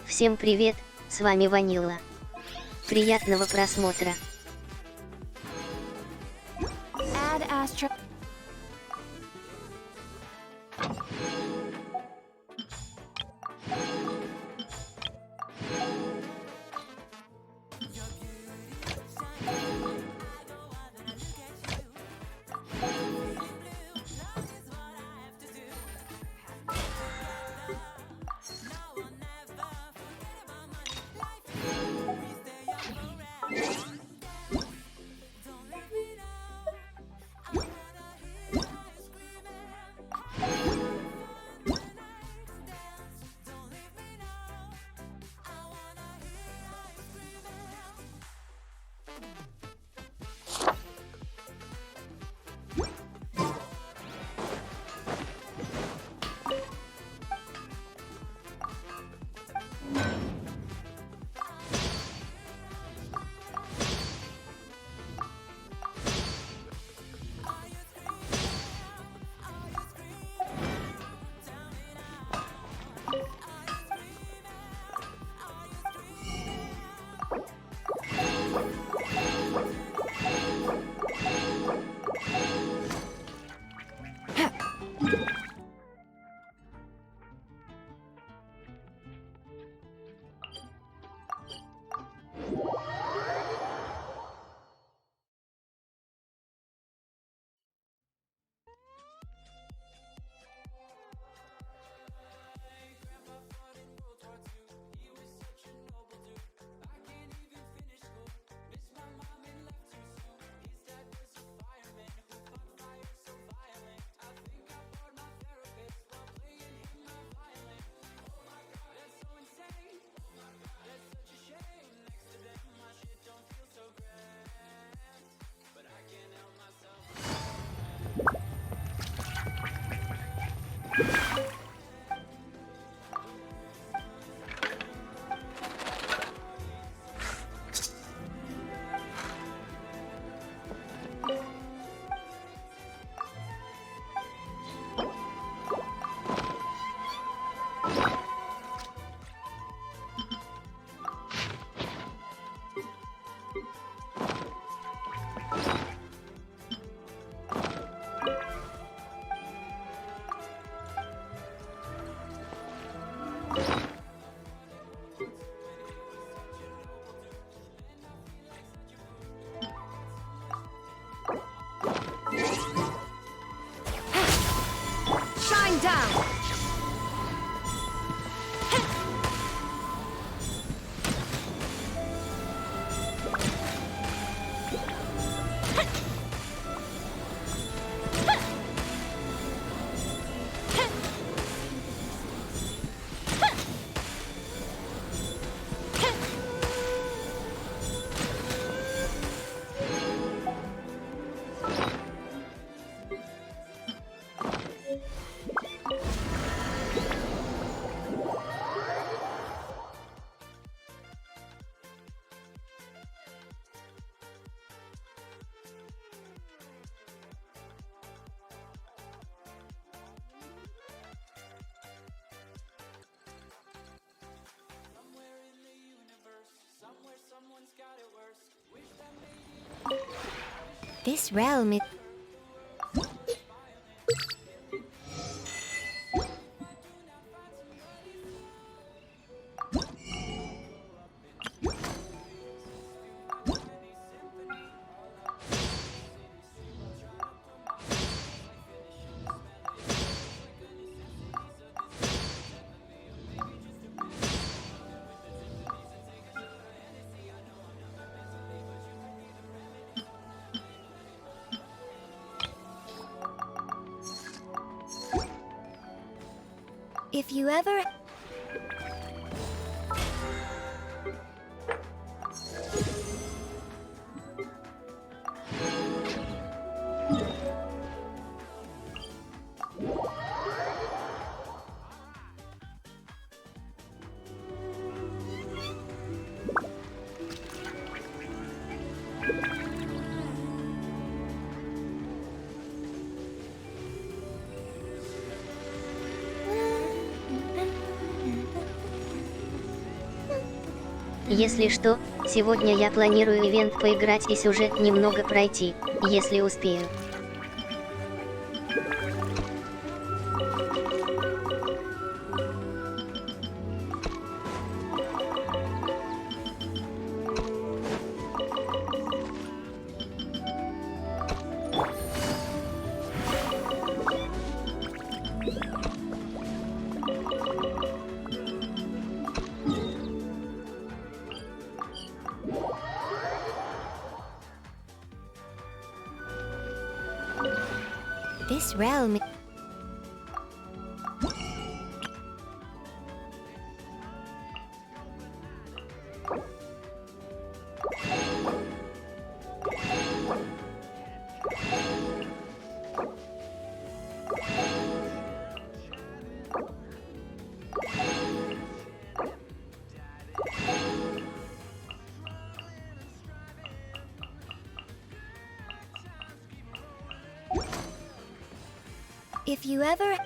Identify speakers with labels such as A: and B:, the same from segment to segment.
A: Всем привет, с вами Ванилла. Приятного просмотра.
B: Down.
A: This realm is... If you ever... Если что, сегодня я планирую ивент поиграть и сюжет немного пройти, если успею.
B: This realm. If you ever...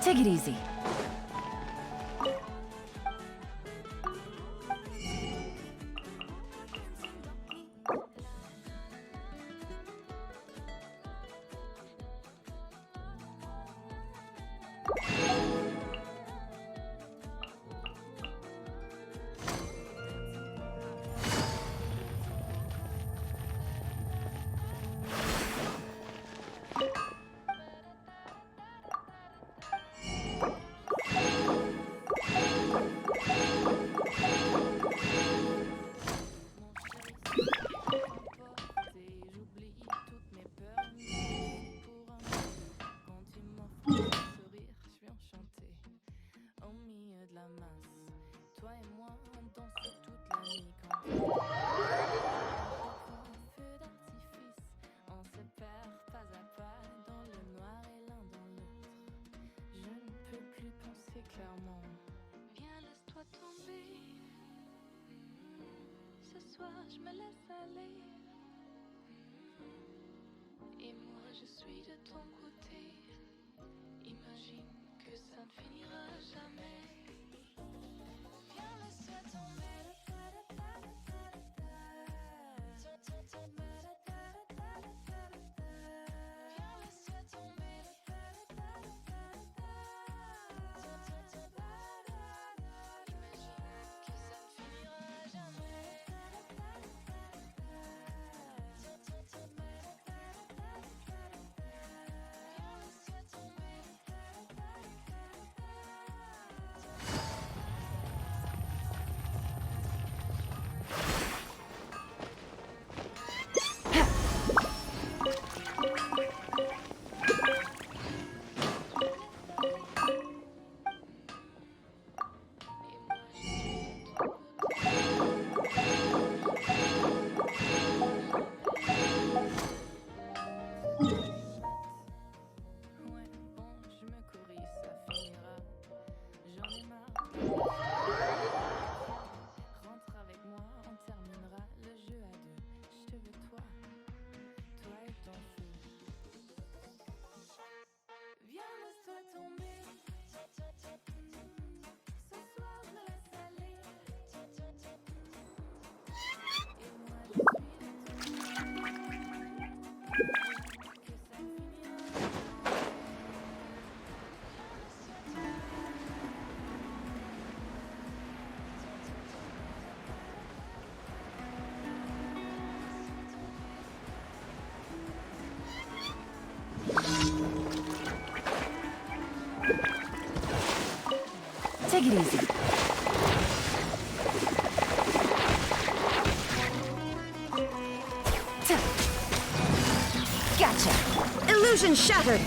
C: Take it easy.
D: Je me laisse aller. Et moi je suis de ton côté. Imagine que ça ne finira jamais. Viens, laisse-toi tomber. Viens, laisse-toi tomber. Imagine que ça ne finira jamais.
C: Take it easy. Gotcha. Illusion shattered.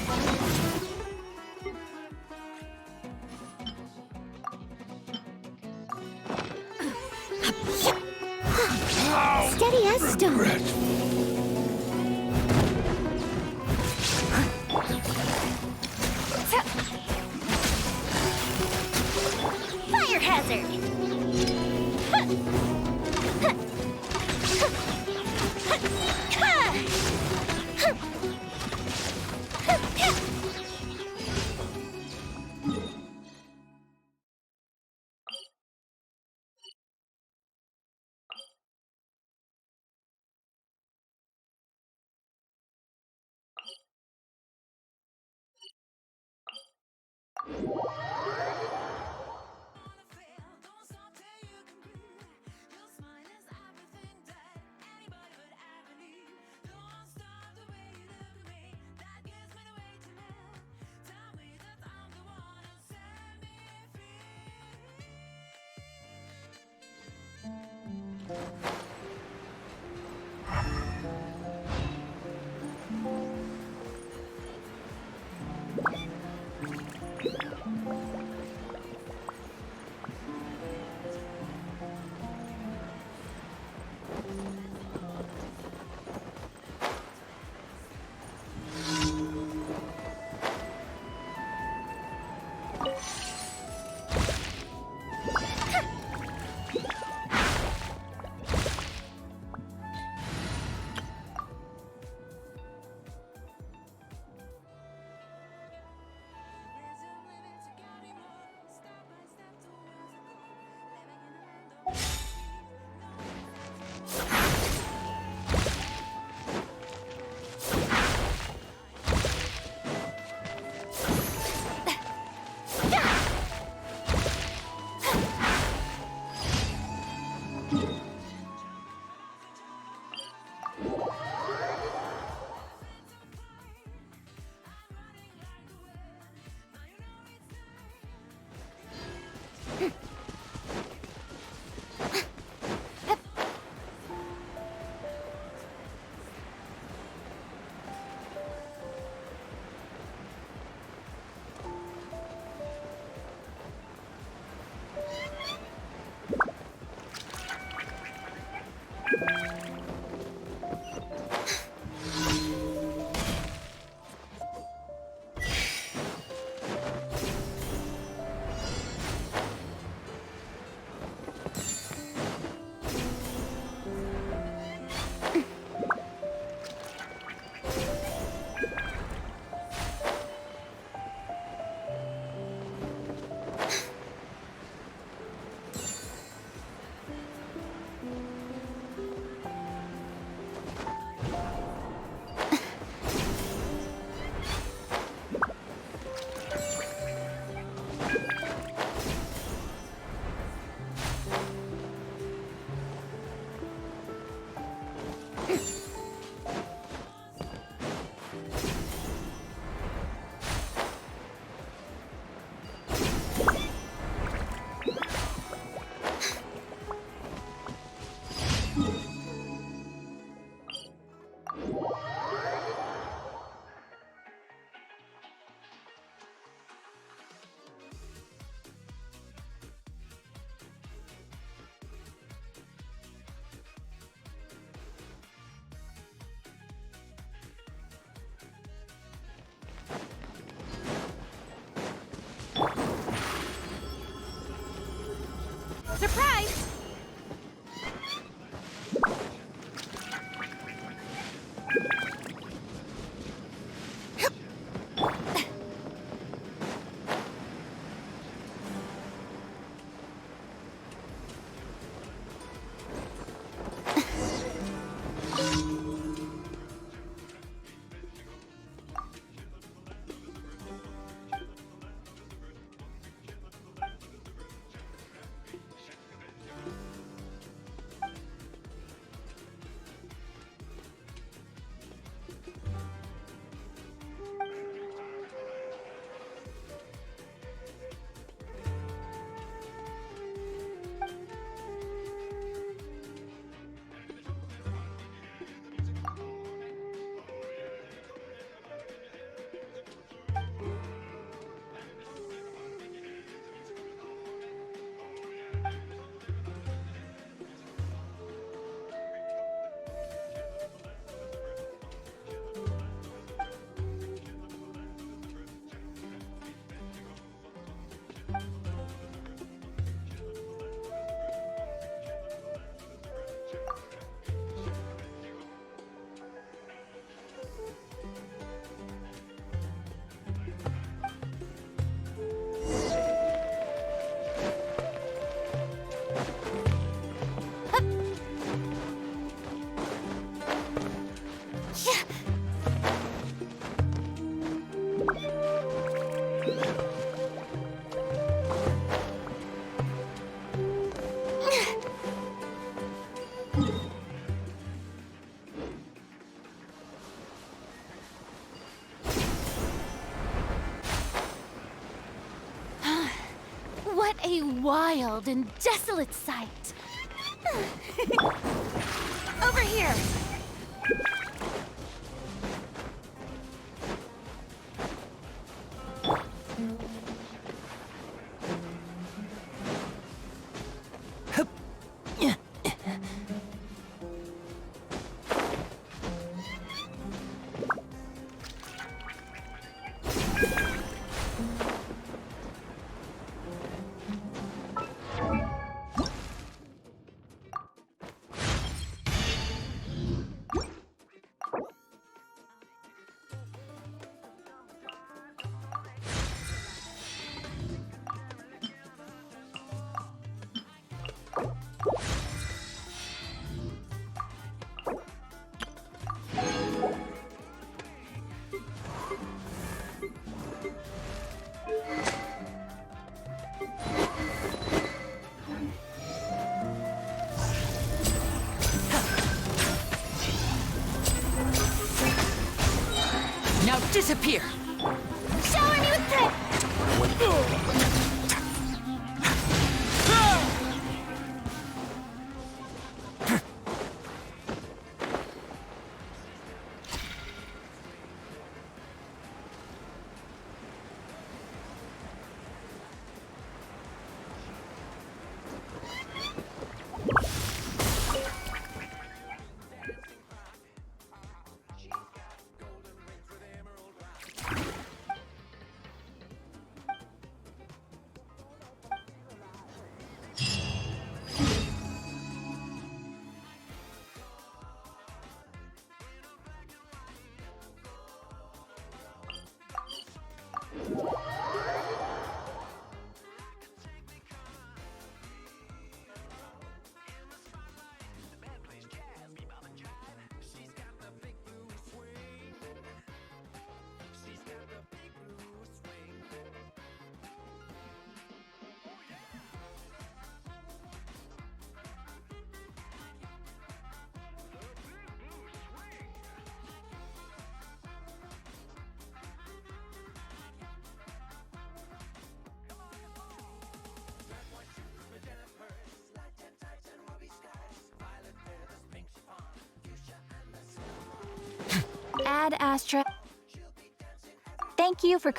B: Steady as stone. Fire hazard. Surprise! What a wild and desolate sight. Over here.
C: Now disappear!
B: Shower me with praise! Ad Astra. Thank you for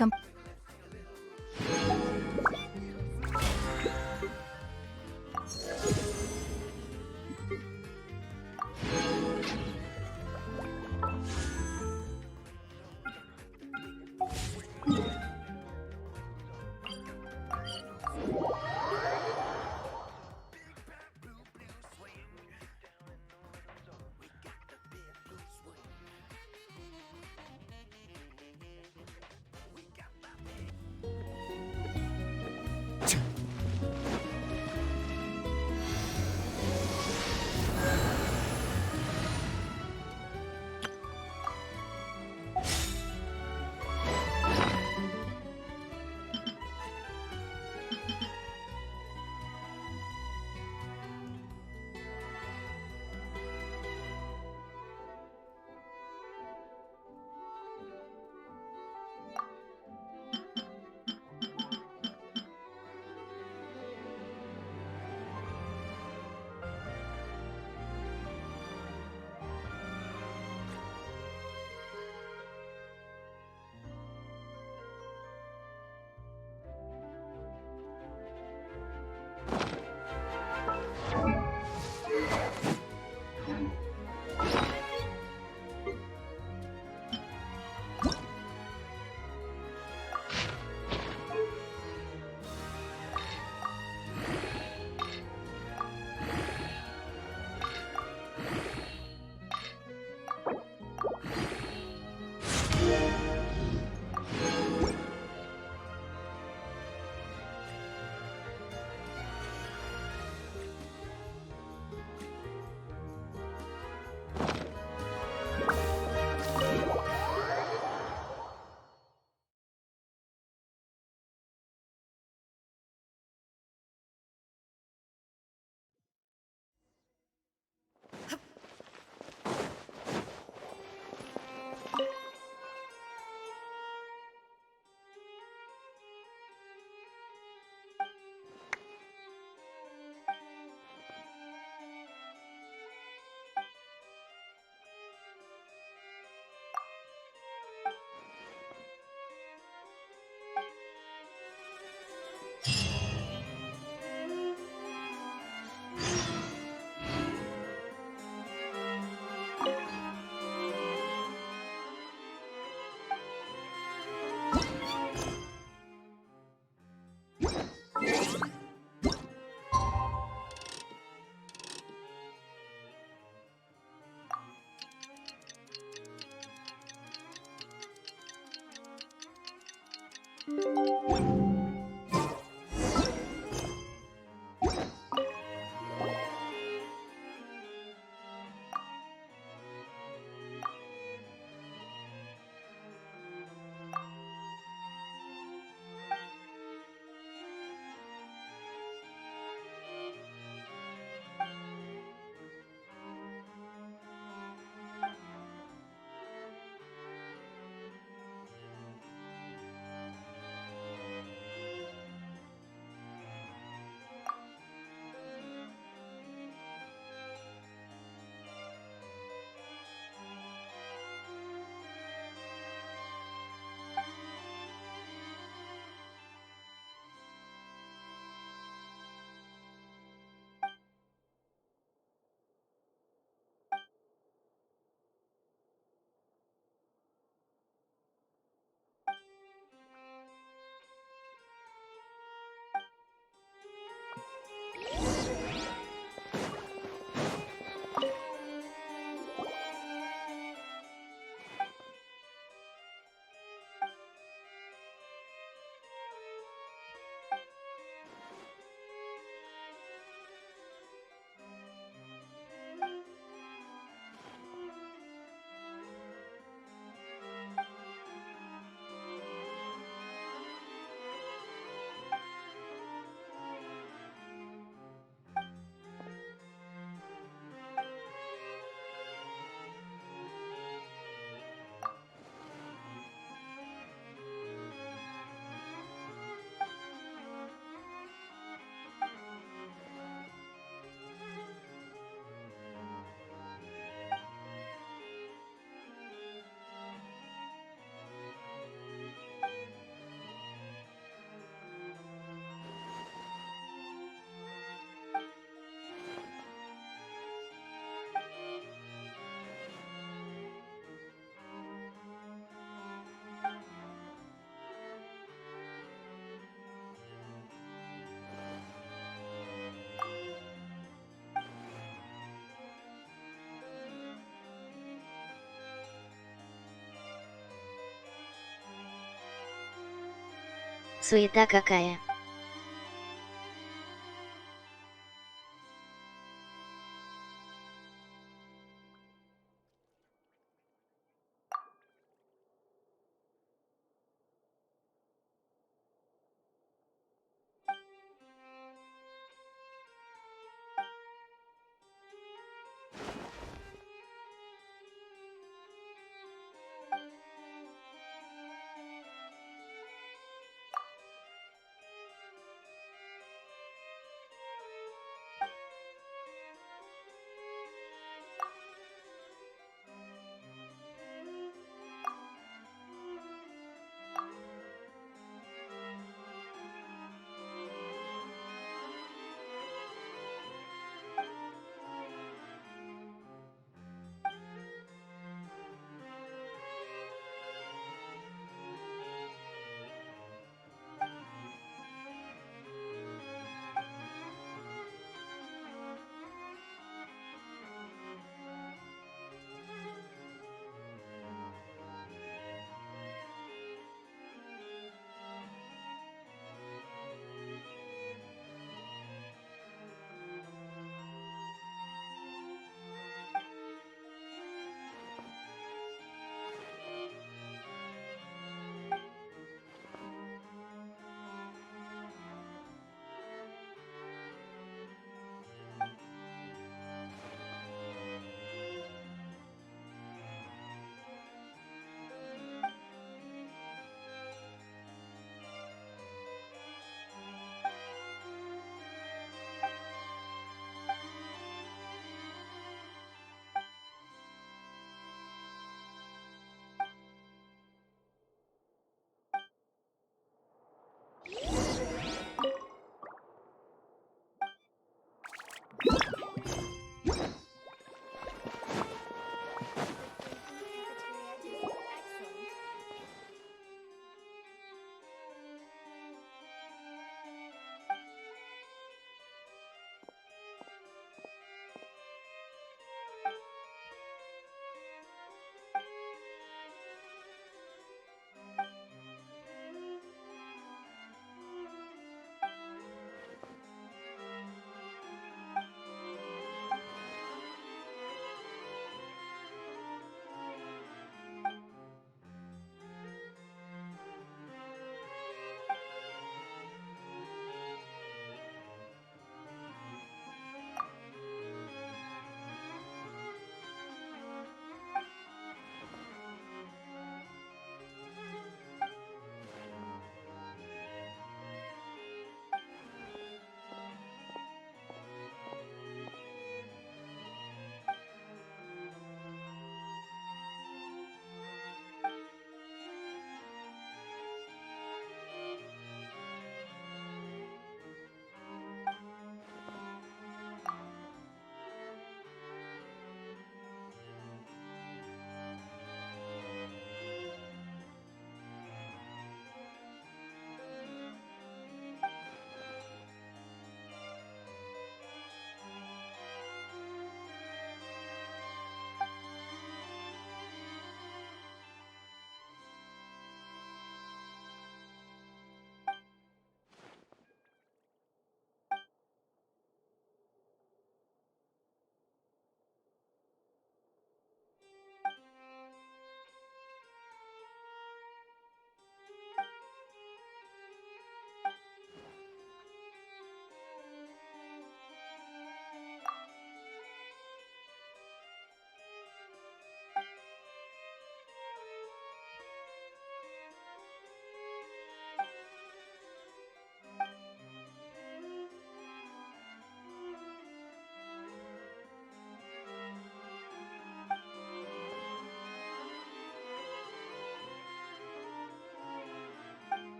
A: Суета какая.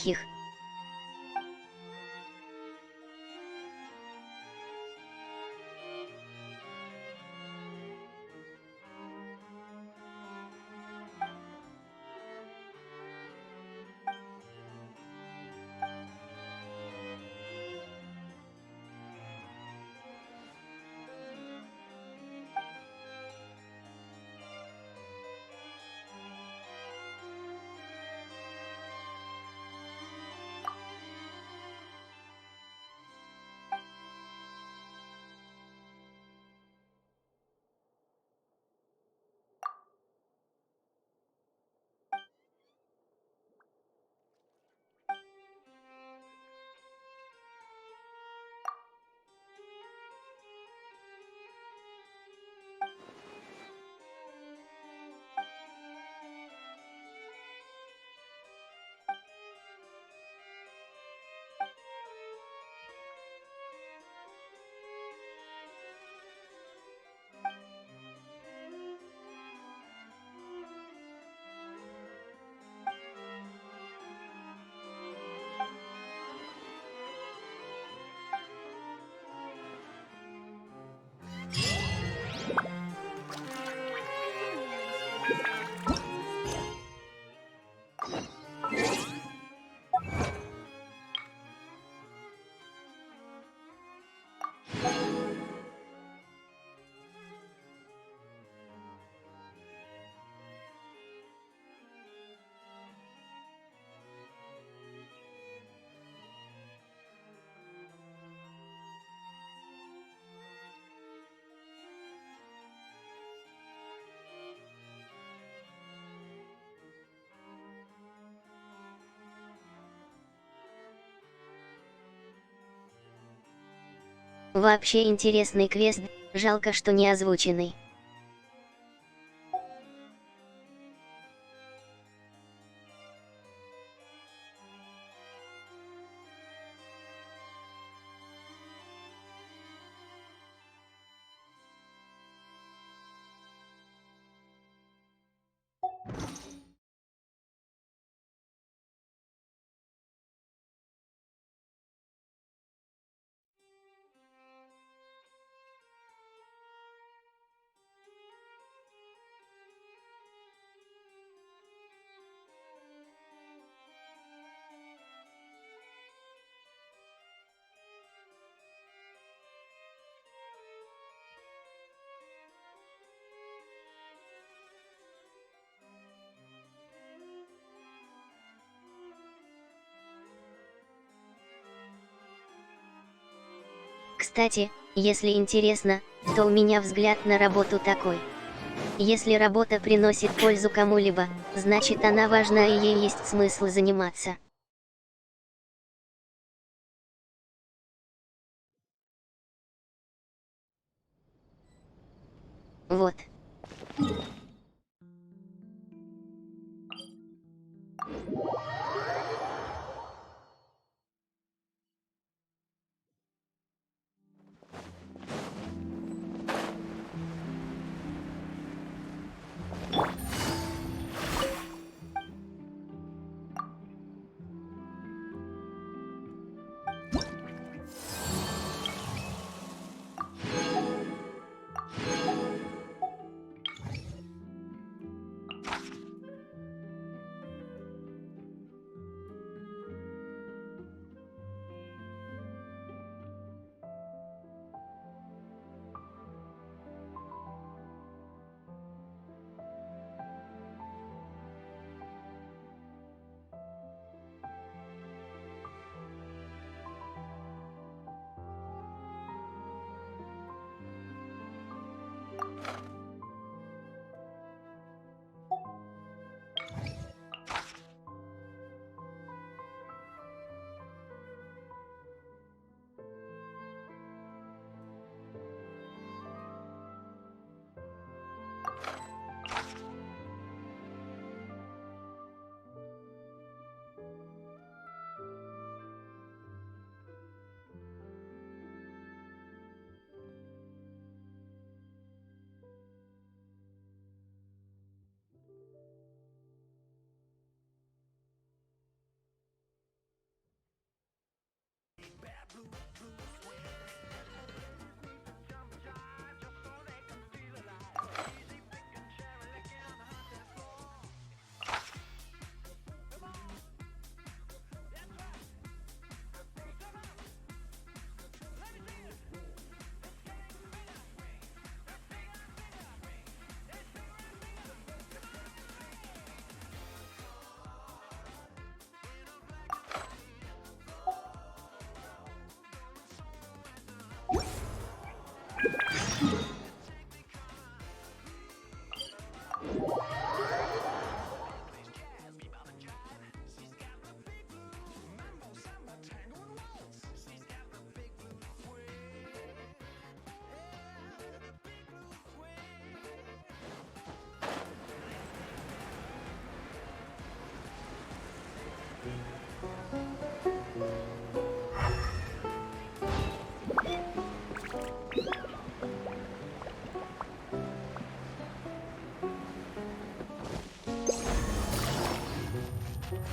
A: Хих. Вообще интересный квест, жалко, что не озвученный. Кстати, если интересно, то у меня взгляд на работу такой. Если работа приносит пользу кому-либо, значит она важна и ей есть смысл заниматься. Вот.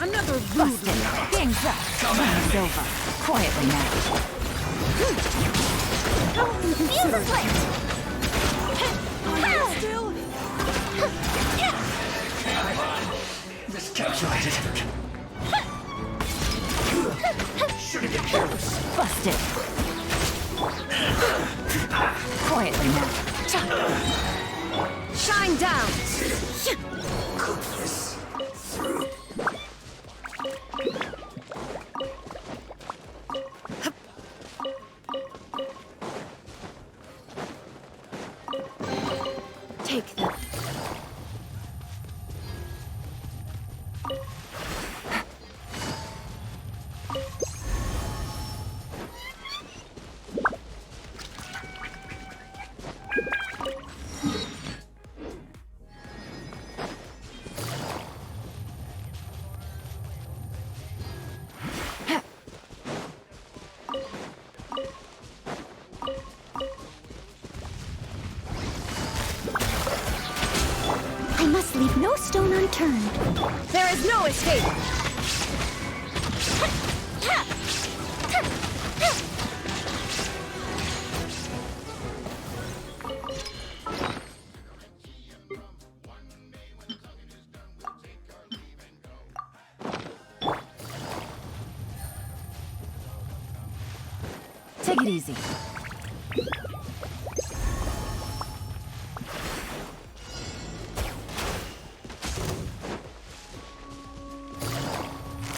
C: Another busted. Gang's up. It's over. Quietly now.
B: Fuse lit!
C: Still?
E: Miscalculated. Shouldn't get careless.
C: Busted. Quietly now. Shine down.
E: Cook this through.
C: Take them.
B: I must leave no stone unturned.
C: There is no escape. Take it easy.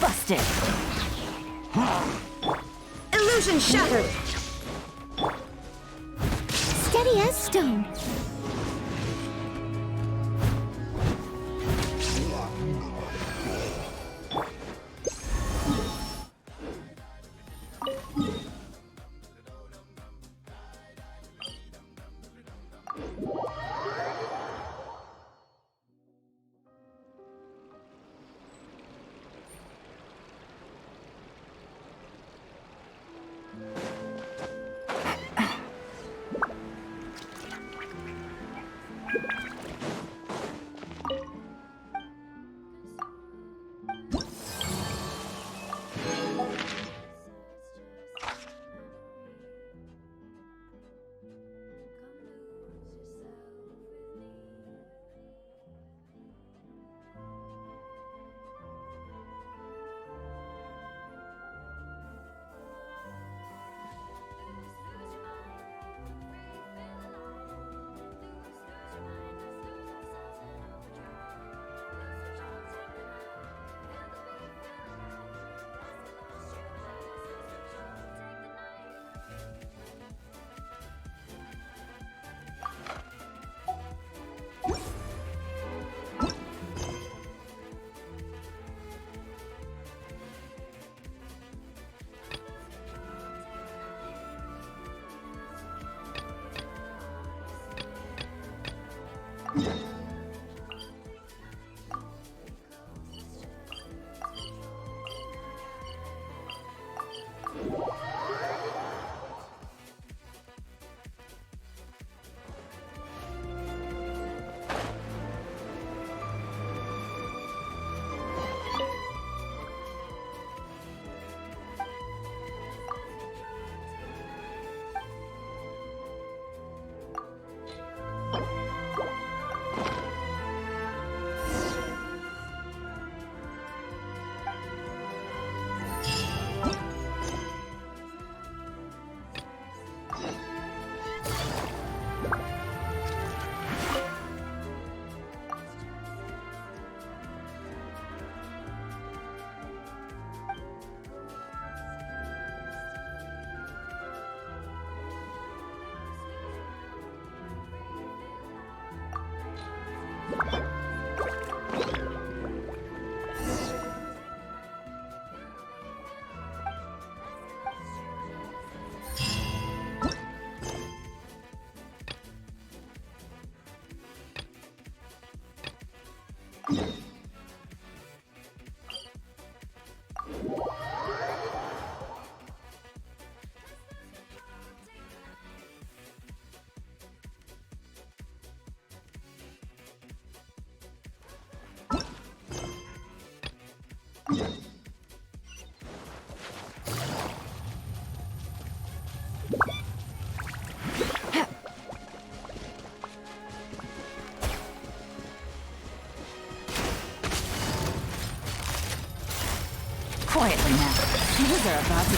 C: Busted. Illusion shattered.
B: Steady as stone.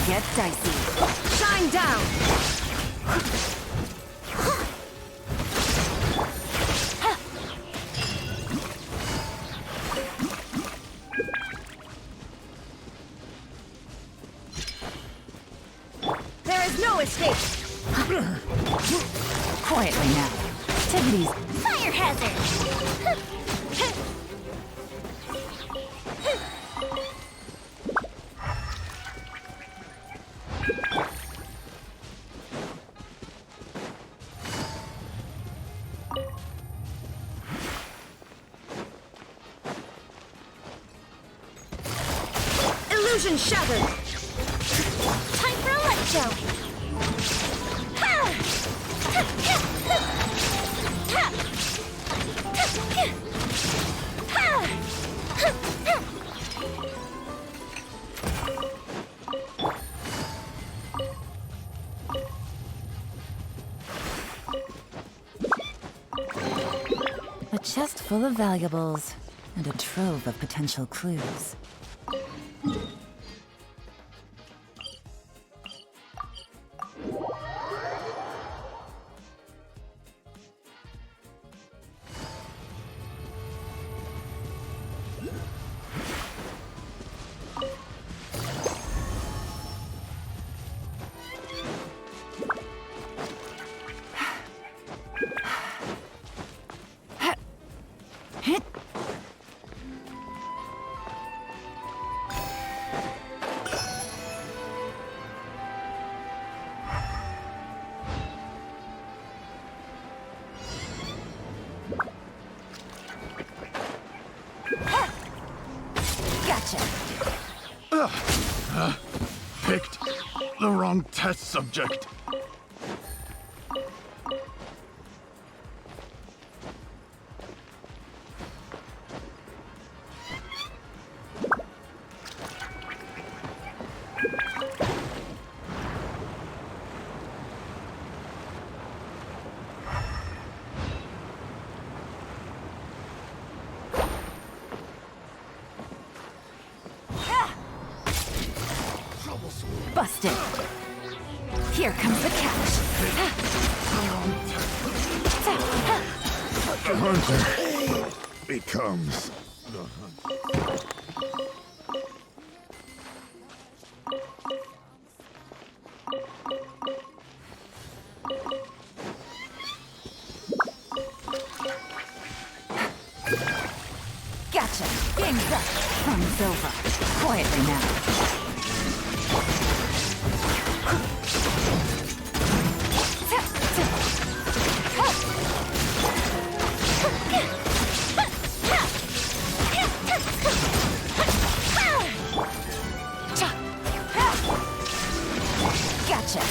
C: get dicey. Shine down! There is no escape! Quietly now. Take it easy.
B: Fire hazard!
C: Illusion shattered!
B: Time for a light show!
C: A chest full of valuables and a trove of potential clues. Gotcha!
E: Picked the wrong test subject.
C: Busted! Here comes the catch!
E: The hunter becomes the hunter.
C: Gotcha! Game's up! Fun's over. Quietly now. Gotcha!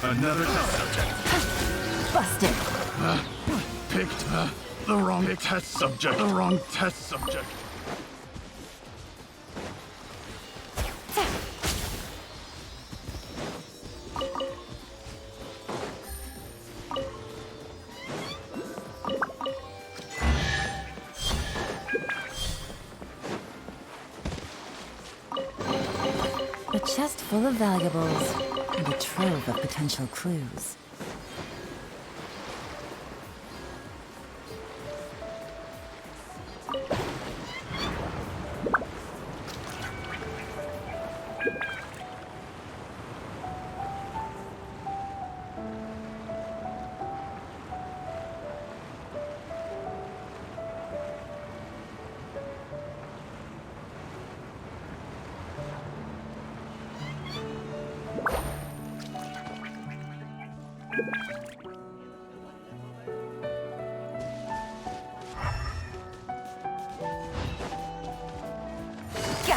E: Another test subject.
C: Busted!
E: Picked the wrong test subject. The wrong test subject.
C: A chest full of valuables and a trove of potential clues.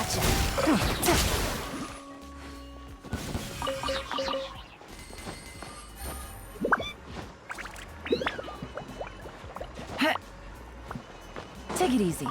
C: Gotcha. Take it easy.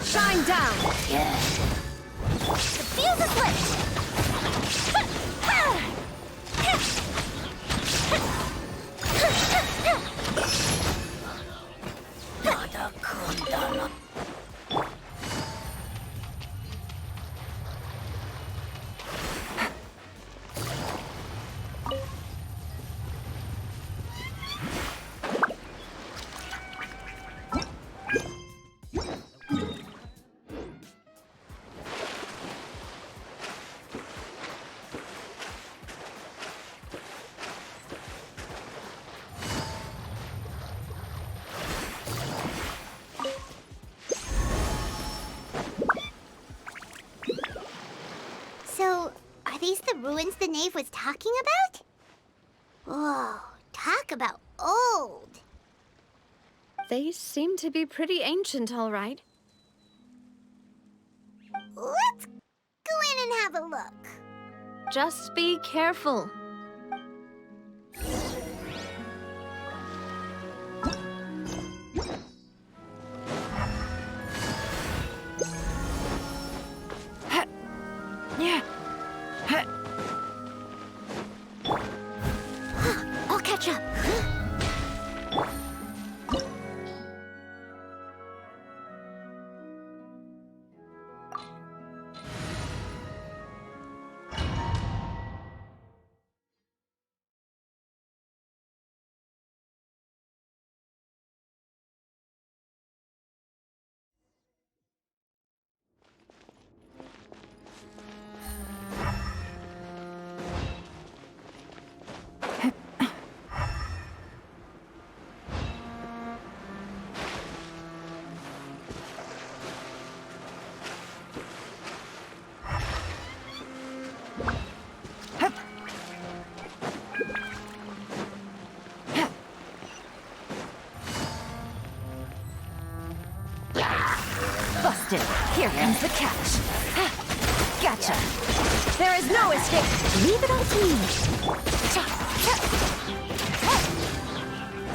C: Shine down!
B: The fuse is lit!
F: So, are these the ruins the knave was talking about? Whoa, talk about old.
G: They seem to be pretty ancient, all right.
F: Let's go in and have a look.
G: Just be careful.
F: I'll catch up.
C: Busted. Here comes the catch. Gotcha. There is no escape. Leave it up to me.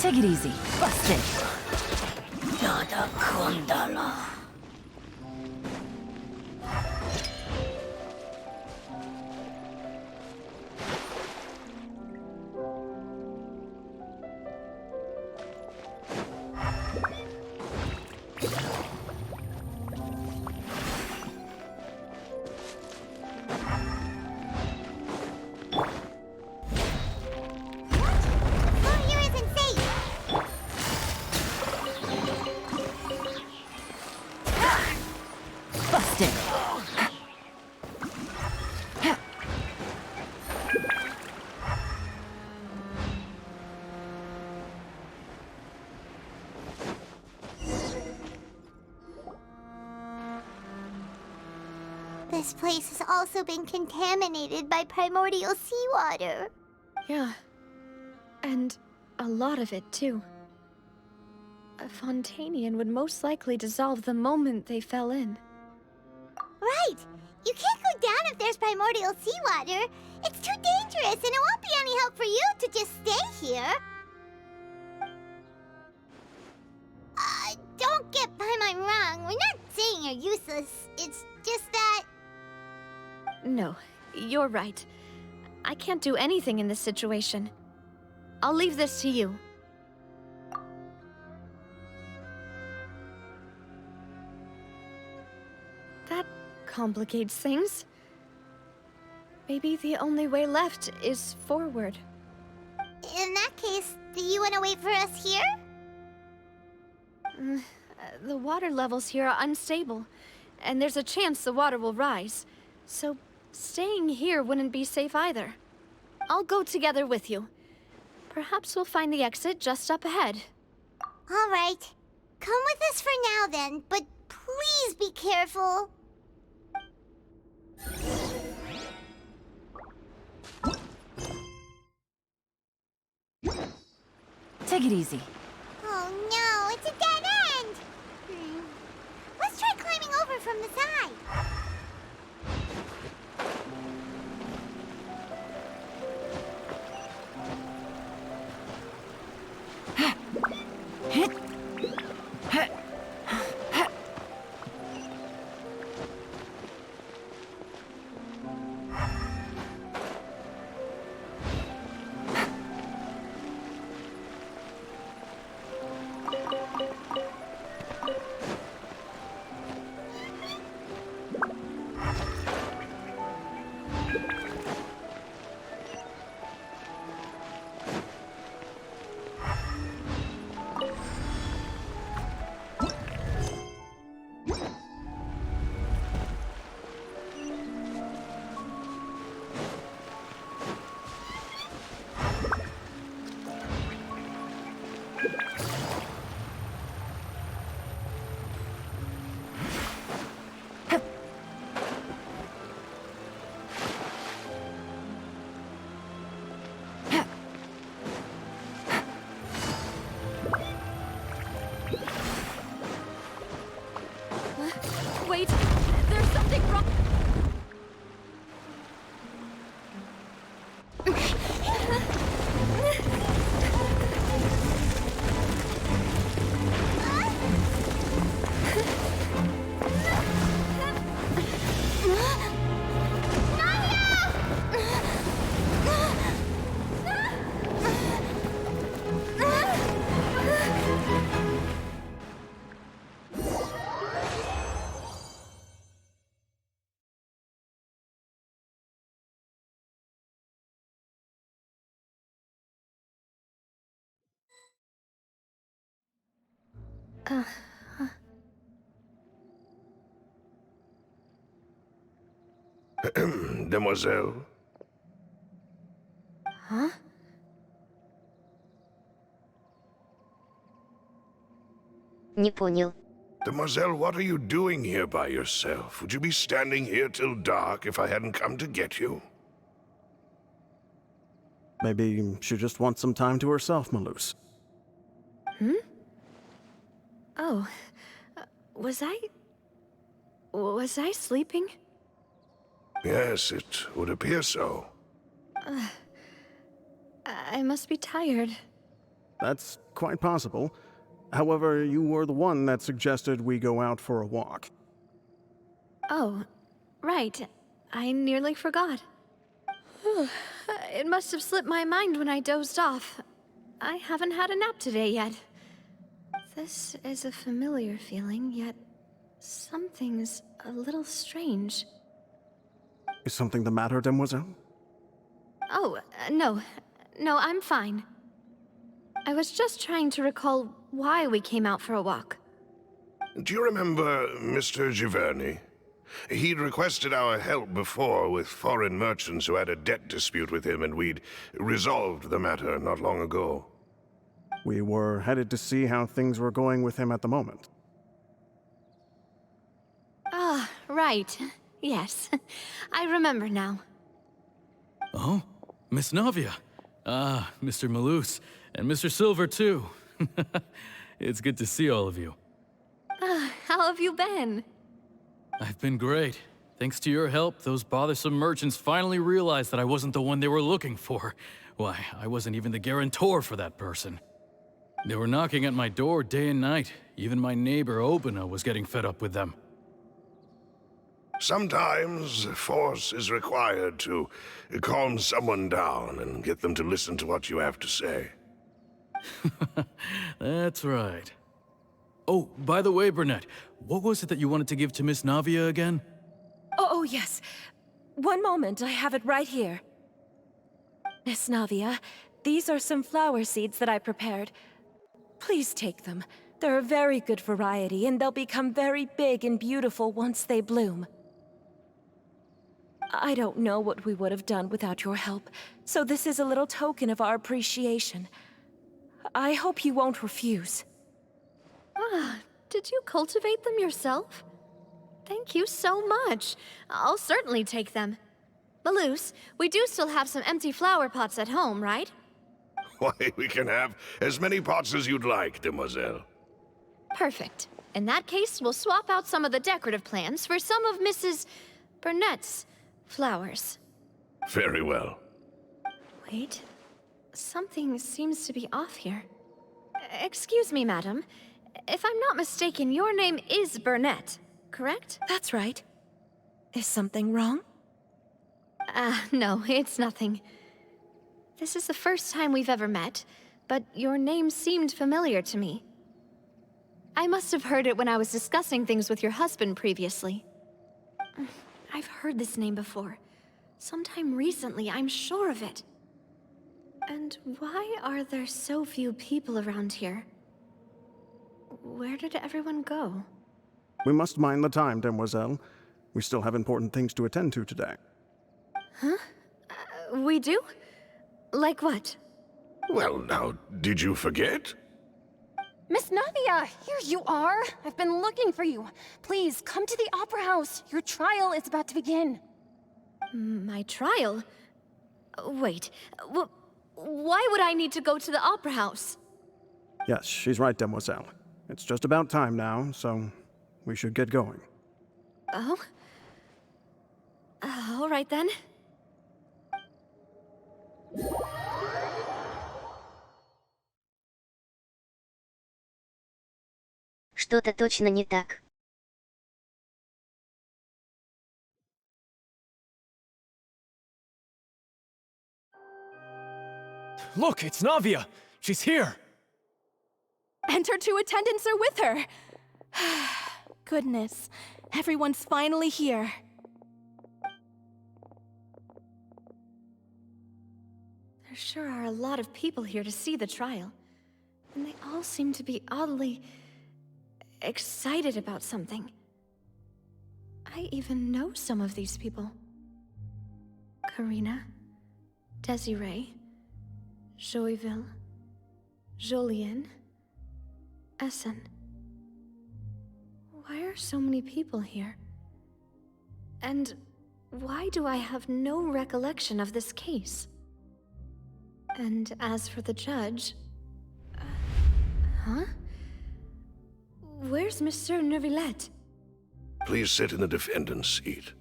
C: Take it easy. Busted.
F: Through here isn't safe.
C: Busted.
F: This place has also been contaminated by primordial seawater.
G: Yeah. And a lot of it, too. A Fontanian would most likely dissolve the moment they fell in.
F: Right! You can't go down if there's primordial seawater. It's too dangerous, and it won't be any help for you to just stay here. Don't get by my wrong. We're not you're useless. It's just that...
G: No, you're right. I can't do anything in this situation. I'll leave this to you. That complicates things. Maybe the only way left is forward.
F: In that case, do you want to wait for us here?
G: The water levels here are unstable, and there's a chance the water will rise. So staying here wouldn't be safe either. I'll go together with you. Perhaps we'll find the exit just up ahead.
F: All right. Come with us for now then, but please be careful.
C: Take it easy.
F: Oh no, it's a dead end! Let's try climbing over from the side.
G: Wait, there's something wrong.
H: Demoiselle?
G: Huh?
A: Не понял.
H: Demoiselle, what are you doing here by yourself? Would you be standing here till dark if I hadn't come to get you?
E: Maybe she just wants some time to herself, Maloose.
G: Oh, was I sleeping?
H: Yes, it would appear so.
G: I must be tired.
E: That's quite possible. However, you were the one that suggested we go out for a walk.
G: Oh, right. I nearly forgot. It must have slipped my mind when I dozed off. I haven't had a nap today yet. This is a familiar feeling, yet something's a little strange.
E: Is something the matter, Demoiselle?
G: Oh, no. No, I'm fine. I was just trying to recall why we came out for a walk.
H: Do you remember Mr. Giverny? He'd requested our help before with foreign merchants who had a debt dispute with him, and we'd resolved the matter not long ago.
E: We were headed to see how things were going with him at the moment.
G: Ah, right. Yes. I remember now.
I: Oh, Miss Navia. Ah, Mr. Maloose. And Mr. Silver, too. It's good to see all of you.
G: How have you been?
I: I've been great. Thanks to your help, those bothersome merchants finally realized that I wasn't the one they were looking for. Why, I wasn't even the guarantor for that person. They were knocking at my door day and night. Even my neighbor, Obina, was getting fed up with them.
H: Sometimes force is required to calm someone down and get them to listen to what you have to say.
I: That's right. Oh, by the way, Burnett, what was it that you wanted to give to Miss Navia again?
C: Oh, yes. One moment, I have it right here. Miss Navia, these are some flower seeds that I prepared. Please take them. They're a very good variety, and they'll become very big and beautiful once they bloom. I don't know what we would have done without your help, so this is a little token of our appreciation. I hope you won't refuse.
G: Ah, did you cultivate them yourself? Thank you so much. I'll certainly take them. Maloose, we do still have some empty flower pots at home, right?
H: Why, we can have as many pots as you'd like, demoiselle.
G: Perfect. In that case, we'll swap out some of the decorative plants for some of Mrs. Burnett's flowers.
H: Very well.
G: Wait. Something seems to be off here. Excuse me, madam. If I'm not mistaken, your name is Burnett, correct?
C: That's right. Is something wrong?
G: No, it's nothing. This is the first time we've ever met, but your name seemed familiar to me. I must have heard it when I was discussing things with your husband previously. I've heard this name before. Sometime recently, I'm sure of it. And why are there so few people around here? Where did everyone go?
E: We must mind the time, demoiselle. We still have important things to attend to today.
G: Huh? We do? Like what?
H: Well, now, did you forget?
B: Miss Navia, here you are. I've been looking for you. Please, come to the Opera House. Your trial is about to begin.
G: My trial? Wait, why would I need to go to the Opera House?
E: Yes, she's right, demoiselle. It's just about time now, so we should get going.
G: Oh? All right then.
A: Что-то точно не так.
J: Look, it's Navia! She's here!
B: And her two attendants are with her. Goodness, everyone's finally here.
G: There sure are a lot of people here to see the trial. And they all seem to be oddly excited about something. I even know some of these people. Karina, Desiree, Joyville, Jolien, Essen. Why are so many people here? And why do I have no recollection of this case? And as for the judge... huh? Where's Monsieur Neuvillette?
H: Please sit in the defendant's seat.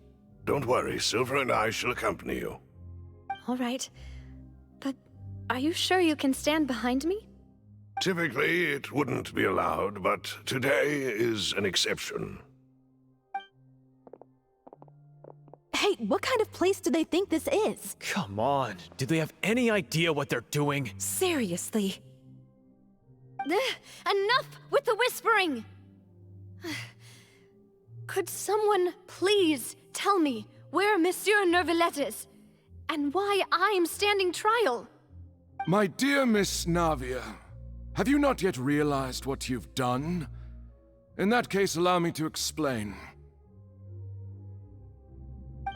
H: Don't worry, Silver and I shall accompany you.
G: All right. But are you sure you can stand behind me?
H: Typically, it wouldn't be allowed, but today is an exception.
B: Hey, what kind of place do they think this is?
J: Come on, do they have any idea what they're doing?
B: Seriously.
G: Enough with the whispering! Could someone please tell me where Monsieur Neuvillette is? And why I'm standing trial?
K: My dear Miss Navia, have you not yet realized what you've done? In that case, allow me to explain.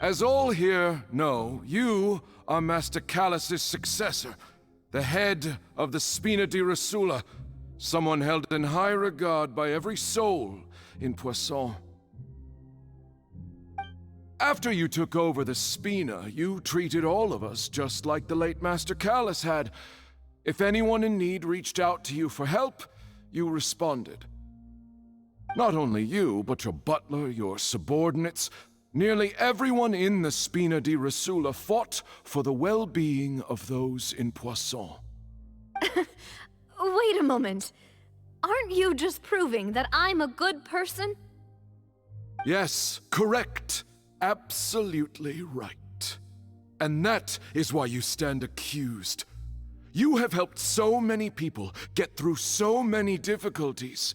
K: As all here know, you are Master Callus's successor, the head of the Spina di Rosula, someone held in high regard by every soul in Poisson. After you took over the Spina, you treated all of us just like the late Master Callus had. If anyone in need reached out to you for help, you responded. Not only you, but your butler, your subordinates, nearly everyone in the Spina di Rosula fought for the well-being of those in Poisson.
G: Wait a moment. Aren't you just proving that I'm a good person?
K: Yes, correct. absolutely right. And that is why you stand accused. You have helped so many people get through so many difficulties.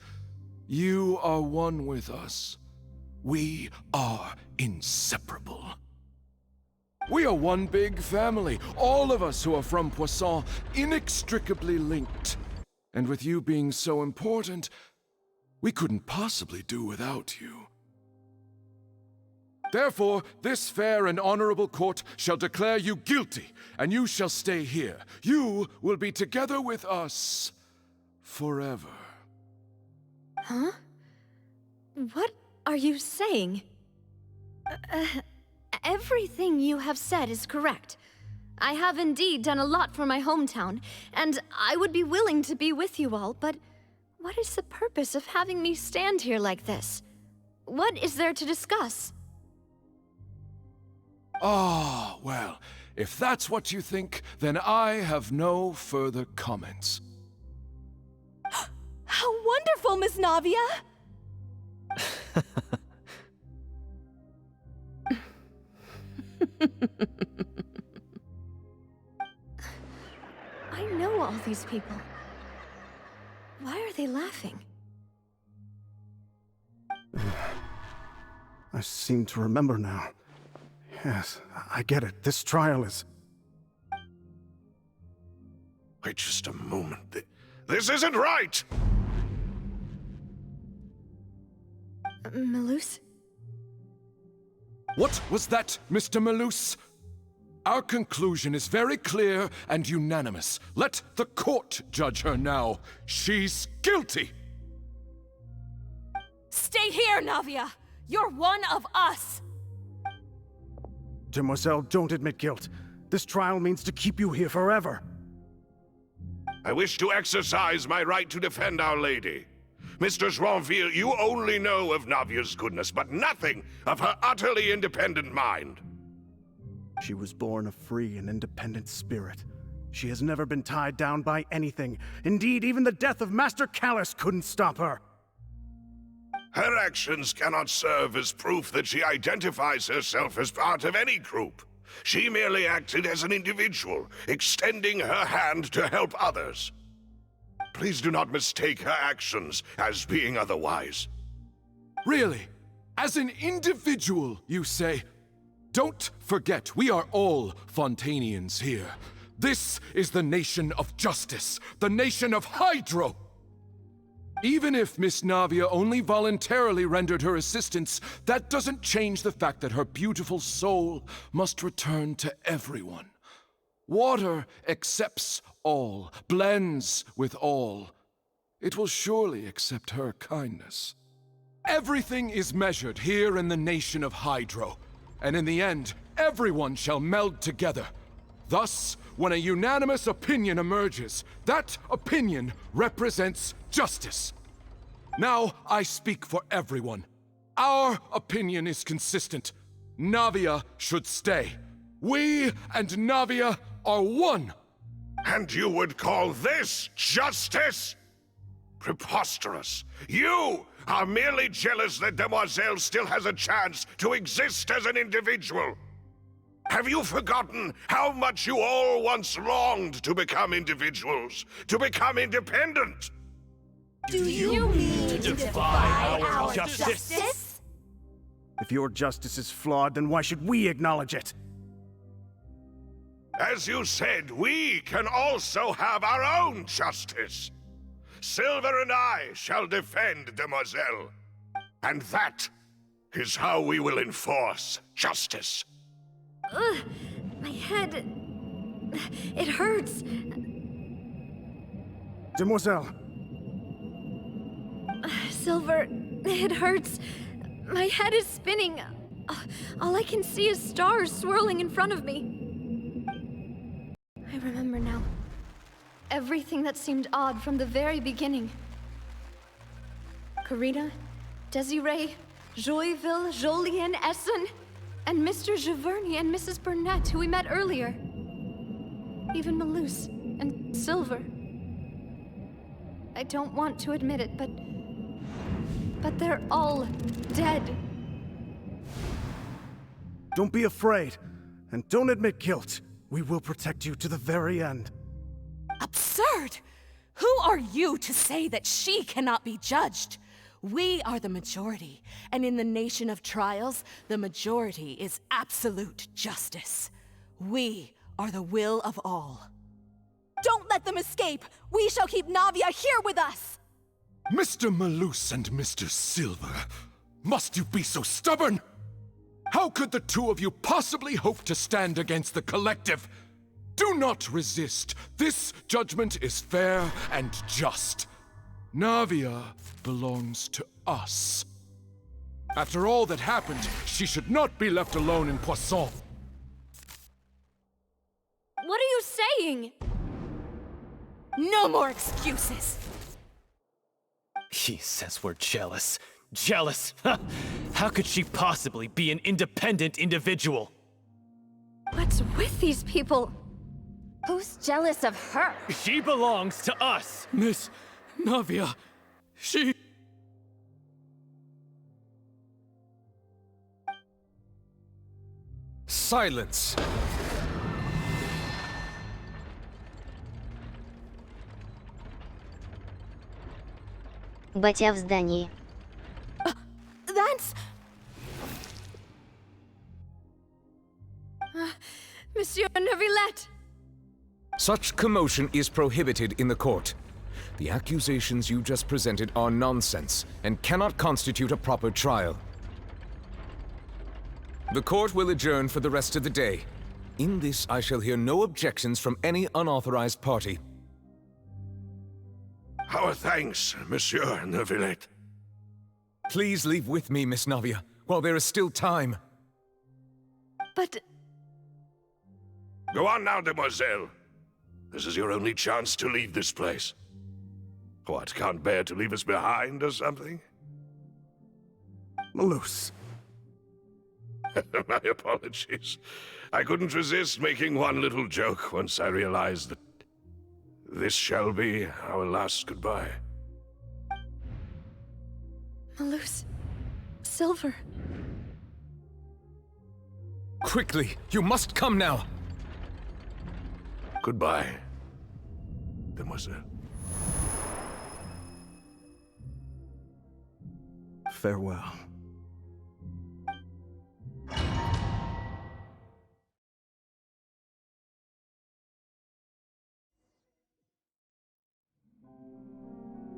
K: You are one with us. We are inseparable. We are one big family, all of us who are from Poisson, inextricably linked. And with you being so important, we couldn't possibly do without you. Therefore, this fair and honorable court shall declare you guilty, and you shall stay here. You will be together with us forever.
G: Huh? What are you saying? Everything you have said is correct. I have indeed done a lot for my hometown, and I would be willing to be with you all, but what is the purpose of having me stand here like this? What is there to discuss?
K: Ah, well, if that's what you think, then I have no further comments.
C: How wonderful, Miss Navia!
G: I know all these people. Why are they laughing?
E: I seem to remember now. Yes, I get it. This trial is...
H: Wait just a moment. This isn't right!
G: Malus?
K: What was that, Mr. Malus? Our conclusion is very clear and unanimous. Let the court judge her now. She's guilty!
C: Stay here, Navia! You're one of us!
E: Demoiselle, don't admit guilt. This trial means to keep you here forever.
H: I wish to exercise my right to defend Our Lady. Mr. Joinville, you only know of Navia's goodness, but nothing of her utterly independent mind.
E: She was born a free and independent spirit. She has never been tied down by anything. Indeed, even the death of Master Callus couldn't stop her.
H: Her actions cannot serve as proof that she identifies herself as part of any group. She merely acted as an individual, extending her hand to help others. Please do not mistake her actions as being otherwise.
K: Really? As an individual, you say? Don't forget, we are all Fontanians here. This is the nation of justice, the nation of Hydro! Even if Miss Navia only voluntarily rendered her assistance, that doesn't change the fact that her beautiful soul must return to everyone. Water accepts all, blends with all. It will surely accept her kindness. Everything is measured here in the nation of Hydro, and in the end, everyone shall meld together. Thus, when a unanimous opinion emerges, that opinion represents justice. Now, I speak for everyone. Our opinion is consistent. Navia should stay. We and Navia are one.
H: And you would call this justice? Preposterous. You are merely jealous that Demoiselle still has a chance to exist as an individual. Have you forgotten how much you all once longed to become individuals, to become independent?
C: Do you mean to defy our justice?
E: If your justice is flawed, then why should we acknowledge it?
H: As you said, we can also have our own justice. Silver and I shall defend Demoiselle. And that is how we will enforce justice.
G: Ugh, my head... It hurts.
E: Demoiselle!
G: Silver, it hurts. My head is spinning. All I can see is stars swirling in front of me. I remember now. Everything that seemed odd from the very beginning. Karina, Desiree, Joyville, Jolien, Essen, and Mr. Giverny and Mrs. Burnett, who we met earlier. Even Malus and Silver. I don't want to admit it, but they're all dead.
E: Don't be afraid, and don't admit guilt. We will protect you to the very end.
L: Absurd! Who are you to say that she cannot be judged? We are the majority, and in the nation of trials, the majority is absolute justice. We are the will of all.
C: Don't let them escape! We shall keep Navia here with us!
K: Mr. Malus and Mr. Silver, must you be so stubborn? How could the two of you possibly hope to stand against the collective? Do not resist. This judgment is fair and just. Navia belongs to us. After all that happened, she should not be left alone in Poisson.
G: What are you saying?
L: No more excuses!
J: He says we're jealous. Jealous? How could she possibly be an independent individual?
G: What's with these people?
B: Who's jealous of her?
J: She belongs to us!
I: Miss Navia, she...
J: Silence!
A: Батя в здании.
C: That's...
G: Monsieur Neuvillette!
M: Such commotion is prohibited in the court. The accusations you just presented are nonsense and cannot constitute a proper trial. The court will adjourn for the rest of the day. In this, I shall hear no objections from any unauthorized party.
H: Our thanks, Monsieur Neuvillette.
M: Please leave with me, Miss Navia, while there is still time.
G: But...
H: Go on now, demoiselle. This is your only chance to leave this place. What, can't bear to leave us behind or something?
E: Malus.
H: My apologies. I couldn't resist making one little joke once I realized that this shall be our last goodbye.
G: Malus... Silver...
M: Quickly, you must come now!
H: Goodbye, demoiselle.
E: Farewell.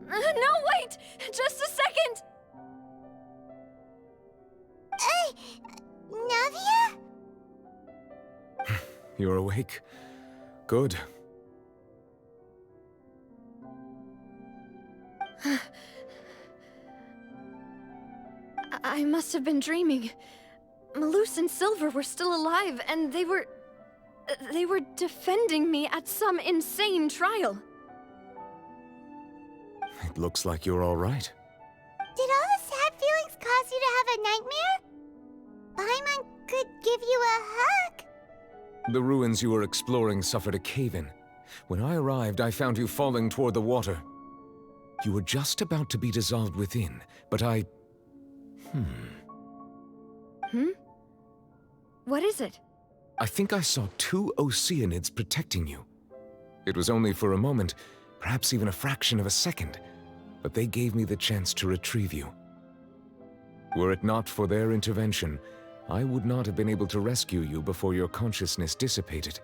G: No, wait! Just a second!
F: Navia?
M: You're awake. Good.
G: I must have been dreaming. Malus and Silver were still alive, and they were defending me at some insane trial.
M: It looks like you're all right.
F: Did all the sad feelings cause you to have a nightmare? Paimon could give you a hug.
M: The ruins you were exploring suffered a cave-in. When I arrived, I found you falling toward the water. You were just about to be dissolved within, but I...
G: What is it?
M: I think I saw 2 Oceanids protecting you. It was only for a moment, perhaps even a fraction of a second, but they gave me the chance to retrieve you. Were it not for their intervention, I would not have been able to rescue you before your consciousness dissipated.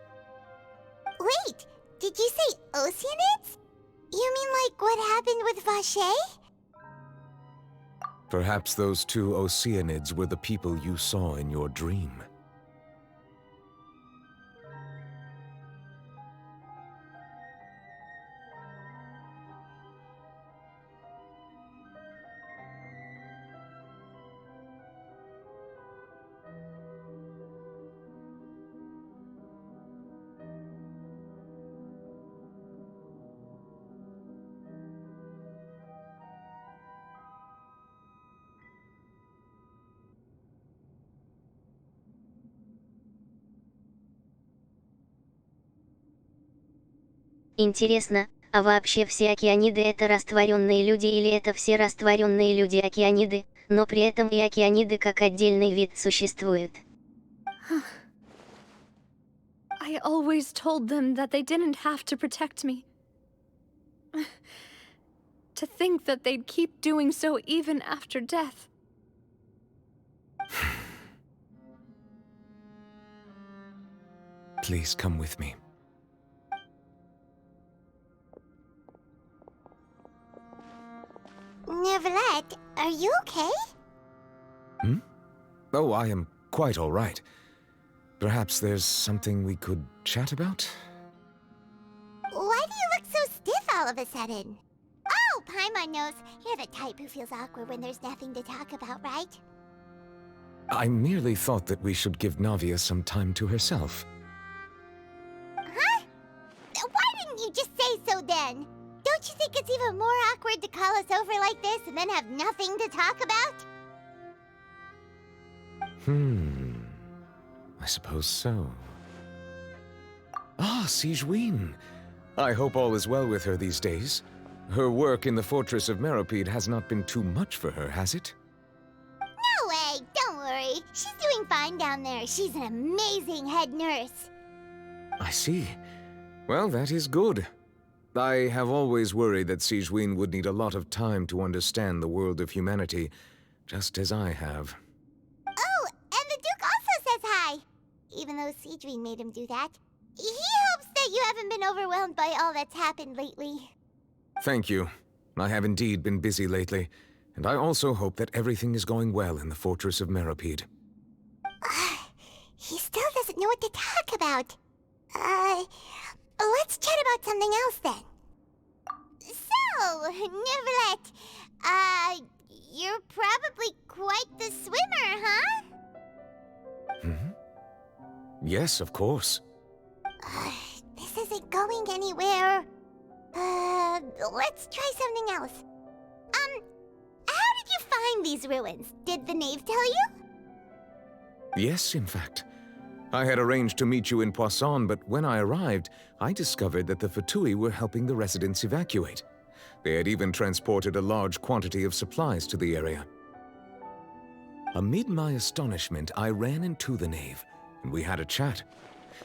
F: Wait, did you say Oceanids? You mean like what happened with Vache?
M: Perhaps those 2 Oceanids were the people you saw in your dream.
A: Интересно, а вообще все океаниды это растворенные люди или это все растворенные люди океаниды, но при этом и океаниды как отдельный вид существуют?
G: I always told them that they didn't have to protect me. To think that they'd keep doing so even after death.
M: Please come with me.
F: Neverlet, are you okay?
M: Hmm? Oh, I am quite all right. Perhaps there's something we could chat about?
F: Why do you look so stiff all of a sudden? Oh, Paimon knows. You're the type who feels awkward when there's nothing to talk about, right?
M: I merely thought that we should give Navia some time to herself.
F: Huh? Why didn't you just say so then? Don't you think it's even more awkward to call us over like this and then have nothing to talk about?
M: I suppose so. Ah, Sigewinne. I hope all is well with her these days. Her work in the Fortress of Meropide has not been too much for her, has it?
F: No way! Don't worry. She's doing fine down there. She's an amazing head nurse.
M: I see. Well, that is good. I have always worried that Sigewinne would need a lot of time to understand the world of humanity, just as I have.
F: Oh, and the Duke also says hi! Even though Sigewinne made him do that. He hopes that you haven't been overwhelmed by all that's happened lately.
M: Thank you. I have indeed been busy lately, and I also hope that everything is going well in the Fortress of Meropide.
F: He still doesn't know what to talk about. Let's chat about something else then. So, Neverlet, you're probably quite the swimmer, huh?
M: Yes, of course.
F: This isn't going anywhere. Let's try something else. How did you find these ruins? Did the knave tell you?
M: Yes, in fact. I had arranged to meet you in Poisson, but when I arrived, I discovered that the Fatui were helping the residents evacuate. They had even transported a large quantity of supplies to the area. Amid my astonishment, I ran into the knave, and we had a chat.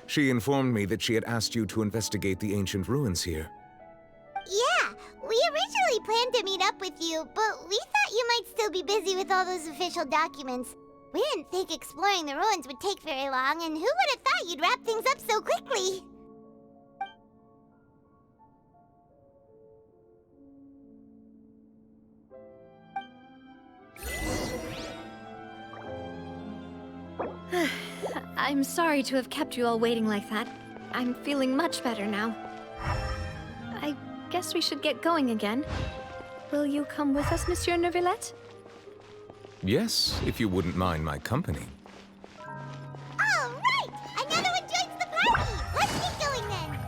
M: She informed me that she had asked you to investigate the ancient ruins here.
F: Yeah, we originally planned to meet up with you, but we thought you might still be busy with all those official documents. We didn't think exploring the ruins would take very long, and who would have thought you'd wrap things up so quickly?
G: I'm sorry to have kept you all waiting like that. I'm feeling much better now. I guess we should get going again. Will you come with us, Monsieur Neuvillette?
M: Yes, if you wouldn't mind my company.
F: All right! Another one joins the party! Let's get going then!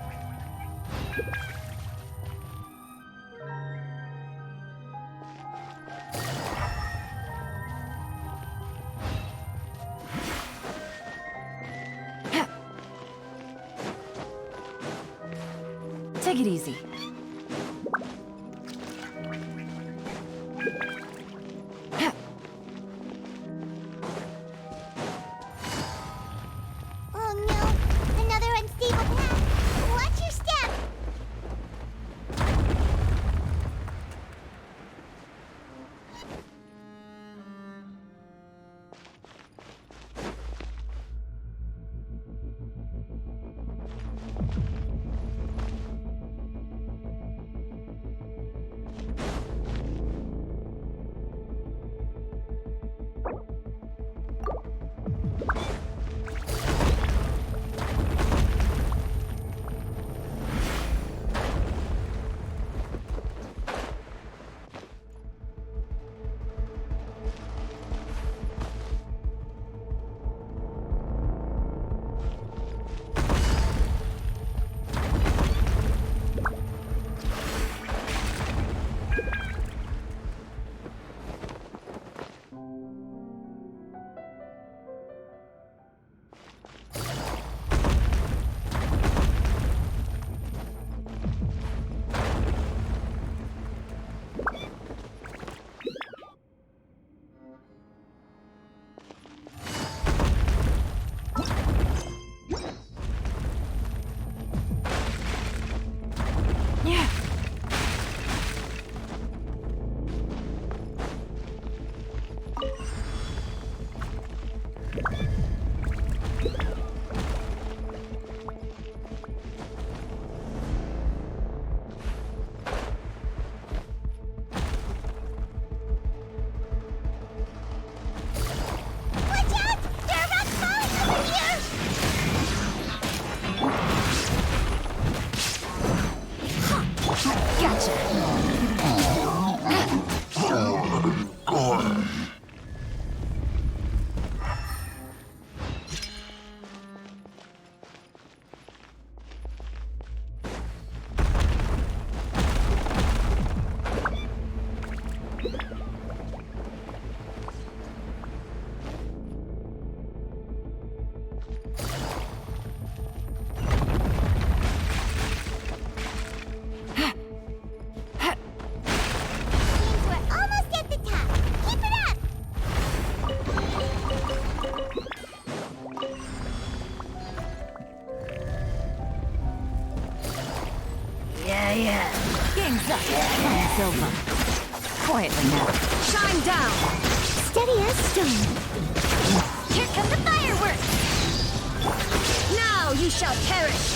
L: Take it easy.
F: Oh no! Another unstable path! Watch your step!
N: Time's over. Quietly now.
G: Shine down!
F: Steady as stone.
G: Here come the fireworks! Now you shall perish!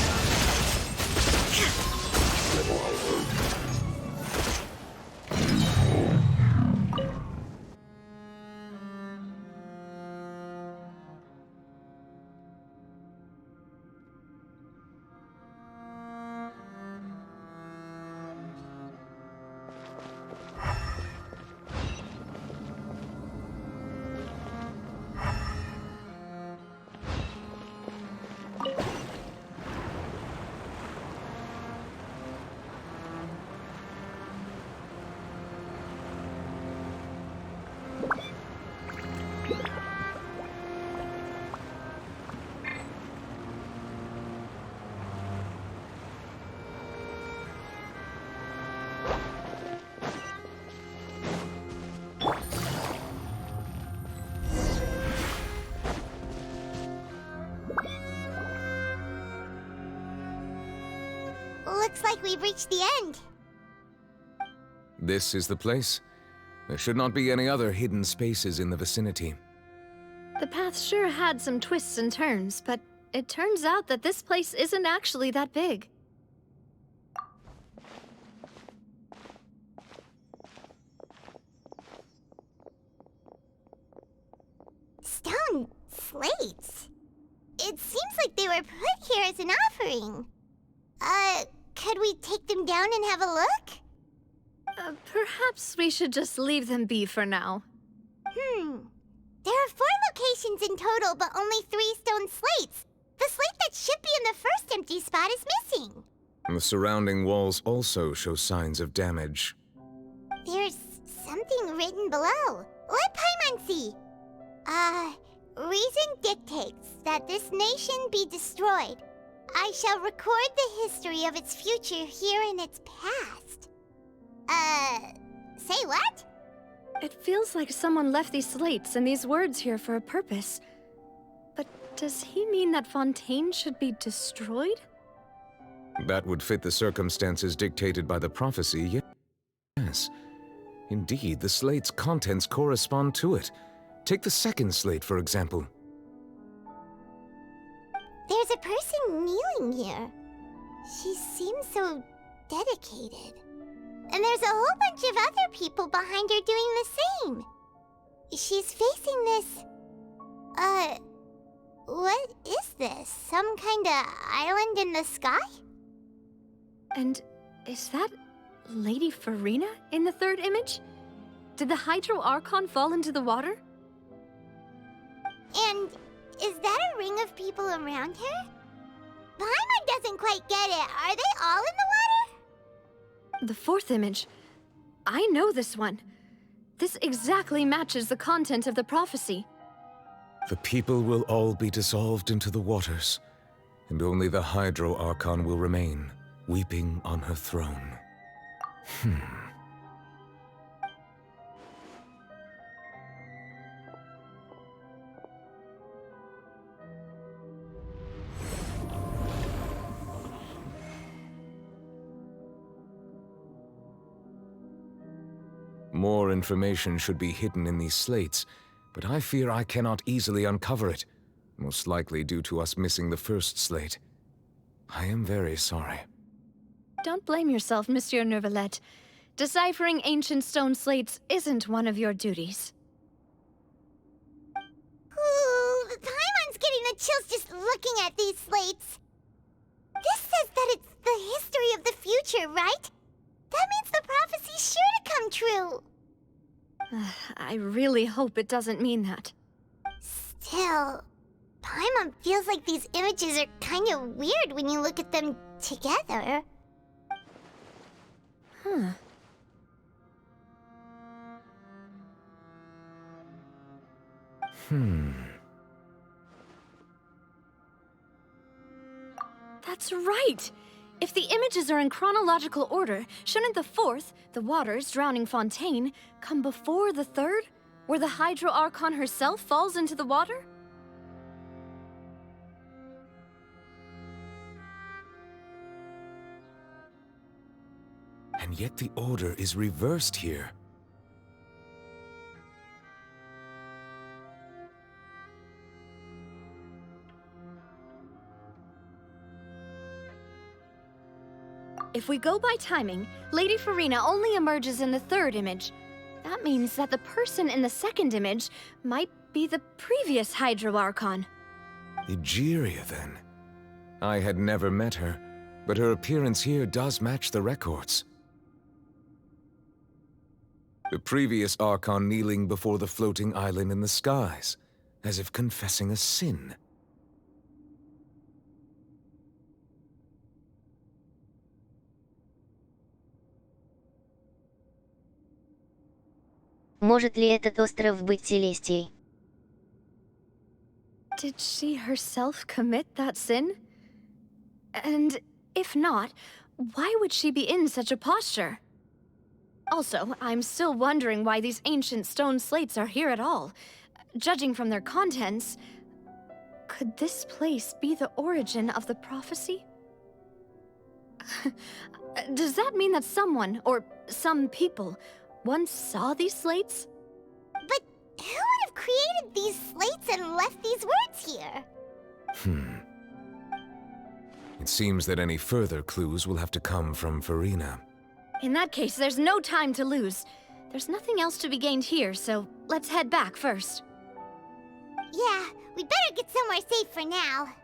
F: Looks like we've reached the end.
M: This is the place. There should not be any other hidden spaces in the vicinity.
G: The path sure had some twists and turns, but it turns out that this place isn't actually that big.
F: Stone slates. It seems like they were put here as an offering. Could we take them down and have a look?
G: Perhaps we should just leave them be for now.
F: There are 4 locations in total, but only 3 stone slates. The slate that should be in the first empty spot is missing.
M: The surrounding walls also show signs of damage.
F: There's something written below. Let Paimon see. Reason dictates that this nation be destroyed. I shall record the history of its future here in its past. Say what?
G: It feels like someone left these slates and these words here for a purpose. But does he mean that Fontaine should be destroyed?
M: That would fit the circumstances dictated by the prophecy, yes. Indeed, the slate's contents correspond to it. Take the second slate, for example.
F: There's a person kneeling here. She seems so dedicated. And there's a whole bunch of other people behind her doing the same. She's facing this... what is this? Some kind of island in the sky?
G: And is that Lady Farina in the third image? Did the Hydro Archon fall into the water?
F: And is that a ring of people around her? Paimon doesn't quite get it. Are they all in the water?
G: The fourth image. I know this one. This exactly matches the content of the prophecy.
M: The people will all be dissolved into the waters, and only the Hydro Archon will remain, weeping on her throne. More information should be hidden in these slates, but I fear I cannot easily uncover it, most likely due to us missing the first slate. I am very sorry.
G: Don't blame yourself, Monsieur Neuvillette. Deciphering ancient stone slates isn't one of your duties.
F: Ooh, Paimon's getting the chills just looking at these slates. This says that it's the history of the future, right? That means the prophecy's sure to come true.
G: I really hope it doesn't mean that.
F: Still, Paimon feels like these images are kind of weird when you look at them together.
G: That's right! If the images are in chronological order, shouldn't the fourth, the waters drowning Fontaine, come before the third, where the Hydro Archon herself falls into the water?
M: And And yet the order is reversed here.
G: If we go by timing, Lady Farina only emerges in the third image. That means that the person in the second image might be the previous Hydro Archon.
M: Egeria, then. I had never met her, but her appearance here does match the records. The previous Archon kneeling before the floating island in the skies, as if confessing a sin.
A: Может ли этот остров быть Селестией?
G: Did she herself commit that sin? And if not, why would she be in such a posture? Also, I'm still wondering why these ancient stone slates are here at all. Judging from their contents, could this place be the origin of the prophecy? Does that mean that someone, or some people, once saw these slates?
F: But who would have created these slates and left these words here?
M: It seems that any further clues will have to come from Farina.
G: In that case, there's no time to lose. There's nothing else to be gained here, so let's head back first.
F: Yeah, we'd better get somewhere safe for now.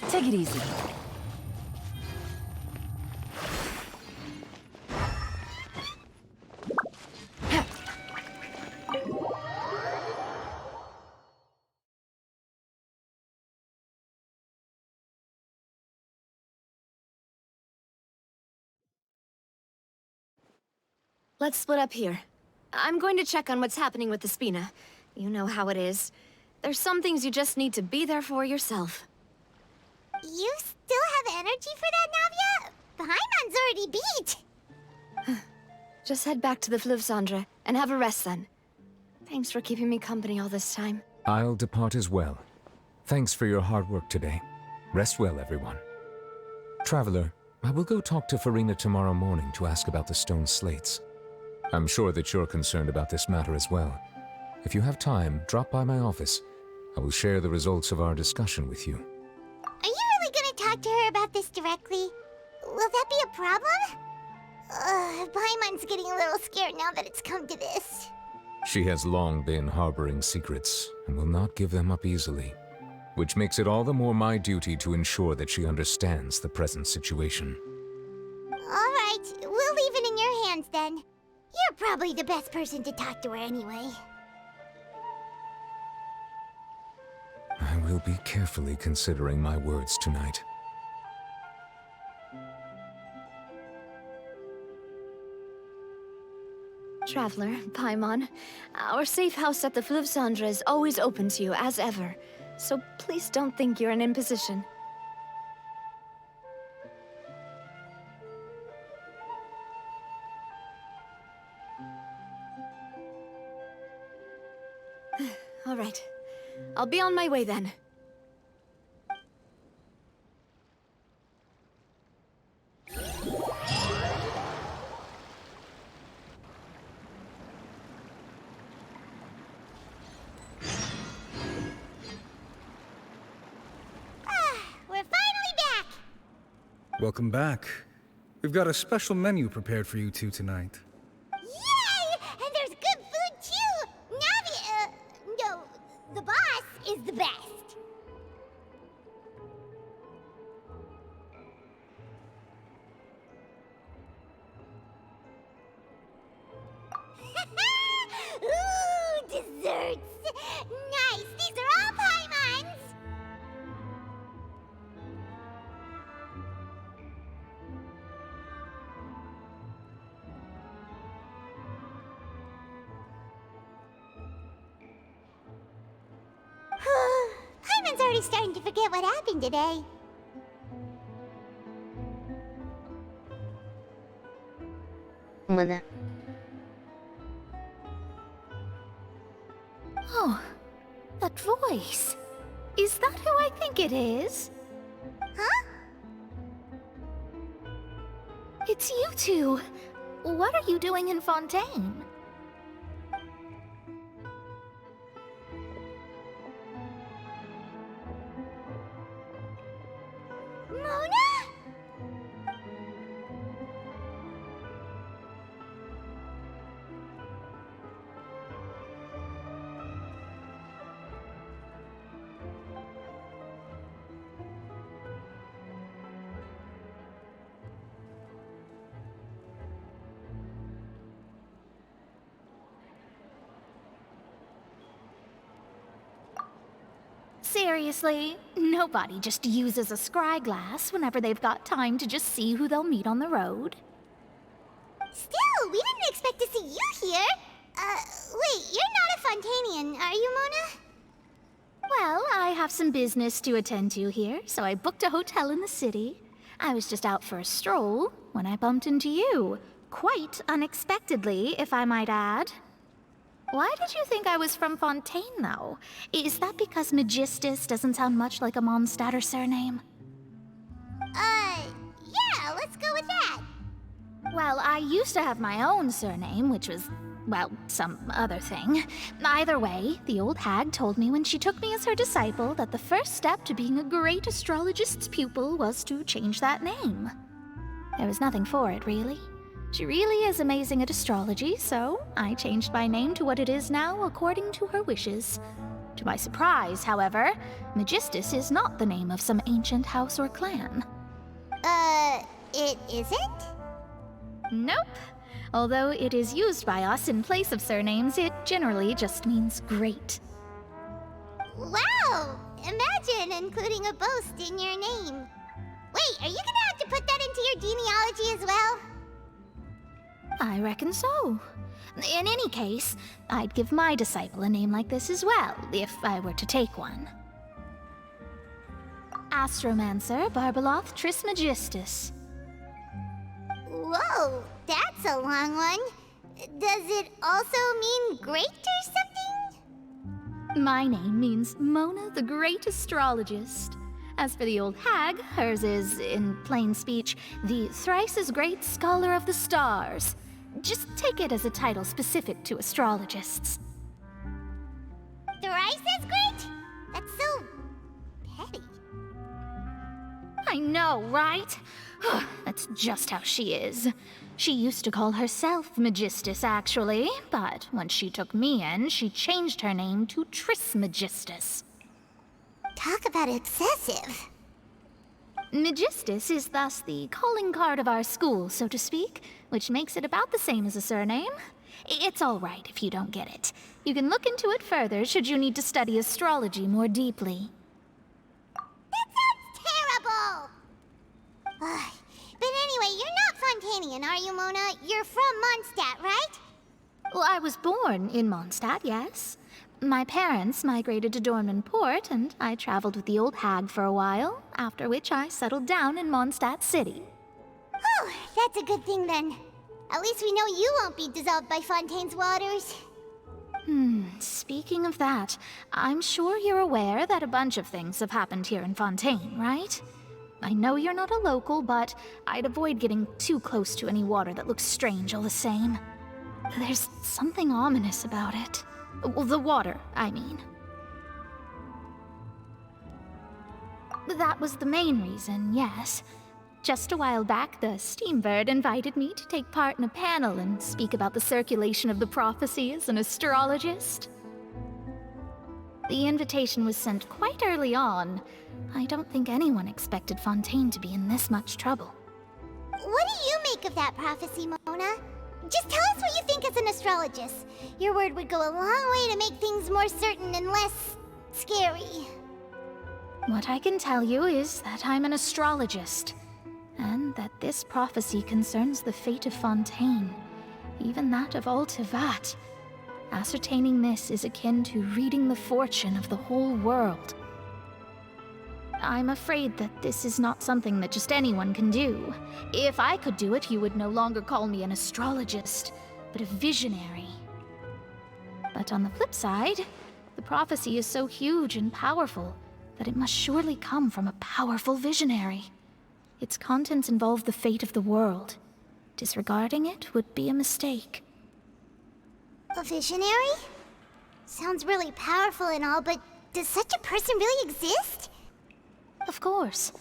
N: Take it easy.
G: Let's split up here. I'm going to check on what's happening with the Spina. You know how it is. There's some things you just need to be there for yourself.
F: You still have energy for that, Navia? Paimon's already beat.
G: Just head back to the Fluvsandra and have a rest then. Thanks for keeping me company all this time.
M: I'll depart as well. Thanks for your hard work today. Rest well, everyone. Traveler, I will go talk to Farina tomorrow morning to ask about the stone slates. I'm sure that you're concerned about this matter as well. If you have time, drop by my office. I will share the results of our discussion with you.
F: Are you really gonna talk to her about this directly? Will that be a problem? Paimon's getting a little scared now that it's come to this.
M: She has long been harboring secrets and will not give them up easily, which makes it all the more my duty to ensure that she understands the present situation.
F: Alright, we'll leave it in your hands then. You're probably the best person to talk to her anyway.
M: I will be carefully considering my words tonight.
G: Traveler, Paimon, our safe house at the Fluvsandra is always open to you as ever, so please don't think you're an imposition. All right. I'll be on my way then.
F: We're finally back!
O: Welcome back. We've got a special menu prepared for you two tonight.
F: Yay! And there's good food too! No, the boss is the best. Ooh, desserts! Nice! These are all Paimon's! Paimon's already starting to forget what happened today.
A: Mana.
P: Oh, that voice. Is that who I think it is?
F: Huh?
P: It's you two. What are you doing in Fontaine?
F: Mona?
P: Seriously, nobody just uses a scry glass whenever they've got time to just see who they'll meet on the road.
F: Still, we didn't expect to see you here. Wait, you're not a Fontanian, are you, Mona?
P: Well, I have some business to attend to here, so I booked a hotel in the city. I was just out for a stroll when I bumped into you. Quite unexpectedly, if I might add. Why did you think I was from Fontaine, though? Is that because Magistus doesn't sound much like a Mondstadter surname?
F: Yeah, let's go with that.
P: Well, I used to have my own surname, which was, well, some other thing. Either way, the old hag told me when she took me as her disciple that the first step to being a great astrologist's pupil was to change that name. There was nothing for it, really. She really is amazing at astrology, so I changed my name to what it is now according to her wishes. To my surprise, however, Magistus is not the name of some ancient house or clan.
F: It isn't?
P: Nope. Although it is used by us in place of surnames, it generally just means great.
F: Wow! Imagine including a boast in your name. Wait, are you gonna have to put that into your genealogy as well?
P: I reckon so. In any case, I'd give my disciple a name like this as well, if I were to take one. Astromancer Barbeloth Trismegistus.
F: Whoa, that's a long one. Does it also mean great or something?
P: My name means Mona the Great Astrologist. As for the old hag, hers is, in plain speech, the thrice-as-great Scholar of the Stars. Just take it as a title specific to astrologists.
F: Thrice as great? That's so petty.
P: I know, right? That's just how she is. She used to call herself Magistus, actually, but when she took me in, she changed her name to Trismegistus.
F: Talk about excessive.
P: Magistus is thus the calling card of our school, so to speak, which makes it about the same as a surname. It's all right if you don't get it. You can look into it further should you need to study astrology more deeply.
F: That sounds terrible! But anyway, you're not Fontanian, are you, Mona? You're from Mondstadt, right?
P: Well, I was born in Mondstadt, yes. My parents migrated to Dornman Port, and I traveled with the old hag for a while, after which I settled down in Mondstadt City.
F: Oh, that's a good thing then. At least we know you won't be dissolved by Fontaine's waters.
P: Speaking of that, I'm sure you're aware that a bunch of things have happened here in Fontaine, right? I know you're not a local, but I'd avoid getting too close to any water that looks strange all the same. There's something ominous about it. Well, the water, I mean. That was the main reason, yes. Just a while back, the Steambird invited me to take part in a panel and speak about the circulation of the prophecy as an astrologist. The invitation was sent quite early on. I don't think anyone expected Fontaine to be in this much trouble.
F: What do you make of that prophecy, Mona? Just tell us what you think as an astrologist. Your word would go a long way to make things more certain and less scary.
P: What I can tell you is that I'm an astrologist, and that this prophecy concerns the fate of Fontaine, even that of Altivat. Ascertaining this is akin to reading the fortune of the whole world. I'm afraid that this is not something that just anyone can do. If I could do it, you would no longer call me an astrologist, but a visionary. But on the flip side, the prophecy is so huge and powerful that it must surely come from a powerful visionary. Its contents involve the fate of the world. Disregarding it would be a mistake.
F: A visionary? Sounds really powerful and all, but does such a person really exist?
P: Of course.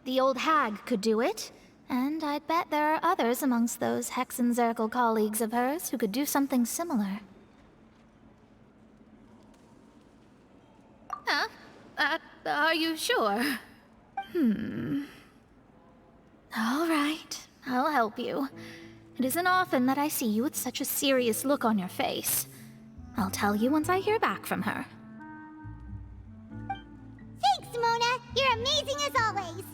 P: The old hag could do it, and I'd bet there are others amongst those Hexenzirkel colleagues of hers who could do something similar. Huh? Are you sure? All right, I'll help you. It isn't often that I see you with such a serious look on your face. I'll tell you once I hear back from her.
F: Thanks, Mona! You're amazing as always!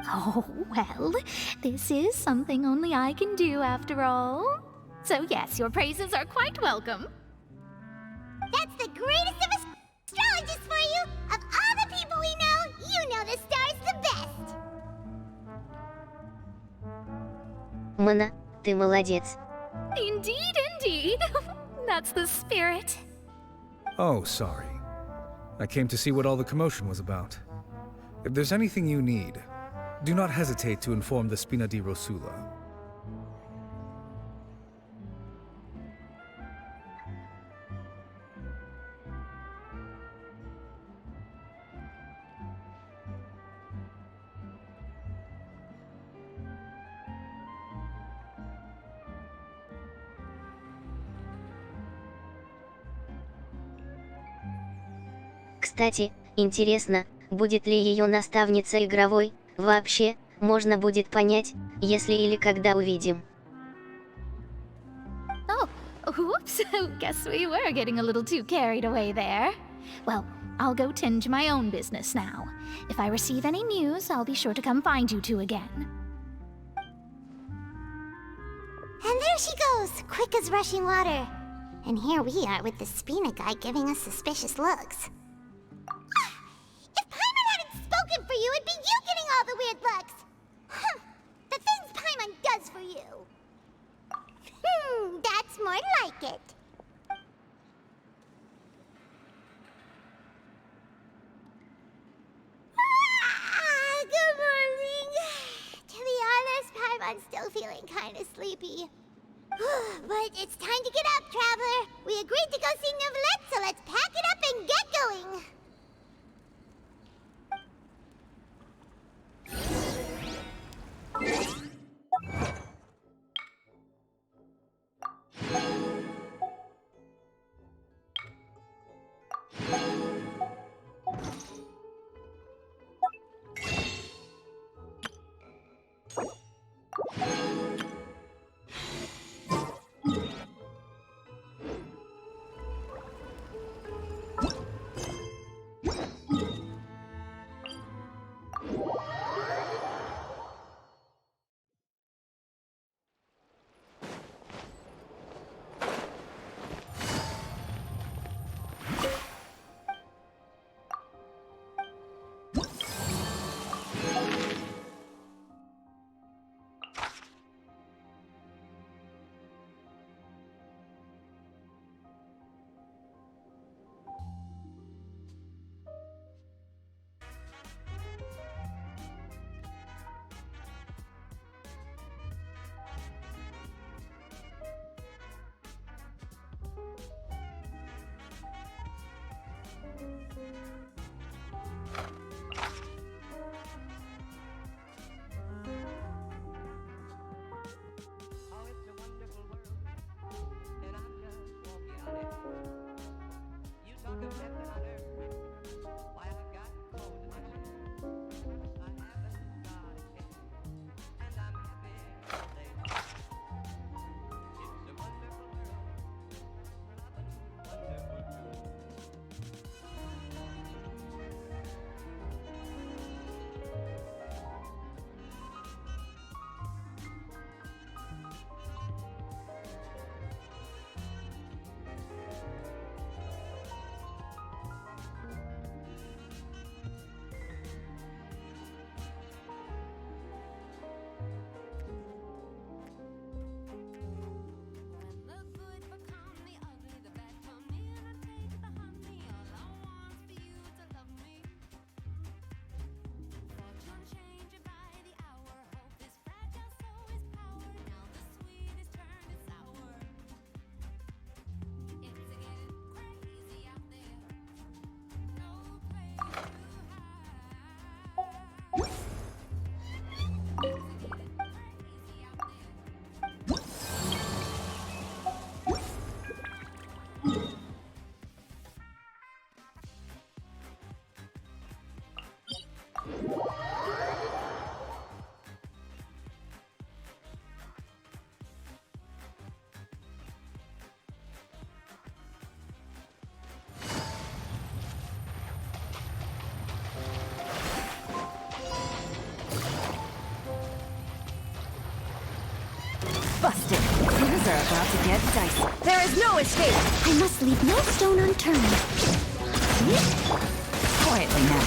P: Oh, well, this is something only I can do after all. So yes, your praises are quite welcome.
F: That's the greatest of astrologists for you! Of all the people we know, you know the star's the best!
A: Мона, ты молодец.
P: Indeed, indeed. That's the spirit.
O: Oh, sorry. I came to see what all the commotion was about. If there's anything you need, do not hesitate to inform the Spina di Rosula.
A: Кстати, интересно, будет ли ее наставница игровой, вообще, можно будет понять, если или когда увидим.
P: Oh, whoops. Guess we were getting a little too carried away there. Well, I'll go tend to my own business now. If I receive any news, I'll be sure to come find you two again.
F: And there she goes, quick as rushing water. And here we are with the Spina guy giving us suspicious looks. If Paimon hadn't spoken for you, it'd be you getting all the weird looks! Huh, the things Paimon does for you. That's more like it. Good morning. To be honest, Paimon's still feeling kinda sleepy. But it's time to get up, Traveler. We agreed to go see Neuvillette, so let's pack it up and get going.
N: Busted. Things are about to get dicey.
G: There is no escape!
P: I must leave no stone unturned.
N: Quietly now.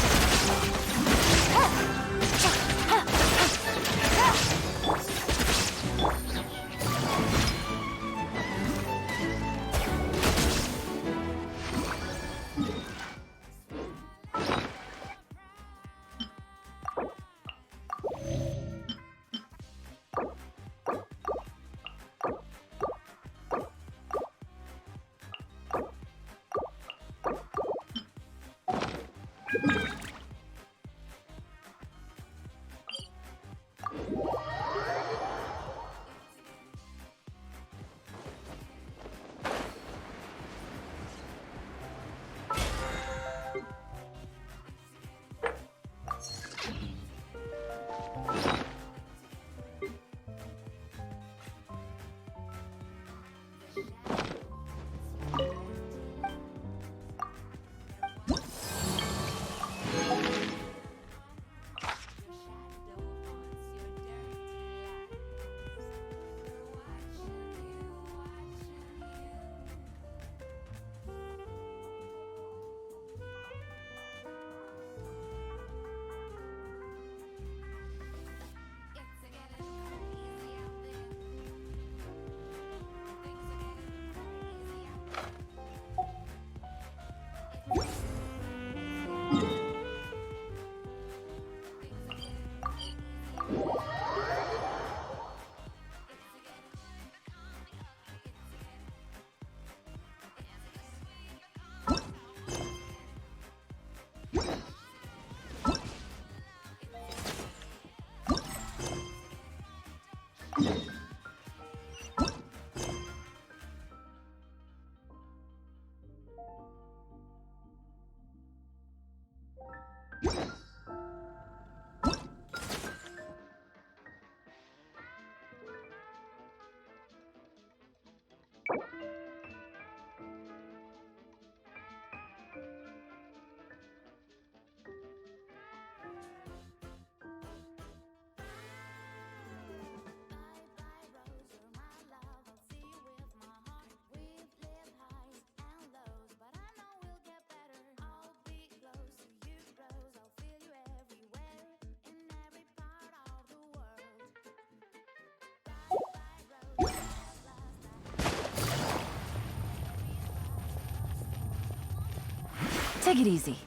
N: Take it easy.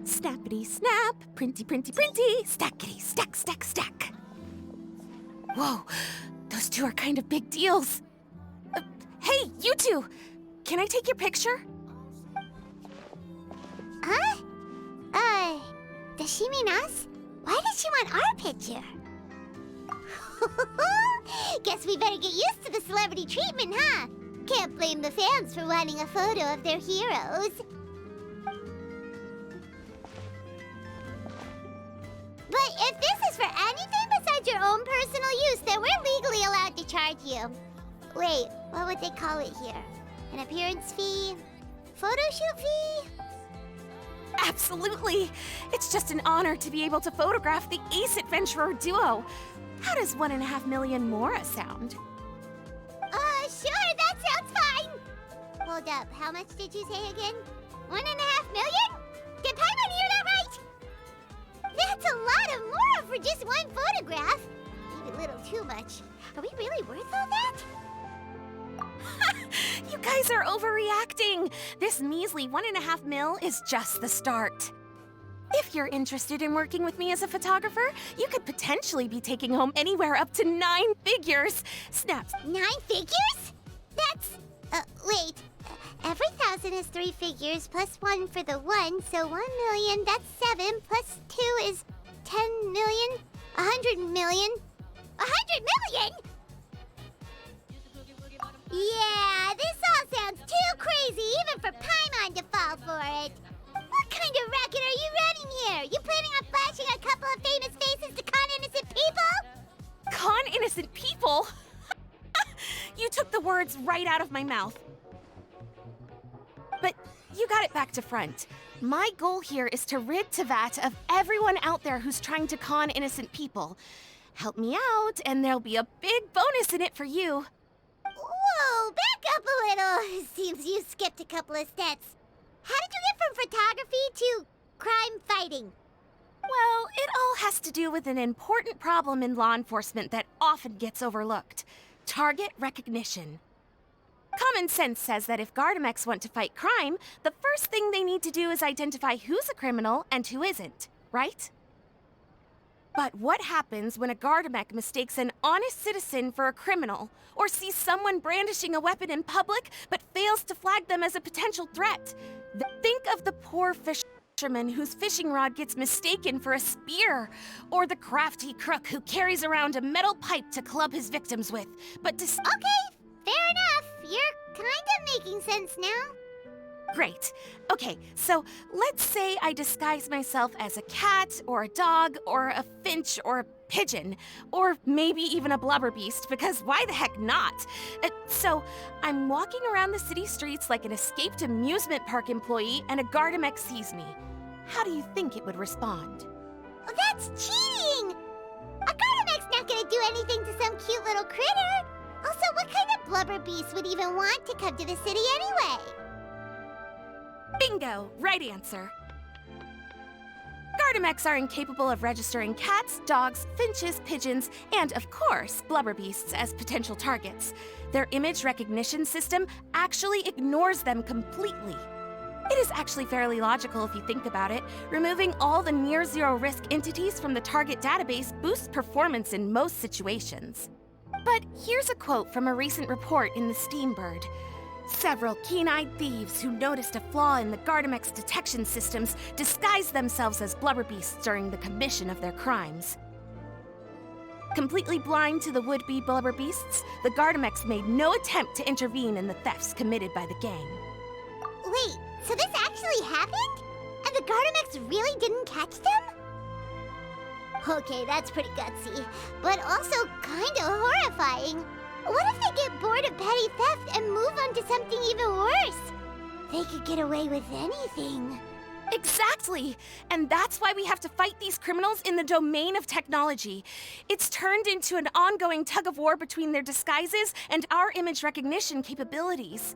L: Snappity snap, printy printy printy, stackity stack stack stack. Whoa, those two are kind of big deals. Hey, you two! Can I take your picture?
F: Huh? Does she mean us? Why does she want our picture? Guess we better get used to the celebrity treatment, huh? Can't blame the fans for wanting a photo of their heroes. But if this is for anything besides your own personal use, then we're legally allowed to charge you. Wait, what would they call it here? An appearance fee? photo shoot fee?
L: Absolutely! It's just an honor to be able to photograph the Ace Adventurer duo. How does 1.5 million Mora sound?
F: Sure, that sounds fine! Hold up, how much did you say again? 1.5 million? Did Paimon hear that right? That's a lot of Mora for just one photograph. Maybe a little too much. Are we really worth all that?
L: You guys are overreacting! This measly 1.5 mil is just the start. If you're interested in working with me as a photographer, you could potentially be taking home anywhere up to 9 figures. Snaps.
F: 9 figures? That's... wait. Every 1,000 is 3 figures, plus 1 for the 1, so 1 million, that's 7, plus 2 is 10 million, 100 million. 100 million?! Yeah, this all sounds too crazy even for Paimon to fall for it. What kind of racket are you running here? You planning on flashing a couple of famous faces to con innocent people?
L: Con innocent people? You took the words right out of my mouth. But you got it back to front. My goal here is to rid Tevat of everyone out there who's trying to con innocent people. Help me out, and there'll be a big bonus in it for you.
F: Whoa, back up a little. Seems you skipped a couple of steps. How did you get from photography to crime fighting?
L: Well, it all has to do with an important problem in law enforcement that often gets overlooked. Target recognition. Common sense says that if Gardamex want to fight crime, the first thing they need to do is identify who's a criminal and who isn't, right? But what happens when a Gardamek mistakes an honest citizen for a criminal, or sees someone brandishing a weapon in public but fails to flag them as a potential threat? Think of the poor fisherman whose fishing rod gets mistaken for a spear, or the crafty crook who carries around a metal pipe to club his victims with, but
F: Okay, fair enough. You're kind of making sense now.
L: Great. Okay, so let's say I disguise myself as a cat, or a dog, or a finch, or a pigeon, or maybe even a blubber beast, because why the heck not? So I'm walking around the city streets like an escaped amusement park employee, and a Gardamek sees me. How do you think it would respond?
F: Oh, that's cheating! A Gardamek's not gonna do anything to some cute little critter. Also, what kind of blubber beast would even want to come to the city anyway?
L: Bingo! Right answer. Gardamex are incapable of registering cats, dogs, finches, pigeons, and, of course, blubber beasts as potential targets. Their image recognition system actually ignores them completely. It is actually fairly logical if you think about it. Removing all the near-zero risk entities from the target database boosts performance in most situations. But here's a quote from a recent report in the Steambird. Several keen-eyed thieves who noticed a flaw in the Gardamex detection systems disguised themselves as blubber beasts during the commission of their crimes. Completely blind to the would-be blubber beasts, the Gardamex made no attempt to intervene in the thefts committed by the gang.
F: Wait, so this actually happened? And the Gardamex really didn't catch them? Okay, that's pretty gutsy, but also kinda horrifying. What if they get bored of petty theft and move on to something even worse? They could get away with anything.
L: Exactly! And that's why we have to fight these criminals in the domain of technology. It's turned into an ongoing tug-of-war between their disguises and our image recognition capabilities.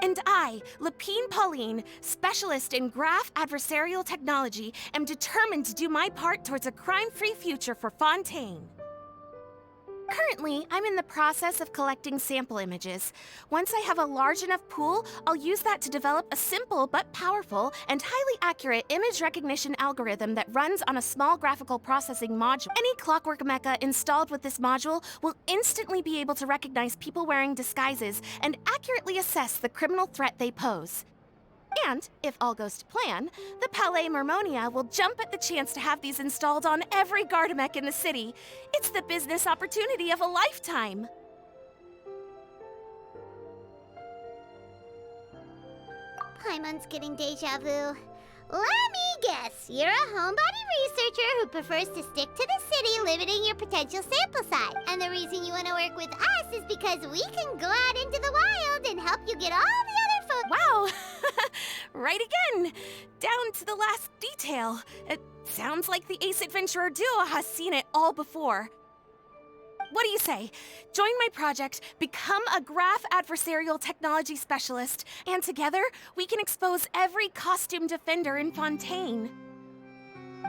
L: And I, Lapine Pauline, specialist in graph adversarial technology, am determined to do my part towards a crime-free future for Fontaine. Currently, I'm in the process of collecting sample images. Once I have a large enough pool, I'll use that to develop a simple but powerful and highly accurate image recognition algorithm that runs on a small graphical processing module. Any clockwork mecha installed with this module will instantly be able to recognize people wearing disguises and accurately assess the criminal threat they pose. And, if all goes to plan, the Palais Mermonia will jump at the chance to have these installed on every Gardamek in the city. It's the business opportunity of a lifetime.
F: Paimon's getting deja vu. Let me guess, you're a homebody researcher who prefers to stick to the city, limiting your potential sample size. And the reason you want to work with us is because we can go out into the wild and help you get all
L: right again! Down to the last detail. It sounds like the Ace Adventurer duo has seen it all before. What do you say? Join my project, become a graph adversarial technology specialist, and together we can expose every costume defender in Fontaine.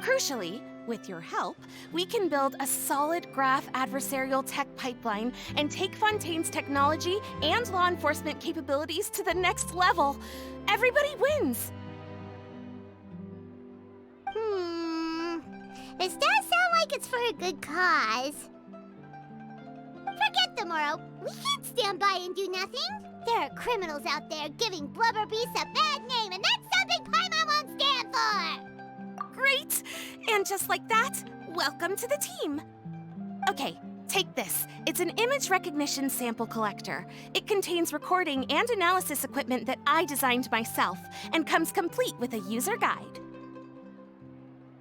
L: Crucially, with your help, we can build a solid graph adversarial tech pipeline and take Fontaine's technology and law enforcement capabilities to the next level. Everybody wins!
F: This does sound like it's for a good cause. Forget the Morrow. We can't stand by and do nothing. There are criminals out there giving Blubber Beast a bad name, and that's something Paimon won't stand for!
L: Great! And just like that, welcome to the team. Okay, take this. It's an image recognition sample collector. It contains recording and analysis equipment that I designed myself, and comes complete with a user guide.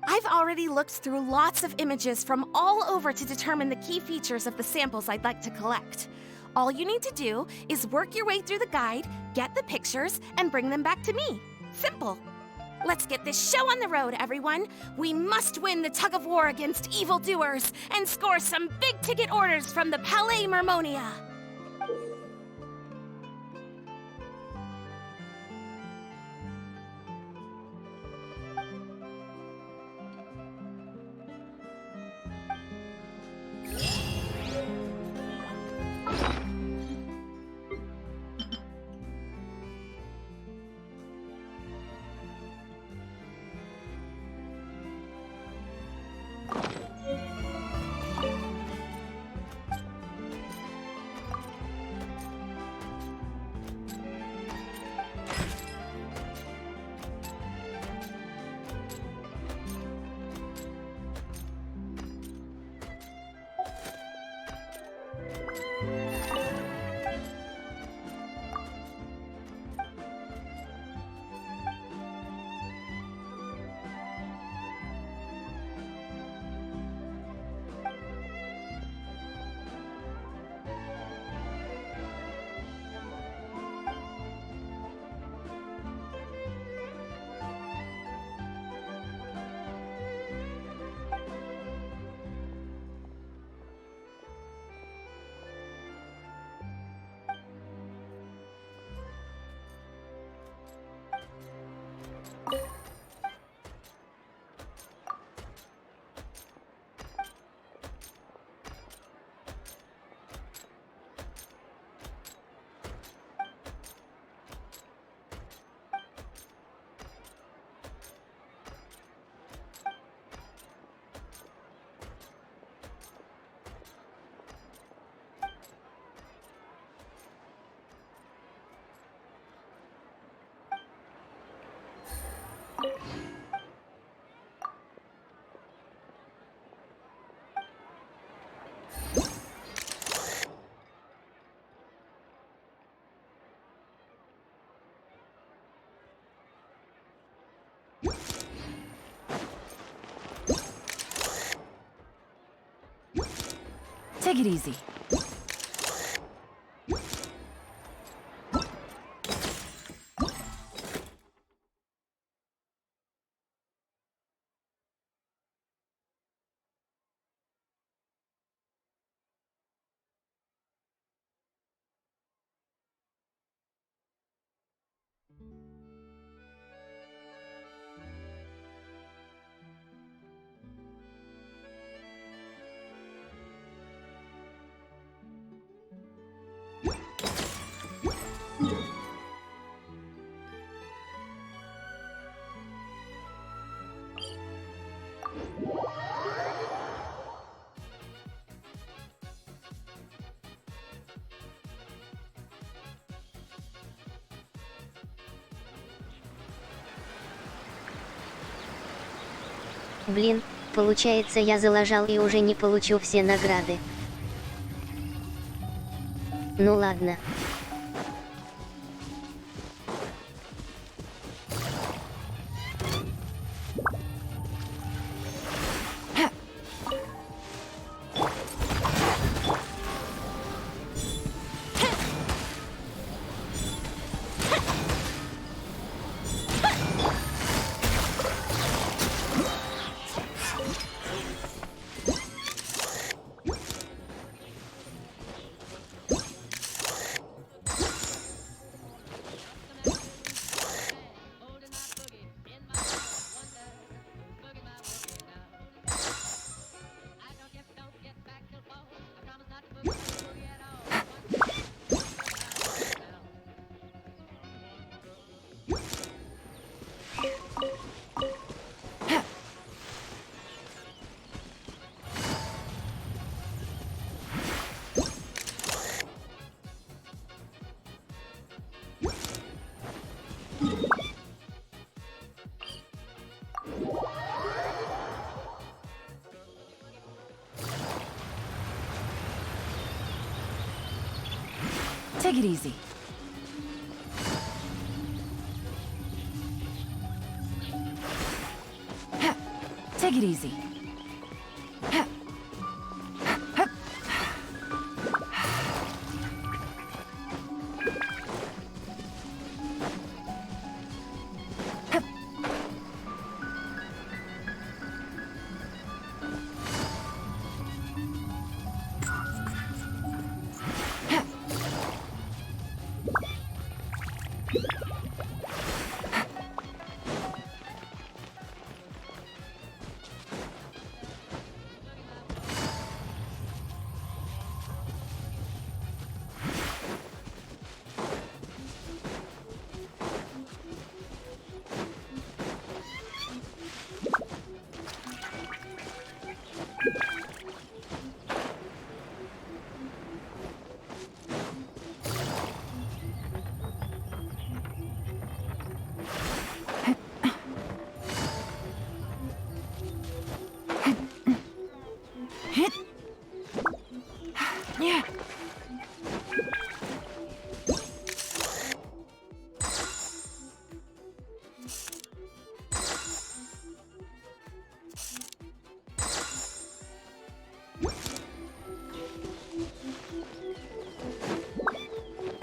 L: I've already looked through lots of images from all over to determine the key features of the samples I'd like to collect. All you need to do is work your way through the guide, get the pictures, and bring them back to me. Simple. Let's get this show on the road, everyone. We must win the tug of war against evildoers and score some big-ticket orders from the Palais Mermonia.
N: Take it easy.
A: Блин, получается, я залажал и уже не получу все награды. Ну ладно.
L: Ha!
N: Take it easy. Take it easy. Yeah.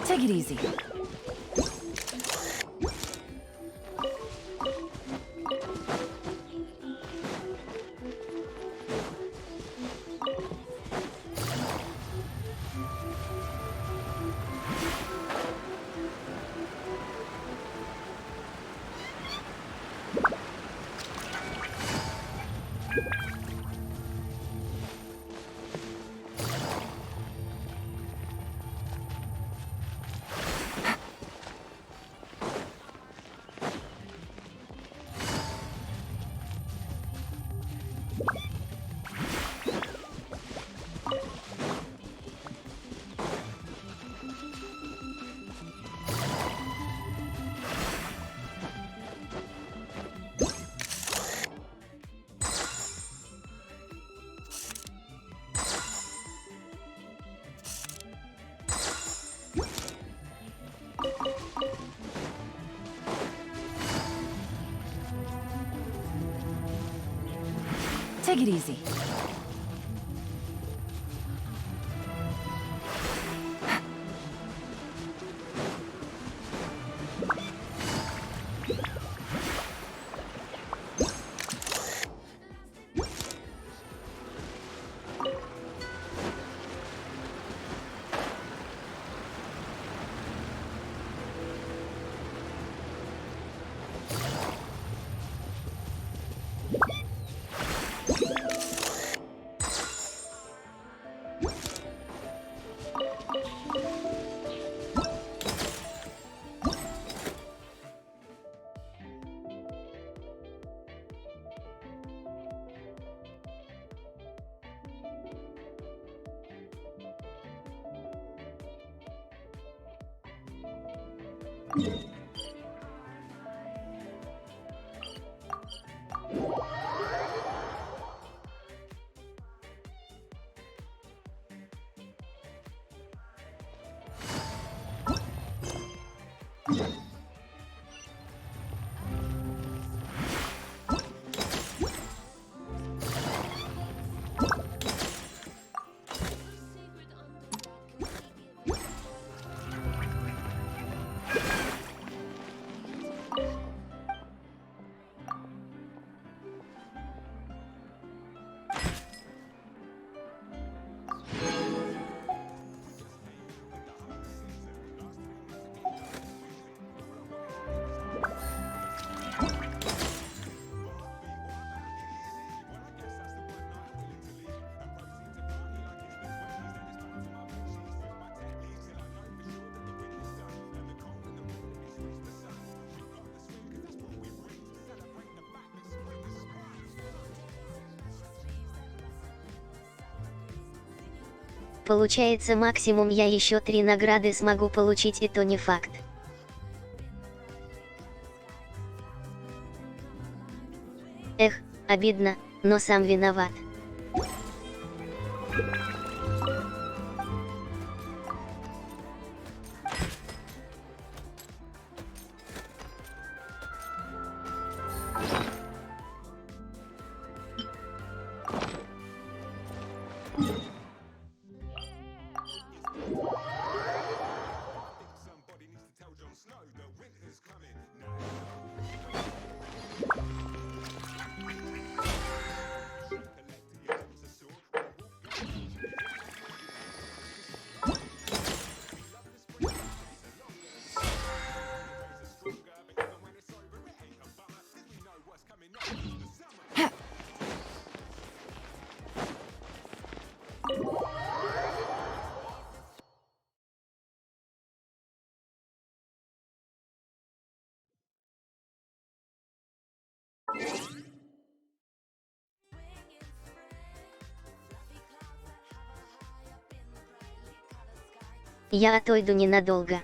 N: Take it easy. Take it easy.
A: Получается, максимум я еще 3 награды смогу получить, и то не факт. Эх, обидно, но сам виноват. Я отойду ненадолго.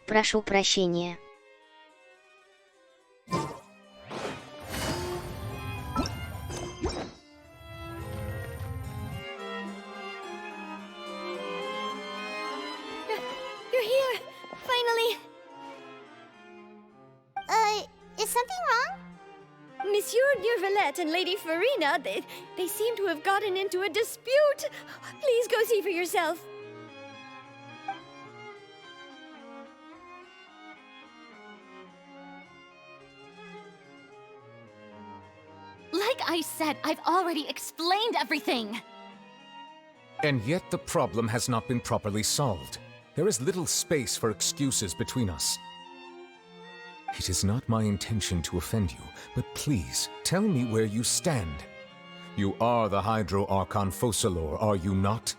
A: Прошу прощения.
G: You're here! Finally!
F: Is something wrong?
G: Monsieur Neurvalette and Lady Farina, they seem to have gotten into a dispute. Please go see for yourself.
B: Like I said, I've already explained everything.
M: And yet the problem has not been properly solved. There is little space for excuses between us. It is not my intention to offend you, but please, tell me where you stand. You are the Hydro Archon Focalor, are you not?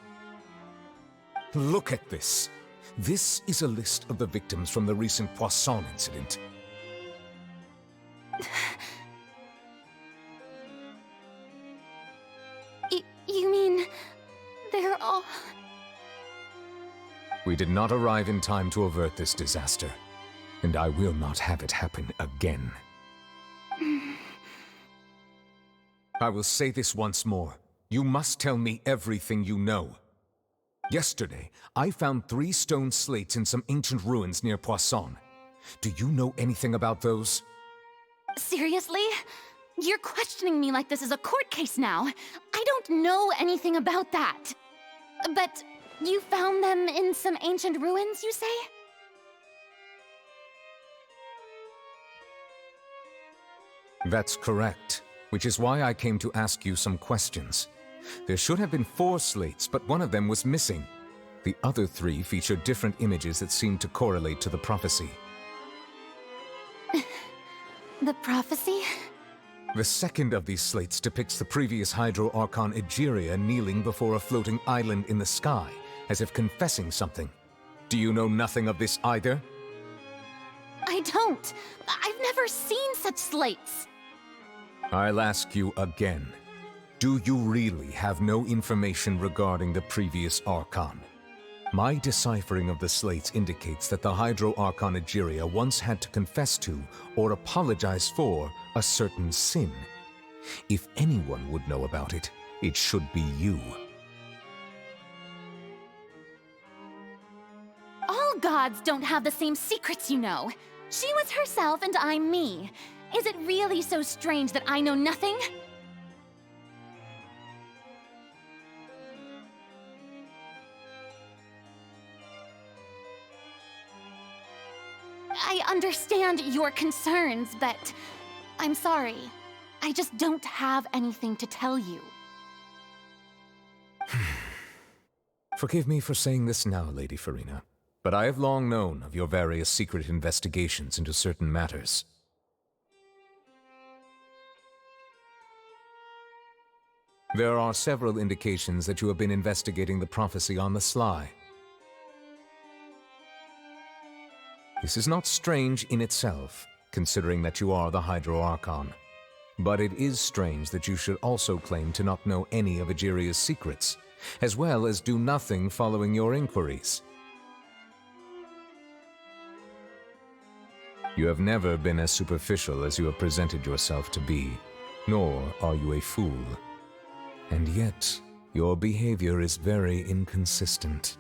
M: Look at this. This is a list of the victims from the recent Poisson incident.
B: You mean... they're all...
M: We did not arrive in time to avert this disaster, and I will not have it happen again. I will say this once more. You must tell me everything you know. Yesterday, I found 3 stone slates in some ancient ruins near Poisson. Do you know anything about those?
B: Seriously? You're questioning me like this is a court case now. I don't know anything about that. But You found them in some ancient ruins, you say?
M: That's correct, which is why I came to ask you some questions. There should have been 4 slates, but one of them was missing. The other 3 feature different images that seem to correlate to the prophecy.
B: The prophecy?
M: The second of these slates depicts the previous Hydro Archon Egeria kneeling before a floating island in the sky, as if confessing something. Do you know nothing of this either?
B: I don't. I've never seen such slates.
M: I'll ask you again. Do you really have no information regarding the previous Archon? My deciphering of the slates indicates that the Hydro Archon Egeria once had to confess to, or apologize for, a certain sin. If anyone would know about it, it should be you.
B: All gods don't have the same secrets, you know. She was herself and I'm me. Is it really so strange that I know nothing? I understand your concerns, but I'm sorry. I just don't have anything to tell you.
M: Forgive me for saying this now, Lady Farina, but I have long known of your various secret investigations into certain matters. There are several indications that you have been investigating the prophecy on the sly. This is not strange in itself, considering that you are the Hydro Archon. But it is strange that you should also claim to not know any of Egeria's secrets, as well as do nothing following your inquiries. You have never been as superficial as you have presented yourself to be, nor are you a fool. And yet, your behavior is very inconsistent.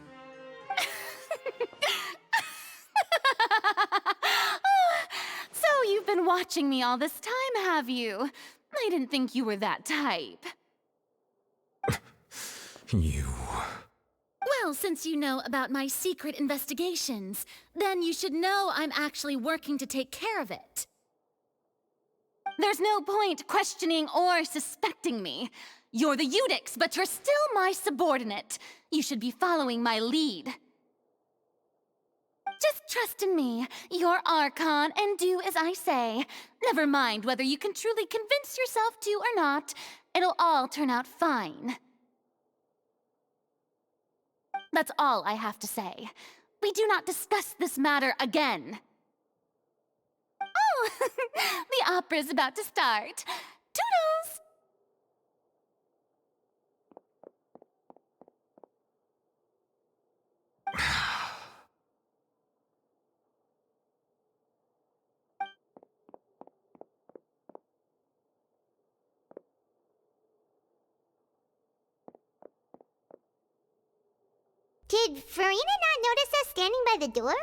B: So you've been watching me all this time, have you? I didn't think you were that type.
M: You...
B: Well, since you know about my secret investigations, then you should know I'm actually working to take care of it. There's no point questioning or suspecting me. You're the Eudix, but you're still my subordinate. You should be following my lead. Just trust in me. You're Archon, and do as I say. Never mind whether you can truly convince yourself to or not. It'll all turn out fine. That's all I have to say. We do not discuss this matter again. Oh, the opera's about to start. Toodles!
F: Did Farina not notice us standing by the door?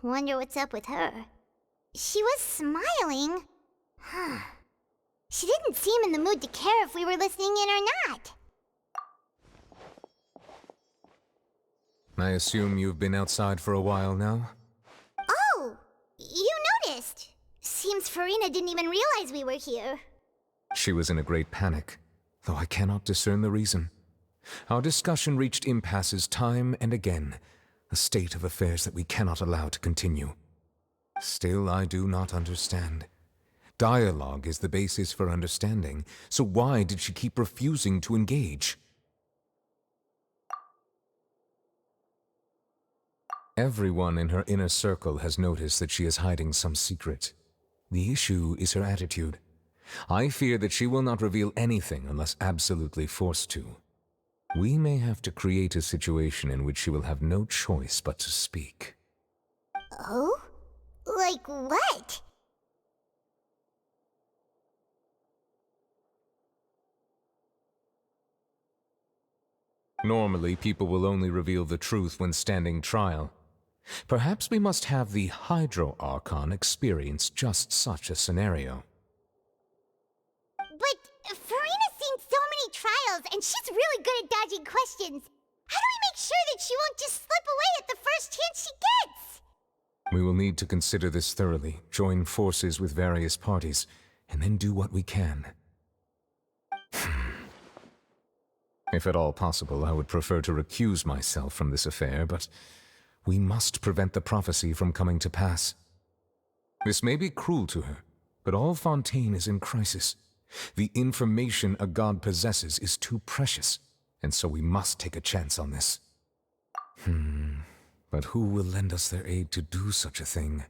F: Wonder what's up with her. She was smiling. Huh. She didn't seem in the mood to care if we were listening in or not.
M: I assume you've been outside for a while now?
F: Oh! You noticed! Seems Farina didn't even realize we were here.
M: She was in a great panic, though I cannot discern the reason. Our discussion reached impasses time and again, a state of affairs that we cannot allow to continue. Still, I do not understand. Dialogue is the basis for understanding, so why did she keep refusing to engage? Everyone in her inner circle has noticed that she is hiding some secret. The issue is her attitude. I fear that she will not reveal anything unless absolutely forced to. We may have to create a situation in which she will have no choice but to speak.
F: Oh? Like what?
M: Normally, people will only reveal the truth when standing trial. Perhaps we must have the Hydro Archon experience just such a scenario.
F: But Farina's seen so many trials, and she's really good at dodging questions. How do we make sure sure that she won't just slip away at the first chance she gets.
M: We will need to consider this thoroughly, join forces with various parties, and then do what we can. If at all possible, I would prefer to recuse myself from this affair, but we must prevent the prophecy from coming to pass. This may be cruel to her, but all Fontaine is in crisis. The information a god possesses is too precious, and so we must take a chance on this. But who will lend us their aid to do such a thing?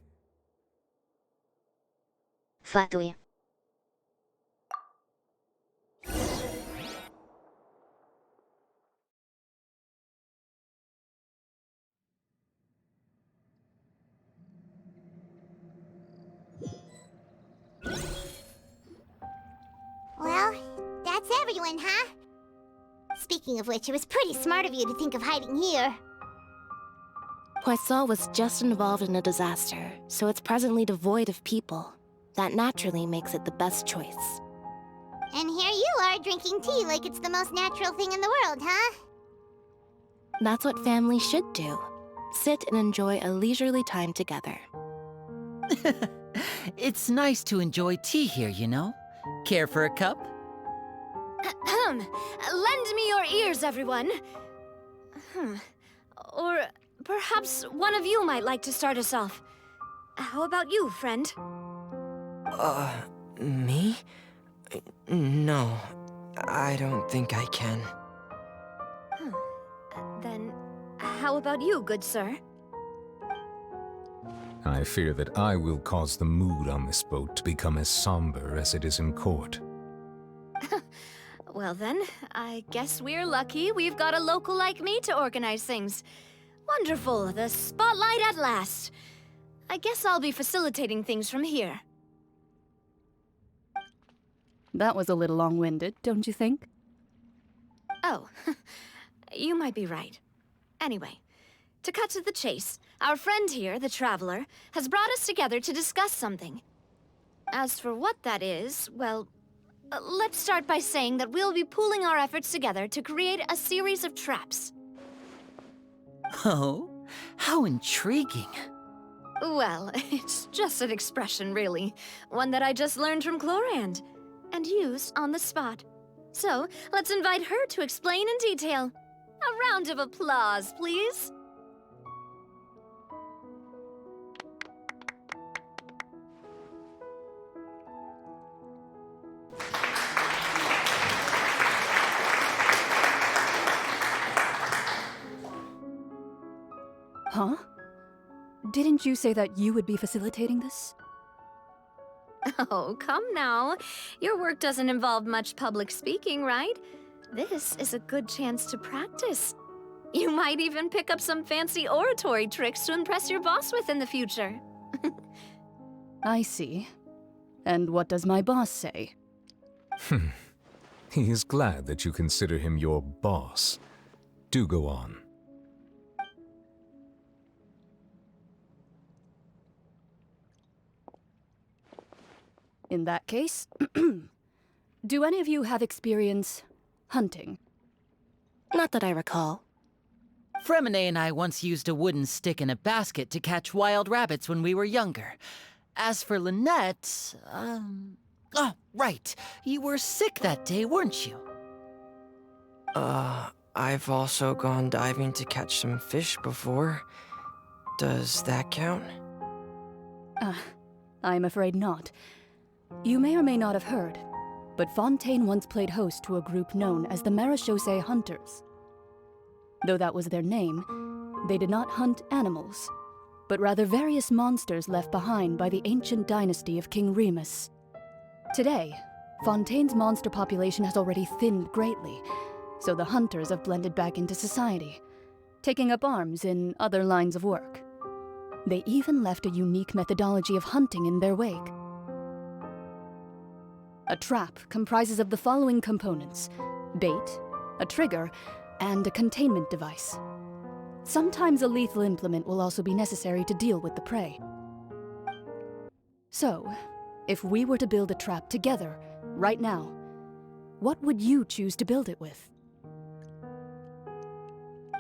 A: Fatui.
F: Well, that's everyone, huh? Speaking of which, it was pretty smart of you to think of hiding here.
Q: Poisson was just involved in a disaster, so it's presently devoid of people. That naturally makes it the best choice.
F: And here you are drinking tea like it's the most natural thing in the world, huh?
Q: That's what family should do. Sit and enjoy a leisurely time together.
R: It's nice to enjoy tea here, you know? Care for a cup?
G: Lend me your ears, everyone. Or perhaps one of you might like to start us off. How about you, friend?
S: Me? No, I don't think I can.
G: Then, how about you, good sir?
M: I fear that I will cause the mood on this boat to become as somber as it is in court.
G: Well then, I guess we're lucky we've got a local like me to organize things. Wonderful, the spotlight at last. I guess I'll be facilitating things from here.
N: That was a little long-winded, don't you think?
G: Oh, you might be right. Anyway, to cut to the chase, our friend here, the Traveler, has brought us together to discuss something. As for what that is, well, let's start by saying that we'll be pooling our efforts together to create a series of traps.
R: Oh, how intriguing.
G: Well, it's just an expression, really. One that I just learned from Chlorand, and used on the spot. So, let's invite her to explain in detail. A round of applause, please.
N: Huh? Didn't you say that you would be facilitating this?
G: Oh, come now. Your work doesn't involve much public speaking, right? This is a good chance to practice. You might even pick up some fancy oratory tricks to impress your boss with in the future.
N: I see. And what does my boss say?
M: He is glad that you consider him your boss. Do go on.
N: In that case, do any of you have experience hunting?
Q: Not that I recall.
R: Fremine and I once used a wooden stick in a basket to catch wild rabbits when we were younger. As for Lynette, oh, right. You were sick that day, weren't you?
S: I've also gone diving to catch some fish before. Does that count?
N: I'm afraid not. You may or may not have heard, but Fontaine once played host to a group known as the Marechaussee Hunters. Though that was their name, they did not hunt animals, but rather various monsters left behind by the ancient dynasty of King Remus. Today, Fontaine's monster population has already thinned greatly, so the hunters have blended back into society, taking up arms in other lines of work. They even left a unique methodology of hunting in their wake. A trap comprises of the following components: bait, a trigger, and a containment device. Sometimes a lethal implement will also be necessary to deal with the prey. So, if we were to build a trap together, right now, what would you choose to build it with?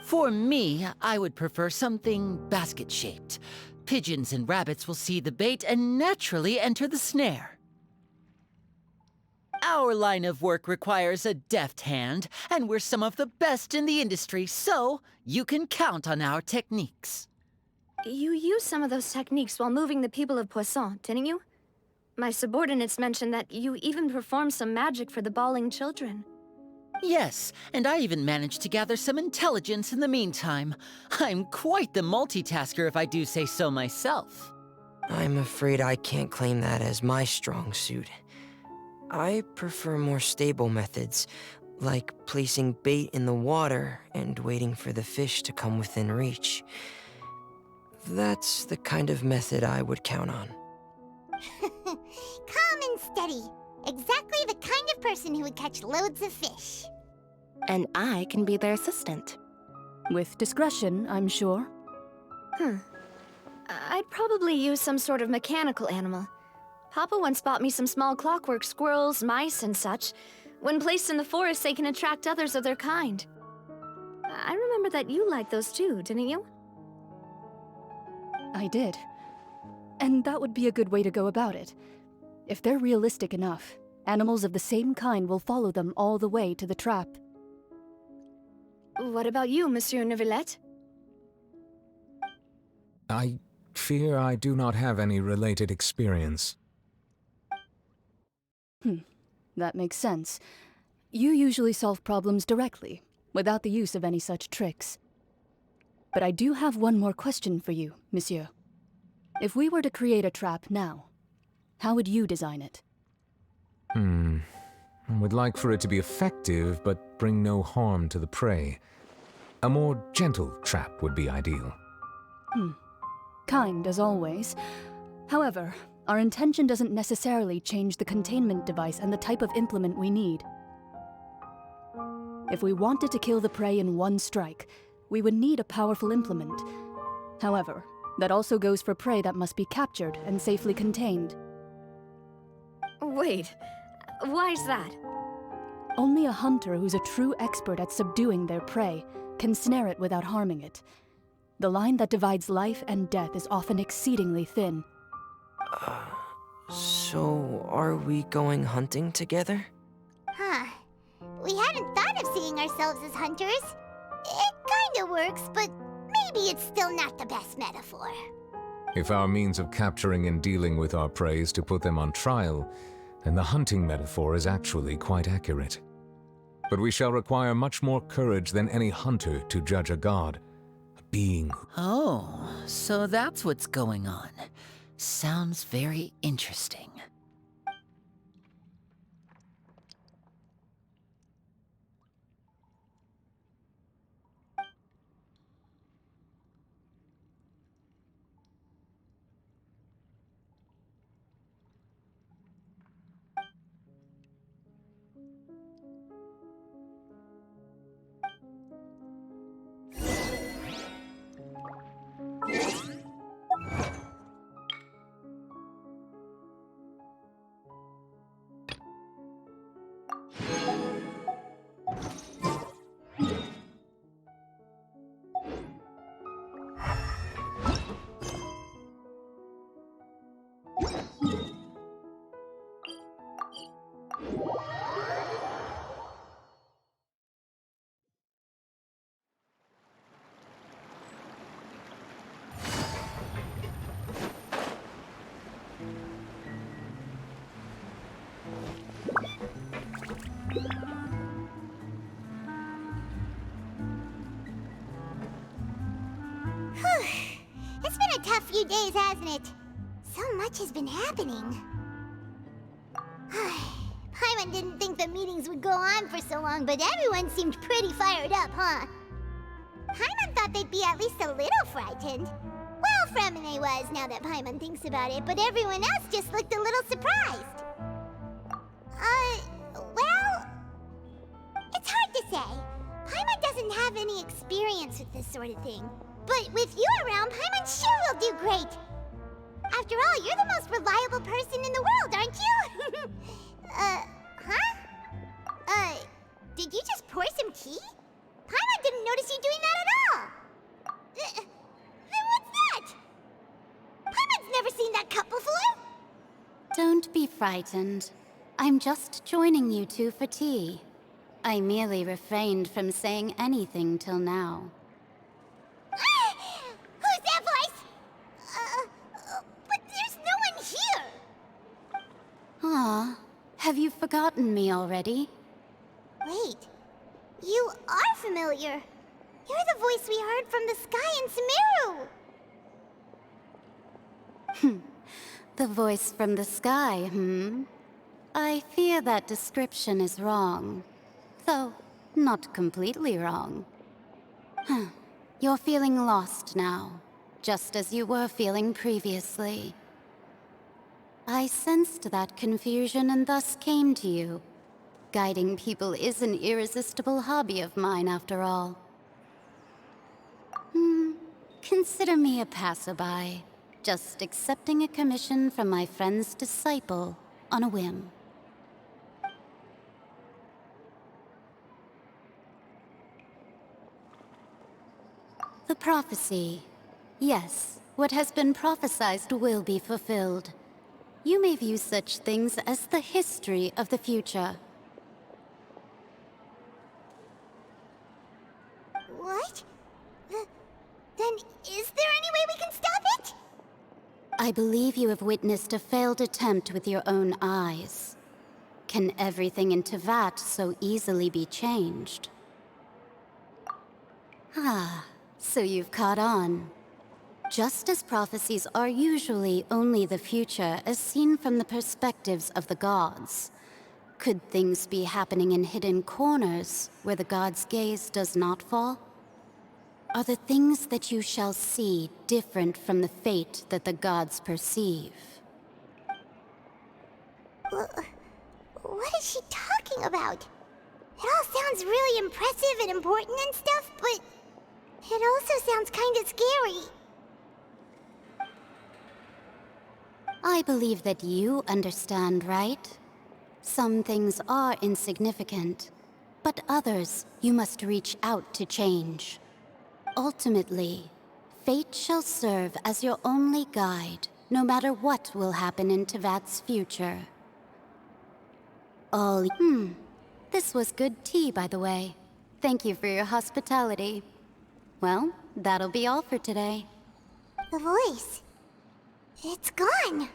R: For me, I would prefer something basket-shaped. Pigeons and rabbits will see the bait and naturally enter the snare. Our line of work requires a deft hand, and we're some of the best in the industry, so you can count on our techniques.
G: You used some of those techniques while moving the people of Poisson, didn't you? My subordinates mentioned that you even performed some magic for the bawling children.
R: Yes, and I even managed to gather some intelligence in the meantime. I'm quite the multitasker if I do say so myself.
S: I'm afraid I can't claim that as my strong suit. I prefer more stable methods, like placing bait in the water and waiting for the fish to come within reach. That's the kind of method I would count on.
F: Calm and steady. Exactly the kind of person who would catch loads of fish.
Q: And I can be their assistant.
N: With discretion, I'm sure.
G: I'd probably use some sort of mechanical animal. Papa once bought me some small clockwork squirrels, mice, and such. When placed in the forest, they can attract others of their kind. I remember that you liked those too, didn't you?
N: I did. And that would be a good way to go about it. If they're realistic enough, animals of the same kind will follow them all the way to the trap.
G: What about you, Monsieur Neuvillette?
M: I fear I do not have any related experience.
N: That makes sense. You usually solve problems directly, without the use of any such tricks. But I do have one more question for you, Monsieur. If we were to create a trap now, how would you design it?
M: I would like for it to be effective, but bring no harm to the prey. A more gentle trap would be ideal.
N: Kind, as always. However, our intention doesn't necessarily change the containment device and the type of implement we need. If we wanted to kill the prey in one strike, we would need a powerful implement. However, that also goes for prey that must be captured and safely contained.
G: Wait, why's that?
N: Only a hunter who's a true expert at subduing their prey can snare it without harming it. The line that divides life and death is often exceedingly thin.
S: So, are we going hunting together?
F: We hadn't thought of seeing ourselves as hunters. It kinda works, but maybe it's still not the best metaphor.
M: If our means of capturing and dealing with our prey is to put them on trial, then the hunting metaphor is actually quite accurate. But we shall require much more courage than any hunter to judge a god, a being.
R: Oh, so that's what's going on. Sounds very interesting.
F: It's been a tough few days, hasn't it? So much has been happening. Paimon didn't think the meetings would go on for so long, but everyone seemed pretty fired up, huh? Paimon thought they'd be at least a little frightened. Well, Fremine was, now that Paimon thinks about it, but everyone else just looked a little surprised. Well, it's hard to say. Paimon doesn't have any experience with this sort of thing. But with you around, Paimon sure will do great. After all, you're the most reliable person in the world, aren't you? Did you just pour some tea? Paimon didn't notice you doing that at
T: Don't be frightened. I'm just joining you two for tea. I merely refrained from saying anything till now.
F: Who's that voice? But there's no one here!
T: Ah, have you forgotten me already?
F: Wait, you are familiar. You're the voice we heard from the sky in Sumeru.
T: The voice from the sky, I fear that description is wrong. Though, not completely wrong. You're feeling lost now, just as you were feeling previously. I sensed that confusion and thus came to you. Guiding people is an irresistible hobby of mine, after all. Consider me a passerby, just accepting a commission from my friend's disciple on a whim. The prophecy. Yes, what has been prophesied will be fulfilled. You may view such things as the history of the future.
F: What? Then is there any way we can stop it?
T: I believe you have witnessed a failed attempt with your own eyes. Can everything in Teyvat so easily be changed? Ah, so you've caught on. Just as prophecies are usually only the future as seen from the perspectives of the gods, could things be happening in hidden corners where the gods' gaze does not fall? Are the things that you shall see different from the fate that the gods perceive?
F: What is she talking about? It all sounds really impressive and important and stuff, but it also sounds kinda scary.
T: I believe that you understand, right? Some things are insignificant, but others you must reach out to change. Ultimately, fate shall serve as your only guide, no matter what will happen in Teyvat's future. This was good tea, by the way. Thank you for your hospitality. Well, that'll be all for today.
F: The voice. It's gone.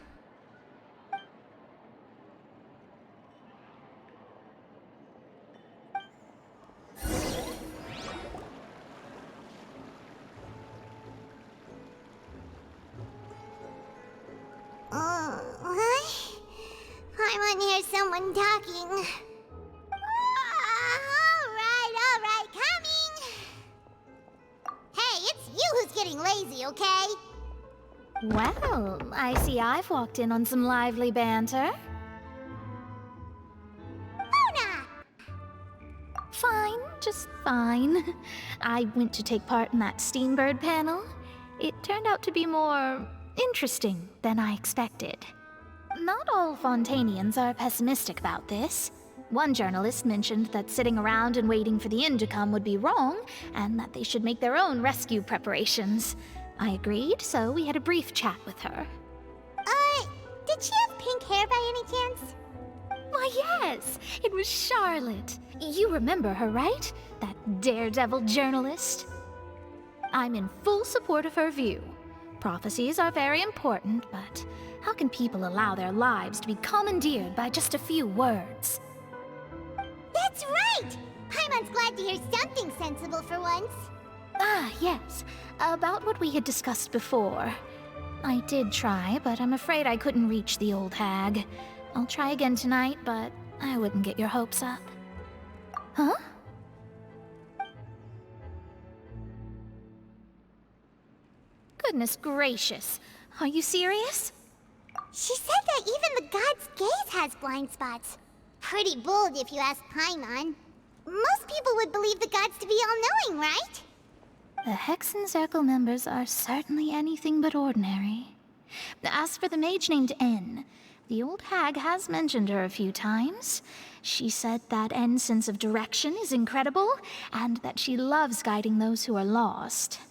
F: I want to hear someone talking. All right, coming. Hey, it's you who's getting lazy, okay?
P: Well, I see I've walked in on some lively banter.
F: Luna!
P: Fine, just fine. I went to take part in that Steambird panel. It turned out to be more interesting than I expected. Not all Fontanians are pessimistic about this. One journalist mentioned that sitting around and waiting for the end to come would be wrong, and that they should make their own rescue preparations. I agreed, so we had a brief chat with her.
F: Did she have pink hair by any chance?
P: Why, yes! It was Charlotte. You remember her, right? That daredevil journalist? I'm in full support of her view. Prophecies are very important, but how can people allow their lives to be commandeered by just a few words?
F: That's right! Paimon's glad to hear something sensible for once.
P: Ah, yes. About what we had discussed before. I did try, but I'm afraid I couldn't reach the old hag. I'll try again tonight, but I wouldn't get your hopes up. Huh? Goodness gracious. Are you serious?
F: She said that even the god's gaze has blind spots. Pretty bold if you ask Paimon. Most people would believe the gods to be all-knowing, right?
P: The Hexen Circle members are certainly anything but ordinary. As for the mage named N, the old hag has mentioned her a few times. She said that N's sense of direction is incredible, and that she loves guiding those who are lost.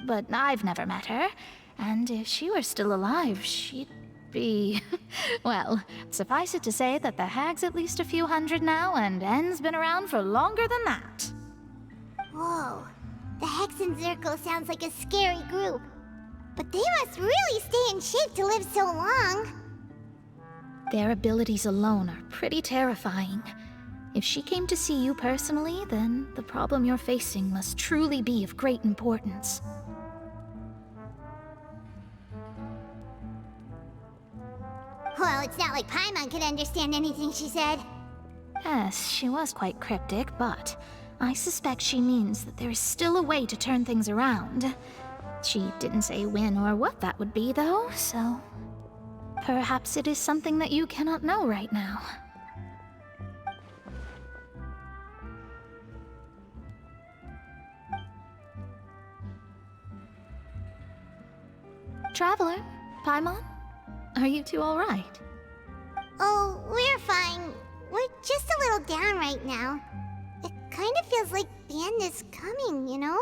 P: But I've never met her, and if she were still alive, she'd be... well, suffice it to say that the hag's at least a few hundred now, and N's been around for longer than that.
F: Whoa. The Hexen Circle sounds like a scary group. But they must really stay in shape to live so long.
P: Their abilities alone are pretty terrifying. If she came to see you personally, then the problem you're facing must truly be of great importance.
F: Well, it's not like Paimon could understand anything she said.
P: Yes, she was quite cryptic, but I suspect she means that there is still a way to turn things around. She didn't say when or what that would be, though, so... perhaps it is something that you cannot know right now. Traveler, Paimon, are you two all right?
F: Oh, we're fine. We're just a little down right now. It kind of feels like the end is coming, you know?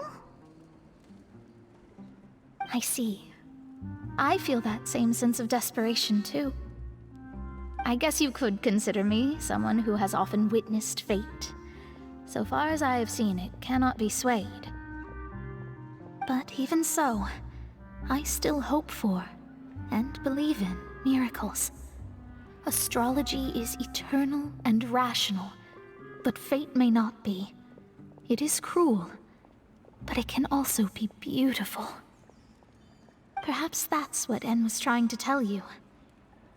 P: I see. I feel that same sense of desperation, too. I guess you could consider me someone who has often witnessed fate. So far as I have seen, it cannot be swayed. But even so, I still hope for, and believe in, miracles. Astrology is eternal and rational, but fate may not be. It is cruel, but it can also be beautiful. Perhaps that's what En was trying to tell you.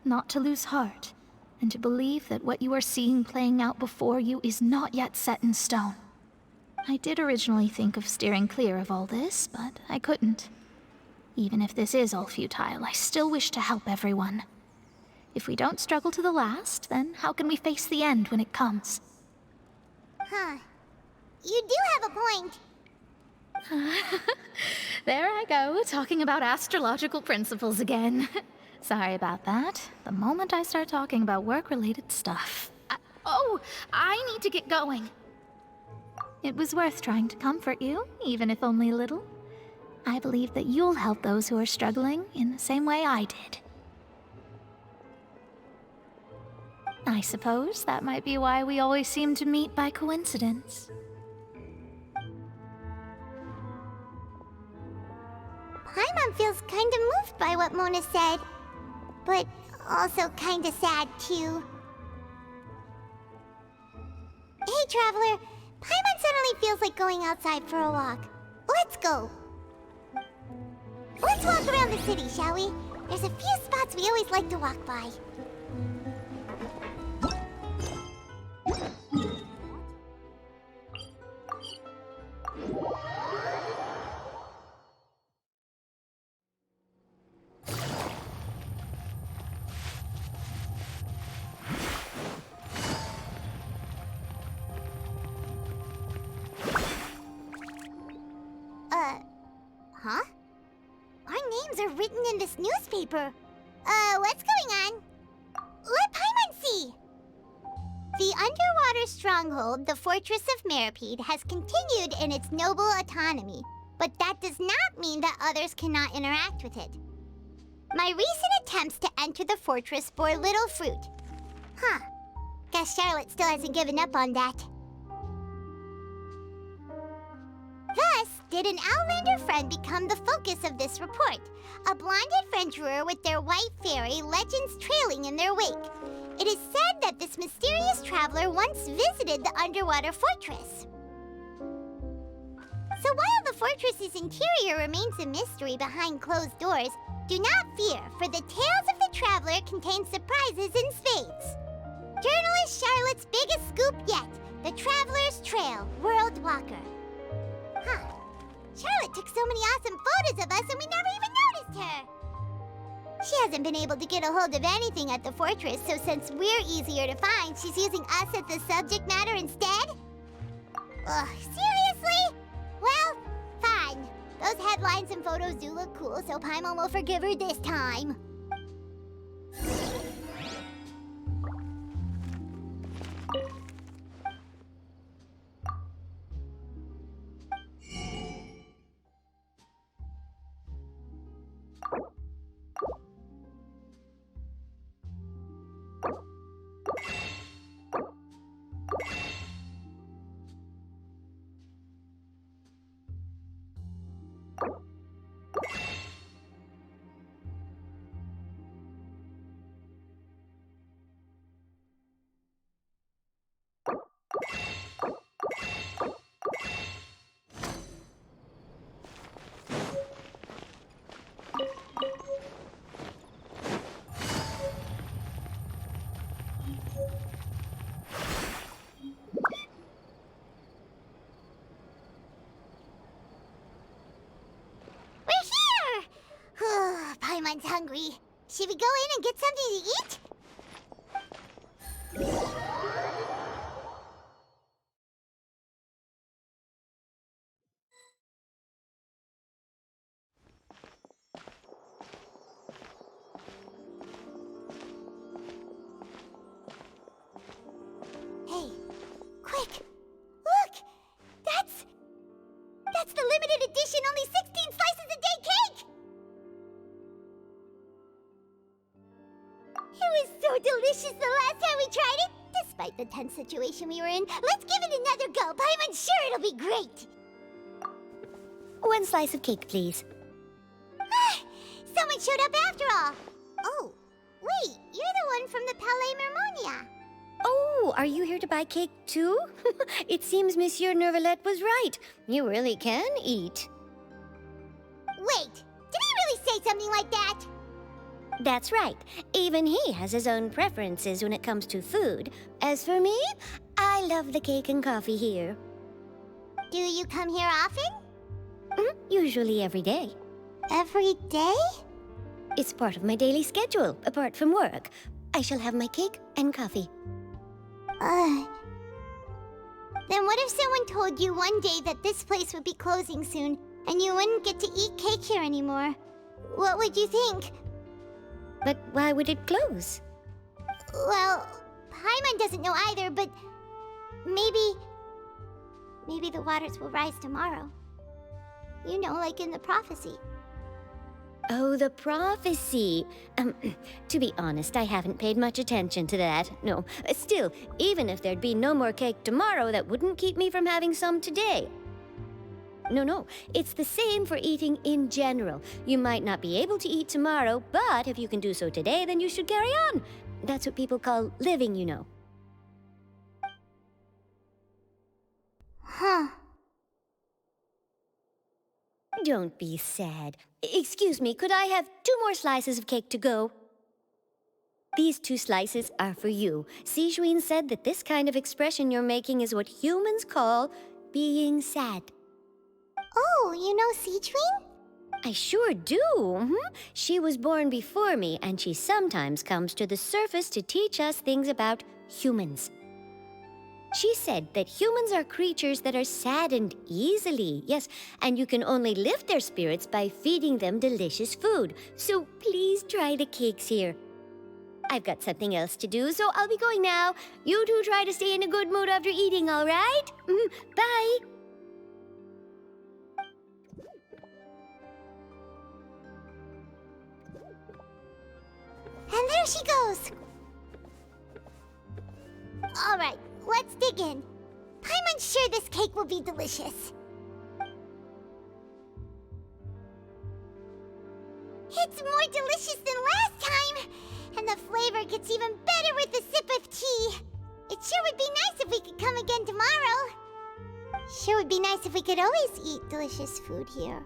P: Not to lose heart, and to believe that what you are seeing playing out before you is not yet set in stone. I did originally think of steering clear of all this, but I couldn't. Even if this is all futile, I still wish to help everyone. If we don't struggle to the last, then how can we face the end when it comes?
F: Huh. You do have a point.
P: There I go, talking about astrological principles again. Sorry about that. The moment I start talking about work-related stuff... I need to get going. It was worth trying to comfort you, even if only a little. I believe that you'll help those who are struggling in the same way I did. I suppose that might be why we always seem to meet by coincidence.
F: Paimon feels kind of moved by what Mona said, but also kind of sad too. Hey, Traveler, Paimon suddenly feels like going outside for a walk. Let's go. Let's walk around the city, shall we? There's a few spots we always like to walk by. Huh? Our names are written in this newspaper. What's going on? Let Paimon see! The underwater stronghold, the Fortress of Meripede, has continued in its noble autonomy, but that does not mean that others cannot interact with it. My recent attempts to enter the fortress bore little fruit. Huh. Guess Charlotte still hasn't given up on that. Thus, did an Outlander friend become the focus of this report, a blonde adventurer with their white fairy legends trailing in their wake. It is said that this mysterious traveler once visited the underwater fortress. So while the fortress's interior remains a mystery behind closed doors, do not fear, for the tales of the traveler contain surprises in spades. Journalist Charlotte's biggest scoop yet, the Traveler's Trail, World Walker. Huh. Charlotte took so many awesome photos of us and we never even noticed her. She hasn't been able to get a hold of anything at the fortress, so since we're easier to find, she's using us as the subject matter instead? Ugh, seriously? Well, fine. Those headlines and photos do look cool, so Paimon will forgive her this time. Paimon's hungry. Should we go in and get something to eat? Hey, quick! Look! That's the limited edition only 16 slices a day cake! It was so delicious the last time we tried it! Despite the tense situation we were in, let's give it another go! Paimon's sure it'll be great!
U: 1 slice of cake, please.
F: Someone showed up after all! Oh, wait, you're the one from the Palais Mermonia.
U: Oh, are you here to buy cake too? It seems Monsieur Nervalette was right. You really can eat.
F: Wait, did he really say something like that?
U: That's right. Even he has his own preferences when it comes to food. As for me, I love the cake and coffee here.
F: Do you come here often?
U: Usually every day.
F: Every day?
U: It's part of my daily schedule, apart from work. I shall have my cake and coffee.
F: Then what if someone told you one day that this place would be closing soon, and you wouldn't get to eat cake here anymore? What would you think?
U: But why would it close?
F: Well, Paimon doesn't know either, but maybe the waters will rise tomorrow. You know, like in the prophecy.
U: Oh, the prophecy. To be honest, I haven't paid much attention to that. No, still, even if there'd be no more cake tomorrow, that wouldn't keep me from having some today. No, it's the same for eating in general. You might not be able to eat tomorrow, but if you can do so today, then you should carry on. That's what people call living, you know.
F: Huh.
U: Don't be sad. Excuse me, could I have 2 more slices of cake to go? These 2 slices are for you. Sijuin said that this kind of expression you're making is what humans call being sad.
F: Oh, you know Sijuin?
U: I sure do. She was born before me, and she sometimes comes to the surface to teach us things about humans. She said that humans are creatures that are saddened easily, yes, and you can only lift their spirits by feeding them delicious food. So please try the cakes here. I've got something else to do, so I'll be going now. You two try to stay in a good mood after eating, all right? Bye.
F: And there she goes. All right, let's dig in. Paimon's sure this cake will be delicious. It's more delicious than last time, and the flavor gets even better with a sip of tea. It sure would be nice if we could come again tomorrow. Sure would be nice if we could always eat delicious food here.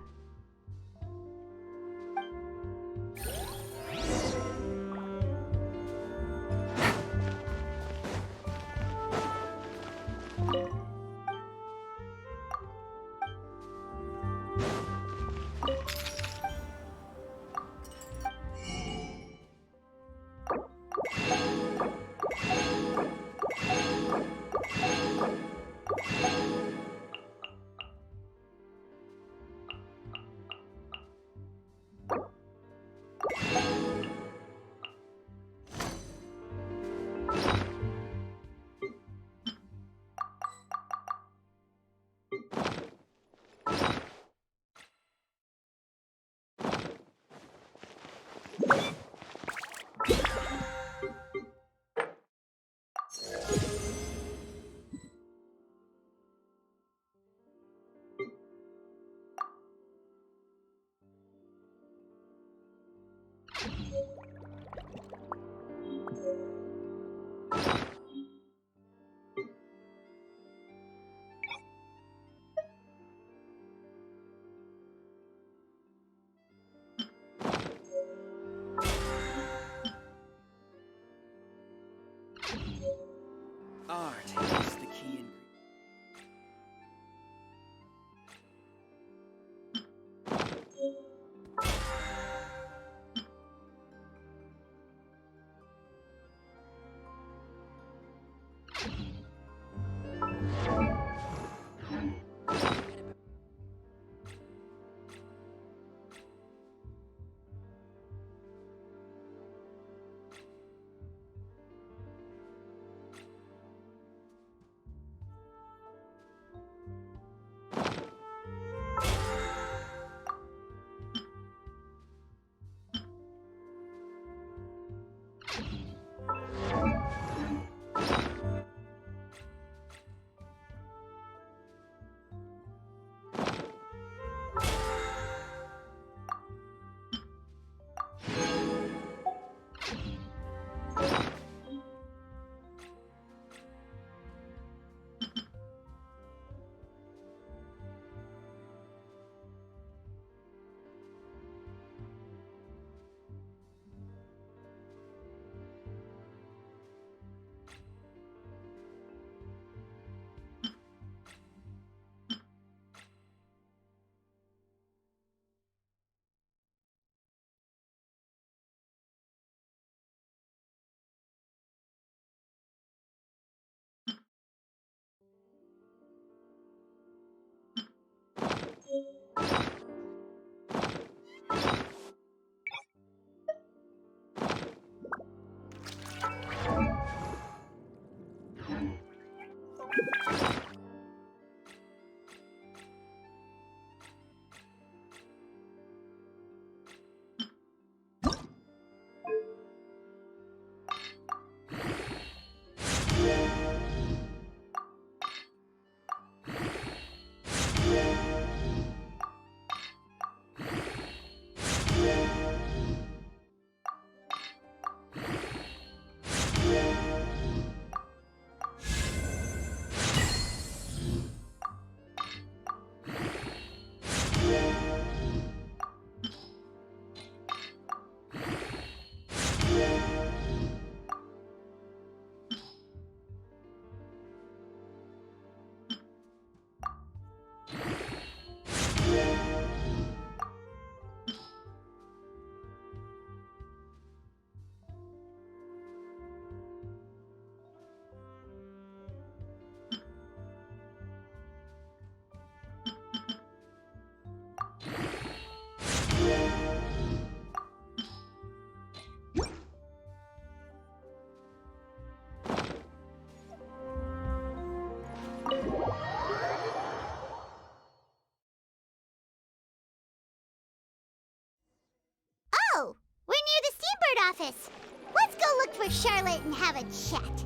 F: Oh, we're near the Steambird office. Let's go look for Charlotte and have a chat.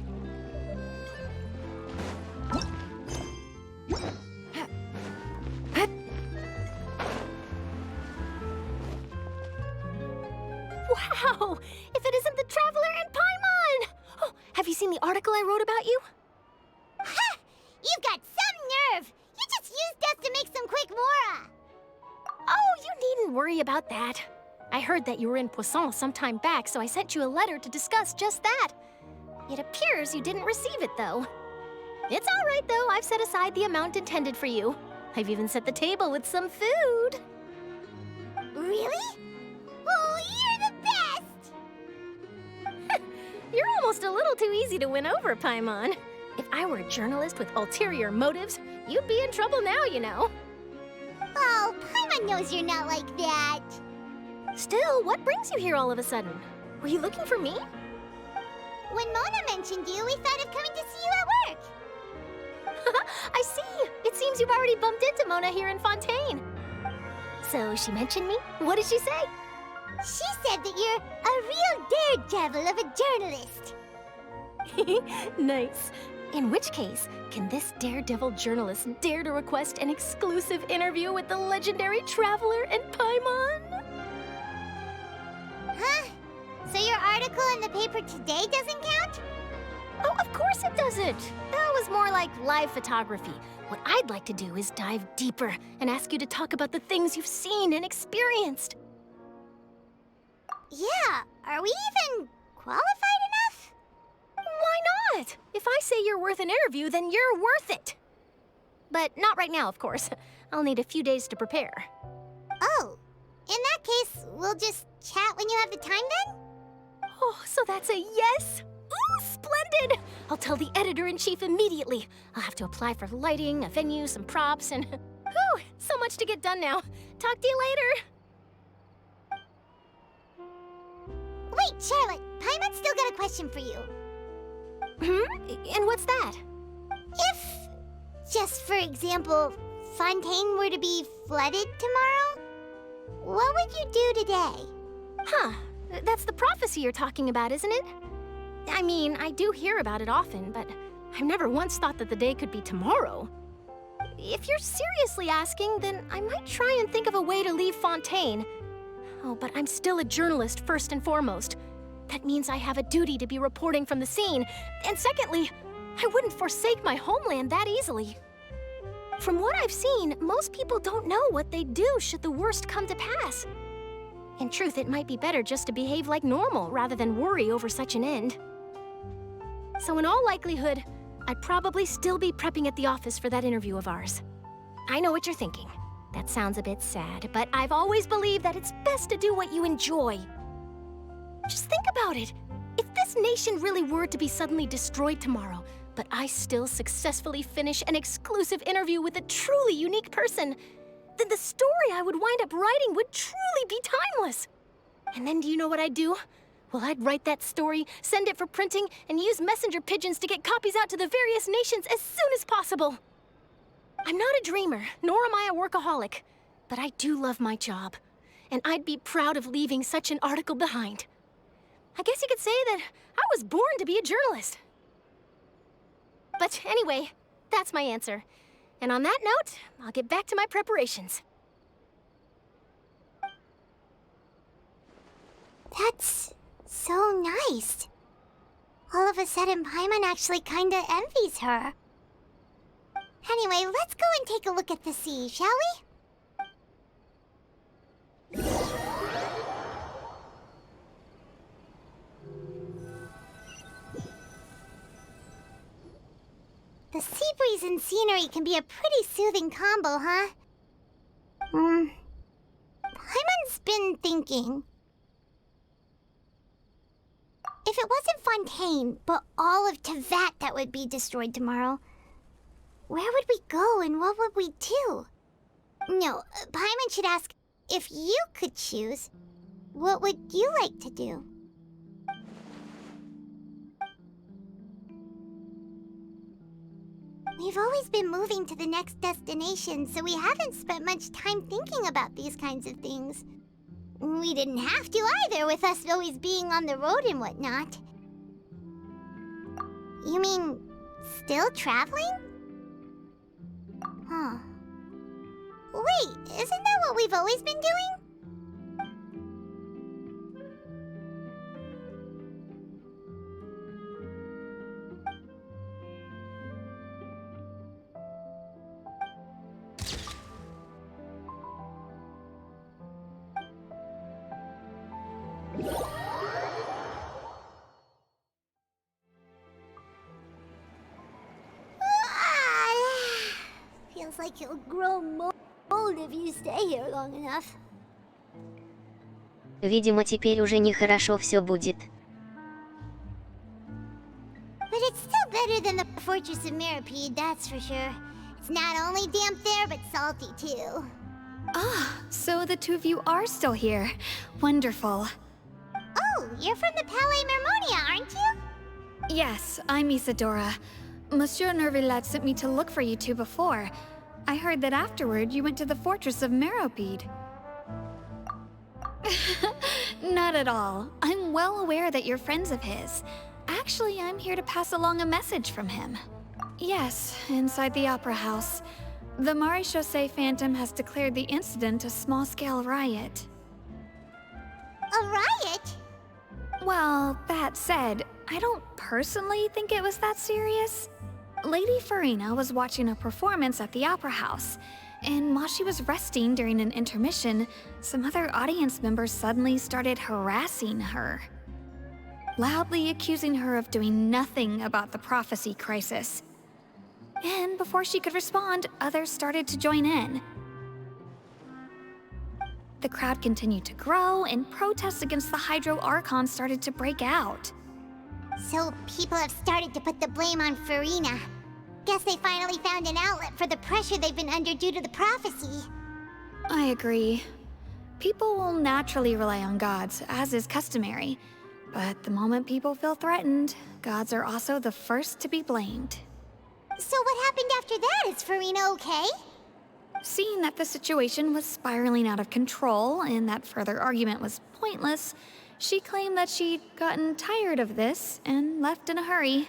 D: Wow! If it isn't the Traveler and Paimon! Oh, have you seen the article I wrote about you?
F: Ha! You've got some nerve! You just used us to make some quick mora!
D: Oh, you needn't worry about that. I heard that you were in Poisson some time back, so I sent you a letter to discuss just that. It appears you didn't receive it, though. It's all right, though. I've set aside the amount intended for you. I've even set the table with some food.
F: Really? Oh, you're the best!
D: You're almost a little too easy to win over, Paimon. If I were a journalist with ulterior motives, you'd be in trouble now, you know.
F: Oh, Paimon knows you're not like that.
D: Still, what brings you here all of a sudden? Were you looking for me?
F: When Mona mentioned you, we thought of coming to see you at work.
D: I see. It seems you've already bumped into Mona here in Fontaine. So she mentioned me? What did she say?
F: She said that you're a real daredevil of a journalist.
D: Nice. In which case, can this daredevil journalist dare to request an exclusive interview with the legendary Traveler and Paimon?
F: Huh? So your article in the paper today doesn't count?
D: Oh, of course it doesn't. That was more like live photography. What I'd like to do is dive deeper and ask you to talk about the things you've seen and experienced.
F: Yeah, are we even qualified enough?
D: Why not? If I say you're worth an interview, then you're worth it. But not right now, of course. I'll need a few days to prepare.
F: Oh, in that case, we'll just chat when you have the time then?
D: Oh, so that's a yes? Ooh, splendid! I'll tell the editor-in-chief immediately. I'll have to apply for lighting, a venue, some props, and... Whew, so much to get done now. Talk to you later.
F: Wait, Charlotte, Paimon's still got a question for you.
D: And what's that?
F: If, just for example, Fontaine were to be flooded tomorrow, what would you do today?
D: Huh, that's the prophecy you're talking about, isn't it? I mean, I do hear about it often, but I've never once thought that the day could be tomorrow. If you're seriously asking, then I might try and think of a way to leave Fontaine. Oh, but I'm still a journalist first and foremost. That means I have a duty to be reporting from the scene. And secondly, I wouldn't forsake my homeland that easily. From what I've seen, most people don't know what they'd do should the worst come to pass. In truth, it might be better just to behave like normal rather than worry over such an end. So in all likelihood, I'd probably still be prepping at the office for that interview of ours. I know what you're thinking. That sounds a bit sad, but I've always believed that it's best to do what you enjoy. Just think about it. If this nation really were to be suddenly destroyed tomorrow, but I still successfully finish an exclusive interview with a truly unique person, then the story I would wind up writing would truly be timeless. And then do you know what I'd do? Well, I'd write that story, send it for printing, and use messenger pigeons to get copies out to the various nations as soon as possible. I'm not a dreamer, nor am I a workaholic, but I do love my job, and I'd be proud of leaving such an article behind. I guess you could say that I was born to be a journalist. But anyway, that's my answer. And on that note, I'll get back to my preparations.
F: That's so nice. All of a sudden, Paimon actually kinda envies her. Anyway, let's go and take a look at the sea, shall we? The sea breeze and scenery can be a pretty soothing combo, huh? Paimon's been thinking. If it wasn't Fontaine, but all of Tevat that would be destroyed tomorrow, where would we go and what would we do? No, Paimon should ask, if you could choose, what would you like to do? We've always been moving to the next destination, so we haven't spent much time thinking about these kinds of things. We didn't have to either, with us always being on the road and whatnot. You mean, still traveling? Huh. Wait, isn't that what we've always been doing? Feels like you'll grow mold if you stay here long enough.
A: Видимо, теперь уже нехорошо все будет.
F: But it's still better than the fortress of Meropide, that's for sure. It's not only damp there, but salty too.
G: Ah, so the two of you are still here. Wonderful.
F: Oh, you're from the Palais Mermonia, aren't you?
G: Yes, I'm Isadora. Monsieur Nervillat sent me to look for you two before. I heard that afterward you went to the fortress of Meropide. Not at all. I'm well aware that you're friends of his. Actually, I'm here to pass along a message from him. Yes, inside the Opera House. The Maréchaussée Phantom has declared the incident a small-scale riot.
F: A riot?
G: Well, that said, I don't personally think it was that serious. Lady Farina was watching a performance at the Opera House, and while she was resting during an intermission, some other audience members suddenly started harassing her, loudly accusing her of doing nothing about the prophecy crisis. And before she could respond, others started to join in. The crowd continued to grow, and protests against the Hydro Archon started to break out.
F: So people have started to put the blame on Farina. Guess they finally found an outlet for the pressure they've been under due to the prophecy.
G: I agree. People will naturally rely on gods, as is customary. But the moment people feel threatened, gods are also the first to be blamed.
F: So what happened after that? Is Farina okay?
G: Seeing that the situation was spiraling out of control and that further argument was pointless, she claimed that she'd gotten tired of this and left in a hurry.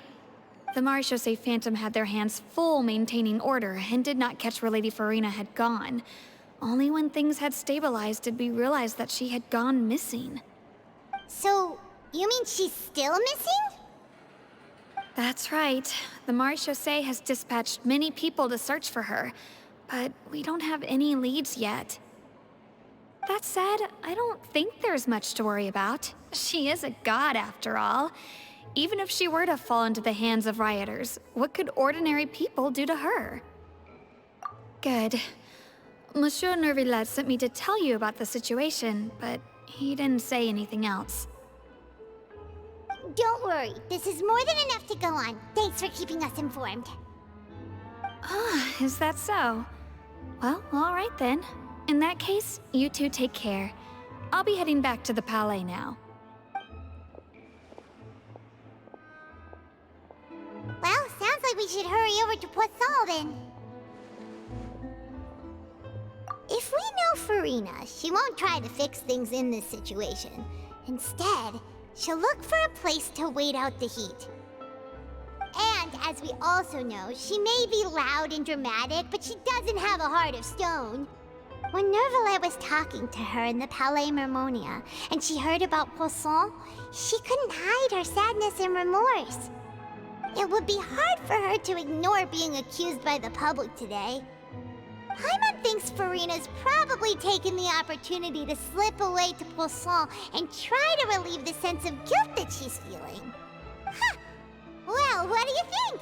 G: The Maréchaussée Phantom had their hands full maintaining order and did not catch where Lady Farina had gone. Only when things had stabilized did we realize that she had gone missing.
F: So, you mean she's still missing?
G: That's right. The Maréchaussée has dispatched many people to search for her, but we don't have any leads yet. That said, I don't think there's much to worry about. She is a god, after all. Even if she were to fall into the hands of rioters, what could ordinary people do to her? Good. Monsieur Nervillat sent me to tell you about the situation, but he didn't say anything else.
F: Don't worry, this is more than enough to go on. Thanks for keeping us informed.
G: Ah, is that so? Well, all right then. In that case, you two take care. I'll be heading back to the Palais now.
F: we should hurry over to Poisson then. If we know Farina, she won't try to fix things in this situation. Instead, she'll look for a place to wait out the heat. And as we also know, she may be loud and dramatic, but she doesn't have a heart of stone. When Nervalet was talking to her in the Palais Mermonia, and she heard about Poisson, she couldn't hide her sadness and remorse. It would be hard for her to ignore being accused by the public today. Paimon thinks Farina's probably taken the opportunity to slip away to Poisson and try to relieve the sense of guilt that she's feeling. Huh. Well, what do you think?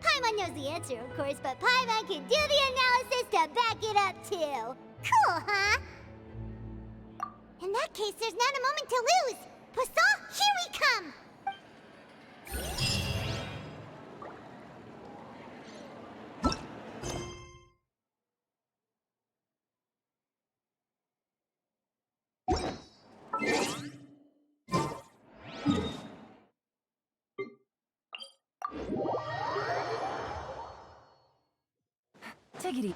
F: Paimon knows the answer, of course, but Paimon can do the analysis to back it up, too. Cool, huh? In that case, there's not a moment to lose. Poisson, here we come!
L: Tiggity.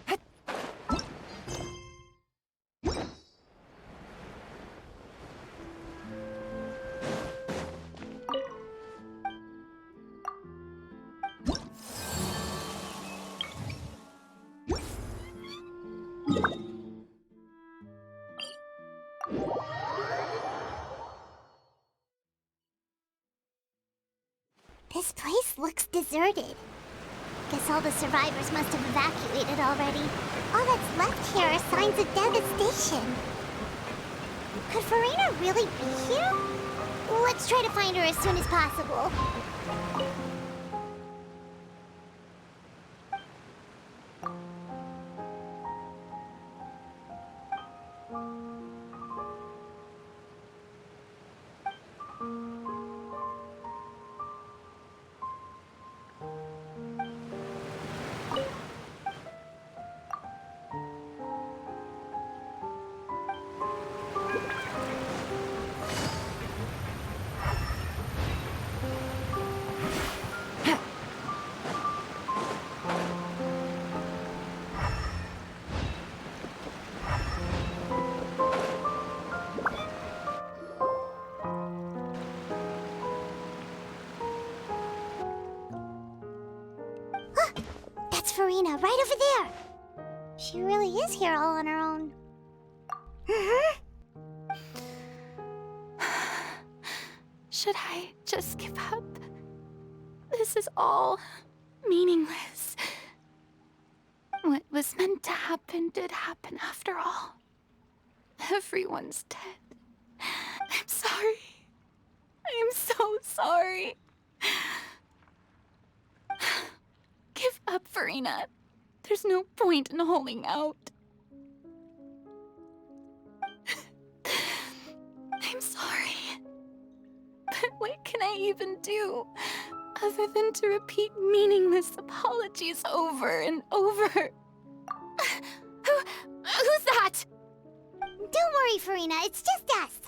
F: This place looks deserted. Guess all the survivors must have evacuated already. All that's left here are signs of devastation. Could Farina really be here? Let's try to find her as soon as possible. That's Farina, right over there. She really is here all on her own.
G: Should I just give up? This is all meaningless. What was meant to happen did happen after all. Everyone's dead. I'm sorry. I am so sorry. Give up, Farina. There's no point in holding out. I'm sorry. But what can I even do other than to repeat meaningless apologies over and over? Who's that?
F: Don't worry, Farina. It's just us.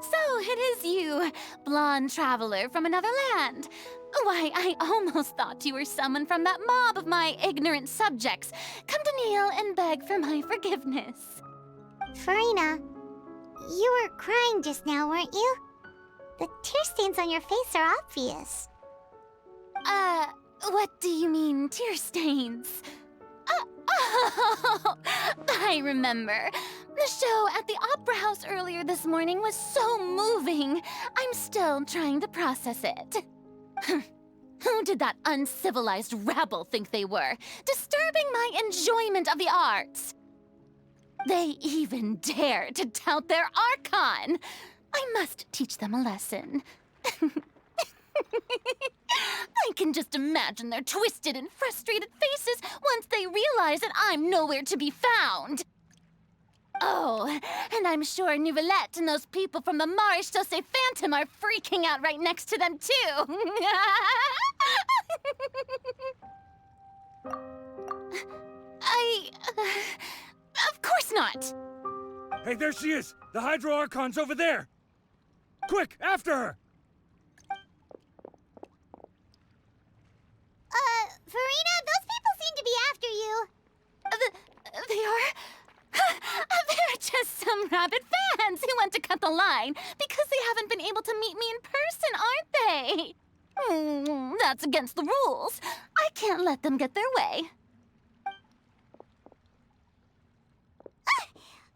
B: So it is you, blonde traveler from another land. Why, I almost thought you were someone from that mob of my ignorant subjects. Come to kneel and beg for my forgiveness.
F: Farina, you were crying just now, weren't you? The tear stains on your face are obvious.
B: What do you mean, tear stains? Oh, I remember. The show at the Opera House earlier this morning was so moving. I'm still trying to process it. Who did that uncivilized rabble think they were, disturbing my enjoyment of the arts? They even dare to tout their Archon. I must teach them a lesson. I can just imagine their twisted and frustrated faces once they realize that I'm nowhere to be found. Oh, and I'm sure Nouvellette and those people from the Maréchaussée Phantom are freaking out right next to them, too. Of course not.
O: Hey, there she is! The Hydro Archon's over there! Quick, after her!
F: Farina, those people seem to be after you.
B: They are? They're just some rabid fans who want to cut the line because they haven't been able to meet me in person, aren't they? That's against the rules. I can't let them get their way.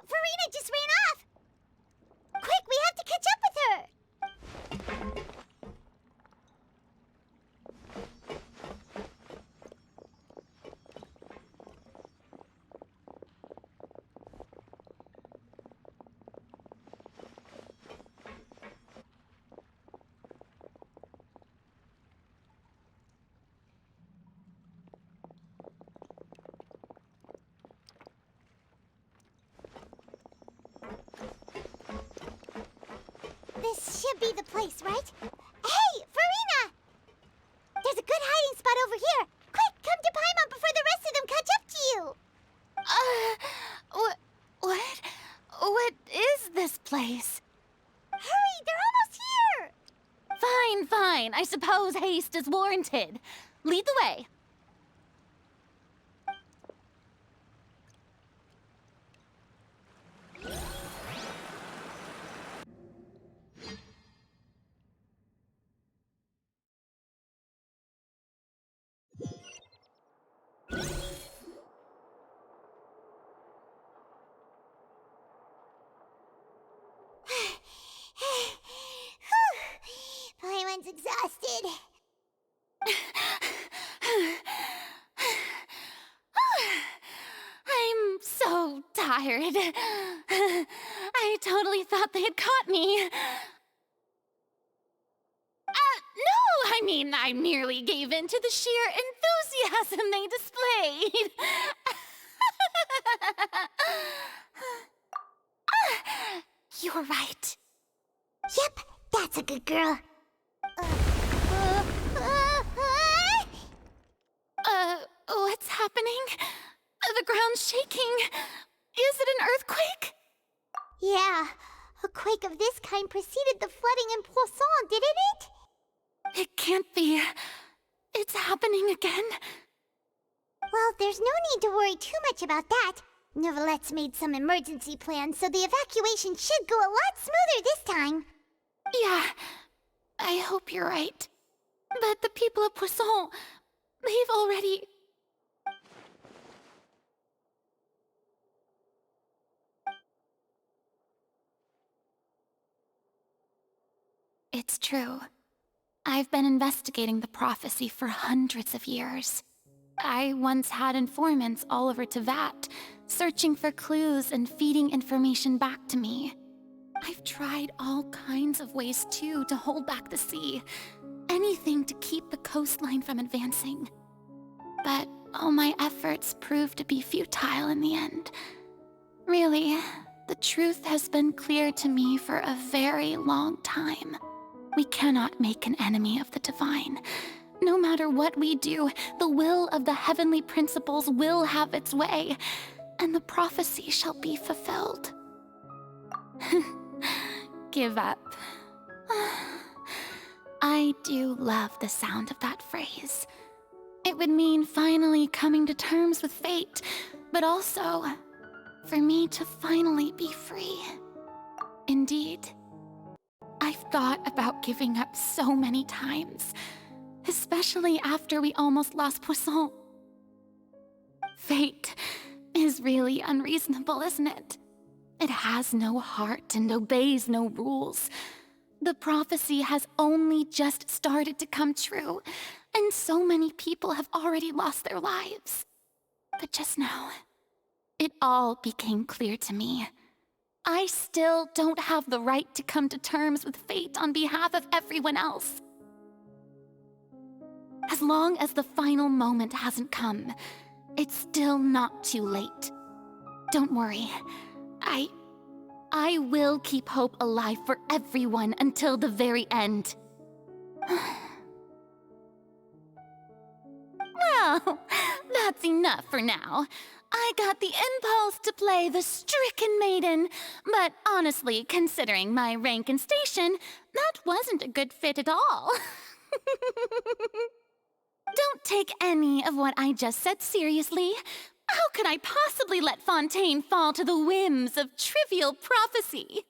F: Farina just ran off! Quick, we have to catch up with her! This should be the place, right? Hey, Farina! There's a good hiding spot over here. Quick, come to Paimon before the rest of them catch up to you.
B: What is this place?
F: Hurry, they're almost here!
B: Fine. I suppose haste is warranted. Lead the way.
F: Paimon's exhausted.
B: I'm so tired. I totally thought they had caught me. No, I mean, I merely gave in to the sheer enthusiasm they displayed. You're right.
F: Yep, that's a good girl.
B: What's happening? The ground's shaking. Is it an earthquake?
F: Yeah, a quake of this kind preceded the flooding in Poisson, didn't it?
B: It can't be. It's happening again.
F: Well, there's no need to worry too much about that. Neverlette's made some emergency plans, so the evacuation should go a lot smoother this time.
B: Yeah, I hope you're right. But the people of Poisson, they've already... It's true. I've been investigating the prophecy for hundreds of years. I once had informants all over Tevat, searching for clues and feeding information back to me. I've tried all kinds of ways, too, to hold back the sea. Anything to keep the coastline from advancing. But all my efforts proved to be futile in the end. Really, the truth has been clear to me for a very long time. We cannot make an enemy of the divine. No matter what we do, the will of the heavenly principles will have its way, and the prophecy shall be fulfilled. Give up. I do love the sound of that phrase. It would mean finally coming to terms with fate, but also for me to finally be free. Indeed. I've thought about giving up so many times, especially after we almost lost Poisson. Fate is really unreasonable, isn't it? It has no heart and obeys no rules. The prophecy has only just started to come true, and so many people have already lost their lives. But just now, it all became clear to me. I still don't have the right to come to terms with fate on behalf of everyone else. As long as the final moment hasn't come, it's still not too late. Don't worry. I will keep hope alive for everyone until the very end. Well, that's enough for now. I got the impulse to play the stricken maiden, but honestly, considering my rank and station, that wasn't a good fit at all. Don't take any of what I just said seriously. How could I possibly let Fontaine fall to the whims of trivial prophecy?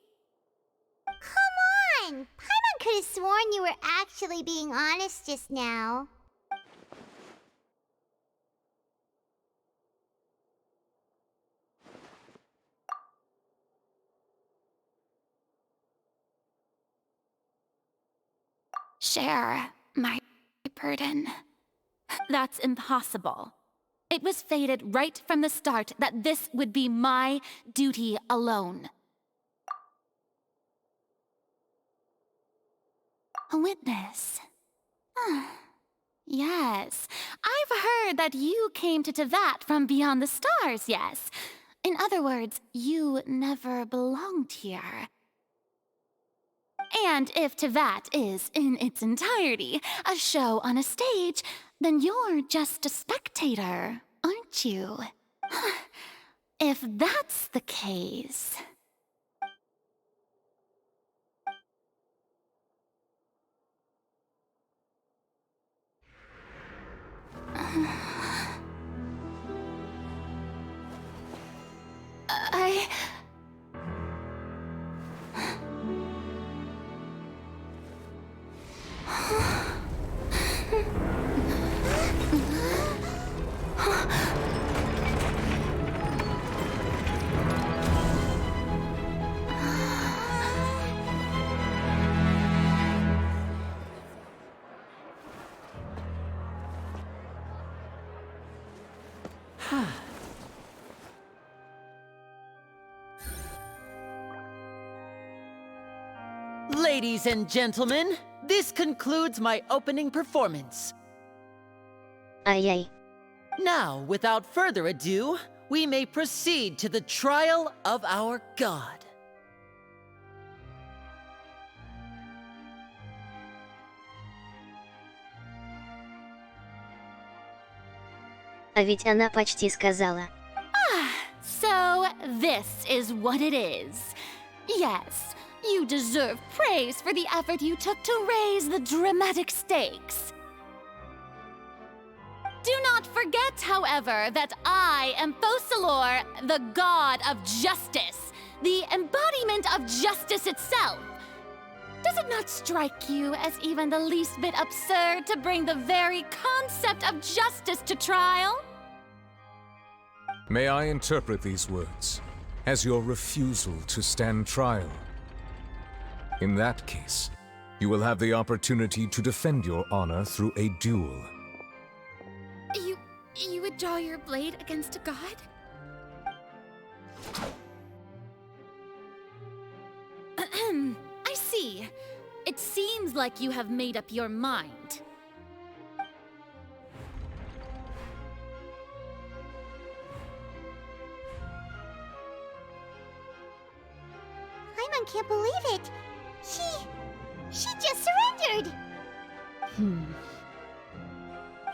F: Come on! Paimon could have sworn you were actually being honest just now.
B: Share my burden. That's impossible. It was fated right from the start that this would be my duty alone. A witness. Yes, I've heard that you came to Tevat from beyond the stars, yes. In other words, you never belonged here. And if Tevat is, in its entirety, a show on a stage, then you're just a spectator, aren't you? If that's the case...
R: Ladies and gentlemen, this concludes my opening performance.
A: Aye aye.
R: Now, without further ado, we may proceed to the trial of our god.
A: А ведь она почти сказала.
B: So, this is what it is. Yes, you deserve praise for the effort you took to raise the dramatic stakes. Do not forget, however, that I am Focalor, the god of justice, the embodiment of justice itself. Does it not strike you as even the least bit absurd to bring the very concept of justice to trial?
M: May I interpret these words as your refusal to stand trial? In that case, you will have the opportunity to defend your honor through a duel.
B: You would draw your blade against a god? I see. It seems like you have made up your mind.
F: Paimon can't believe it. She just surrendered.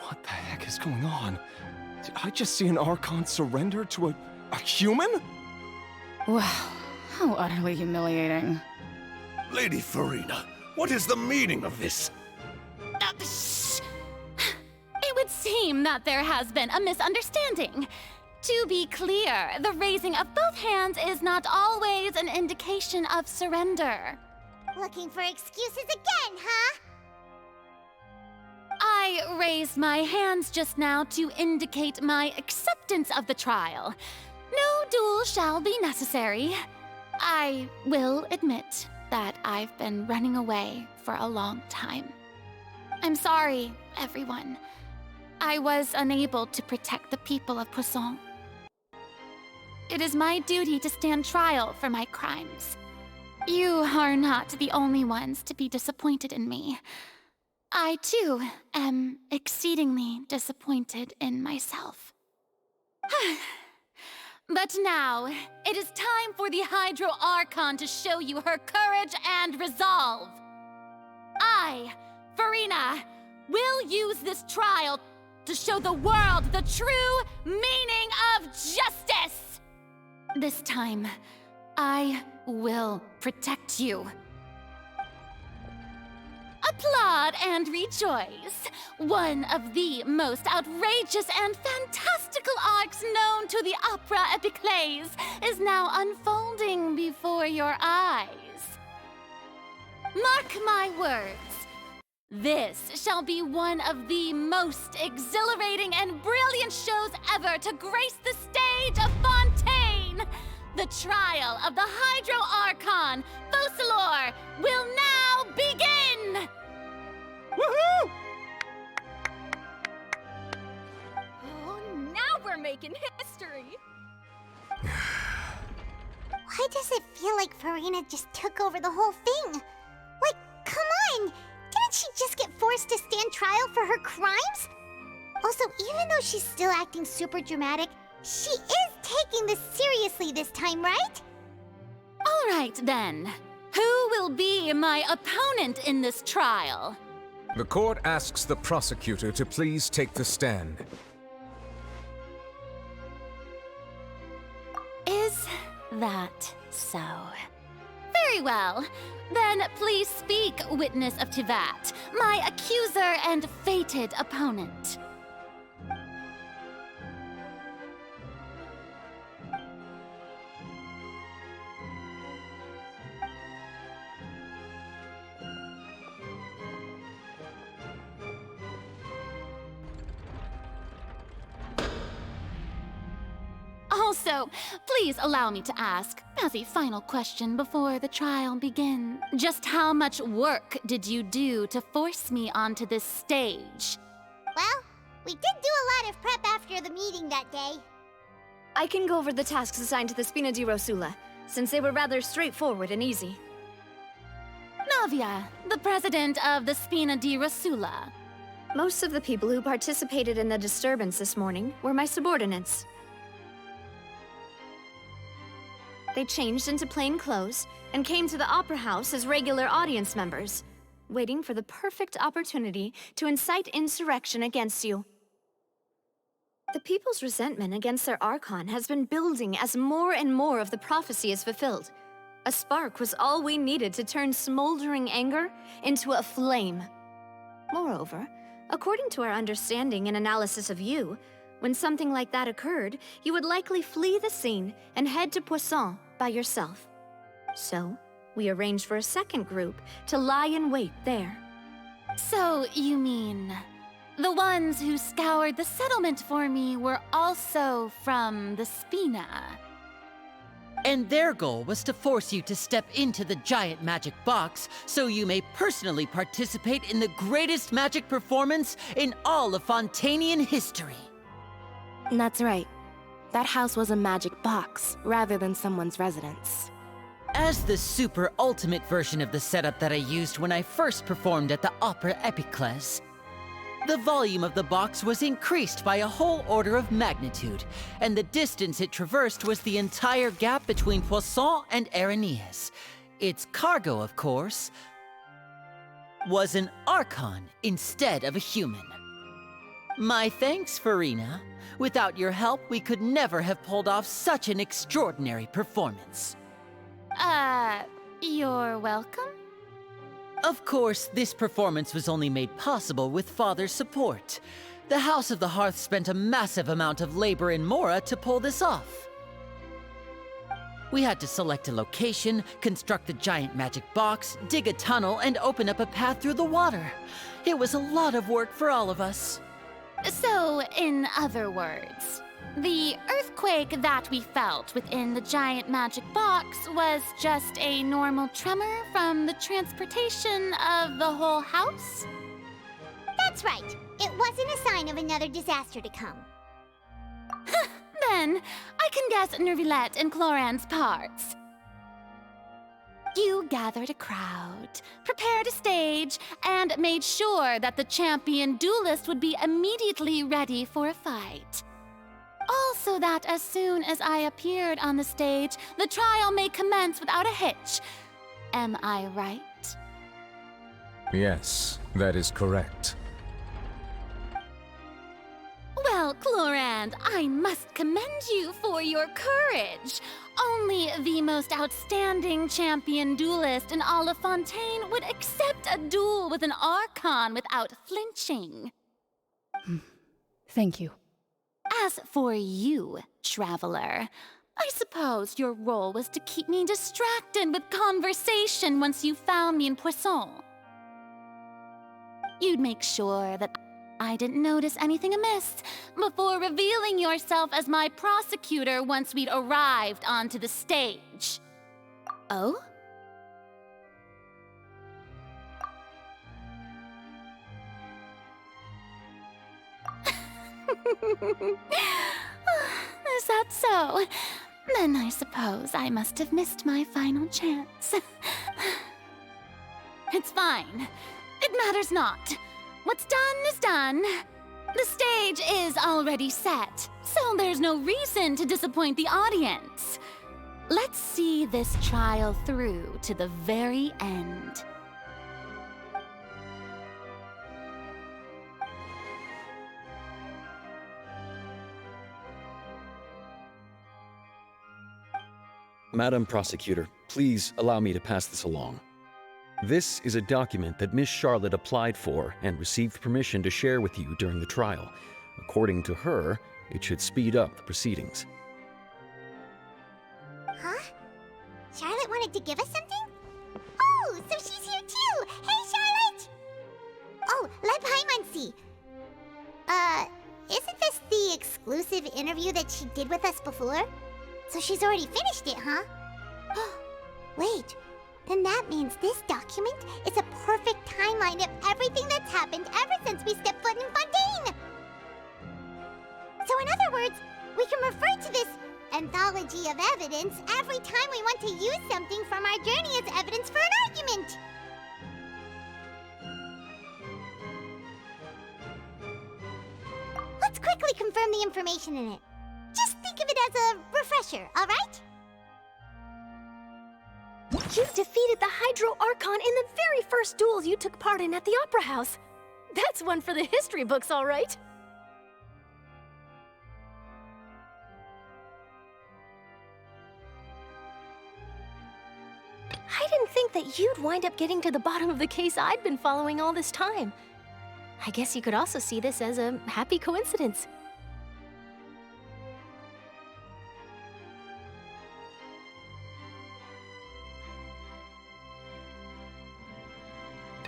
K: What the heck is going on? Did I just see an Archon surrender to a human?
V: Wow, how utterly humiliating.
H: Lady Farina, what is the meaning of this?
B: It would seem that there has been a misunderstanding. To be clear, the raising of both hands is not always an indication of surrender.
F: Looking for excuses again, huh?
B: I raised my hands just now to indicate my acceptance of the trial. No duel shall be necessary. I will admit that I've been running away for a long time. I'm sorry, everyone. I was unable to protect the people of Poisson. It is my duty to stand trial for my crimes. You are not the only ones to be disappointed in me. I, too, am exceedingly disappointed in myself. But now, it is time for the Hydro Archon to show you her courage and resolve. I, Farina, will use this trial to show the world the true meaning of justice! This time, I will protect you. A applaud and rejoice. One of the most outrageous and fantastical arcs known to the opera epiclese is now unfolding before your eyes. Mark my words. This shall be one of the most exhilarating and brilliant shows ever to grace the stage of Fontaine. The trial of the Hydro Archon, Focalor, will now begin!
G: Woohoo! Oh, now we're making history!
F: Why does it feel like Farina just took over the whole thing? Like, come on! Didn't she just get forced to stand trial for her crimes? Also, even though she's still acting super dramatic, she is taking this seriously this time, right?
B: All right, then. Who will be my opponent in this trial?
M: The court asks the prosecutor to please take the stand.
B: Is that so? Very well. Then please speak, witness of Tivat, my accuser and fated opponent. Also, please allow me to ask, as a final question before the trial begins, just how much work did you do to force me onto this stage?
F: Well, we did do a lot of prep after the meeting that day.
G: I can go over the tasks assigned to the Spina di Rosula, since they were rather straightforward and easy.
B: Navia, the president of the Spina di Rosula.
G: Most of the people who participated in the disturbance this morning were my subordinates. They changed into plain clothes and came to the Opera House as regular audience members, waiting for the perfect opportunity to incite insurrection against you. The people's resentment against their Archon has been building as more and more of the prophecy is fulfilled. A spark was all we needed to turn smoldering anger into a flame. Moreover, according to our understanding and analysis of you, when something like that occurred, you would likely flee the scene and head to Poisson by yourself. So, we arranged for a second group to lie in wait there.
B: So, you mean, the ones who scoured the settlement for me were also from the Spina?
R: And their goal was to force you to step into the giant magic box so you may personally participate in the greatest magic performance in all of Fontainian history.
Q: That's right. That house was a magic box, rather than someone's residence.
R: As the super ultimate version of the setup that I used when I first performed at the Opera Epiclese, the volume of the box was increased by a whole order of magnitude, and the distance it traversed was the entire gap between Poisson and Areneas. Its cargo, of course, was an Archon instead of a human. My thanks, Farina. Without your help, we could never have pulled off such an extraordinary performance.
B: You're welcome?
R: Of course, this performance was only made possible with Father's support. The House of the Hearth spent a massive amount of labor in Mora to pull this off. We had to select a location, construct the giant magic box, dig a tunnel, and open up a path through the water. It was a lot of work for all of us.
B: So, in other words, the earthquake that we felt within the giant magic box was just a normal tremor from the transportation of the whole house?
F: That's right. It wasn't a sign of another disaster to come.
B: Then, I can guess Nervilette and Cloran's parts. You gathered a crowd, prepared a stage, and made sure that the champion duelist would be immediately ready for a fight. Also that as soon as I appeared on the stage, the trial may commence without a hitch. Am I right?
M: Yes, that is correct.
B: Well, Cloran, and I must commend you for your courage. Only the most outstanding champion duelist in all of Fontaine would accept a duel with an Archon without flinching.
N: Thank you.
B: As for you, Traveler, I suppose your role was to keep me distracted with conversation once you found me in Poisson. You'd make sure that I didn't notice anything amiss before revealing yourself as my prosecutor once we'd arrived onto the stage.
D: Oh?
B: Is that so? Then I suppose I must have missed my final chance. It's fine. It matters not. What's done is done. The stage is already set, so there's no reason to disappoint the audience. Let's see this trial through to the very end.
I: Madam Prosecutor, please allow me to pass this along. This is a document that Miss Charlotte applied for and received permission to share with you during the trial. According to her, it should speed up the proceedings.
F: Huh? Charlotte wanted to give us something? Oh, so she's here too! Hey, Charlotte! Oh, let Paimon see. Isn't this the exclusive interview that she did with us before? So she's already finished it, huh? Wait, then that means this document is a perfect timeline of everything that's happened ever since we stepped foot in Fontaine! So in other words, we can refer to this anthology of evidence every time we want to use something from our journey as evidence for an argument! Let's quickly confirm the information in it. Just think of it as a refresher, alright?
D: You defeated the Hydro Archon in the very first duel you took part in at the Opera House. That's one for the history books, all right. I didn't think that you'd wind up getting to the bottom of the case I'd been following all this time. I guess you could also see this as a happy coincidence.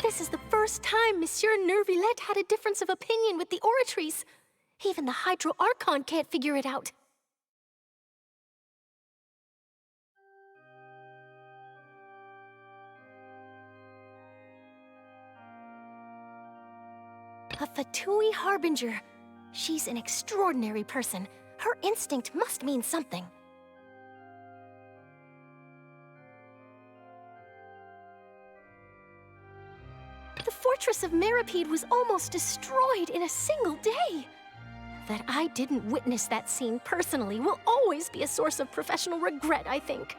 D: This is the first time Monsieur Neuvillette had a difference of opinion with the Oratrice. Even the Hydro Archon can't figure it out. A Fatui Harbinger. She's an extraordinary person. Her instinct must mean something. The fortress of Meripede was almost destroyed in a single day. That I didn't witness that scene personally will always be a source of professional regret, I think.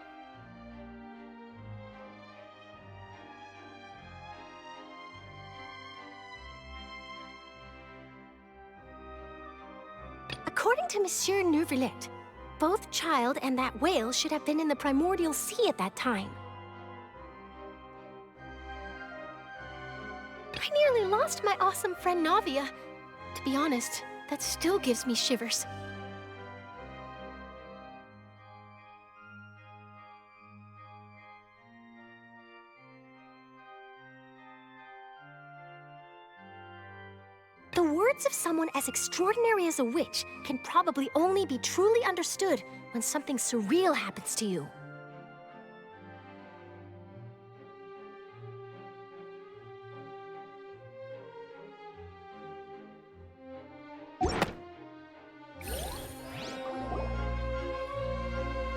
D: According to Monsieur Neuvillette, both Child and that whale should have been in the Primordial Sea at that time. I nearly lost my awesome friend Navia. To be honest, that still gives me shivers. The words of someone as extraordinary as a witch can probably only be truly understood when something surreal happens to you.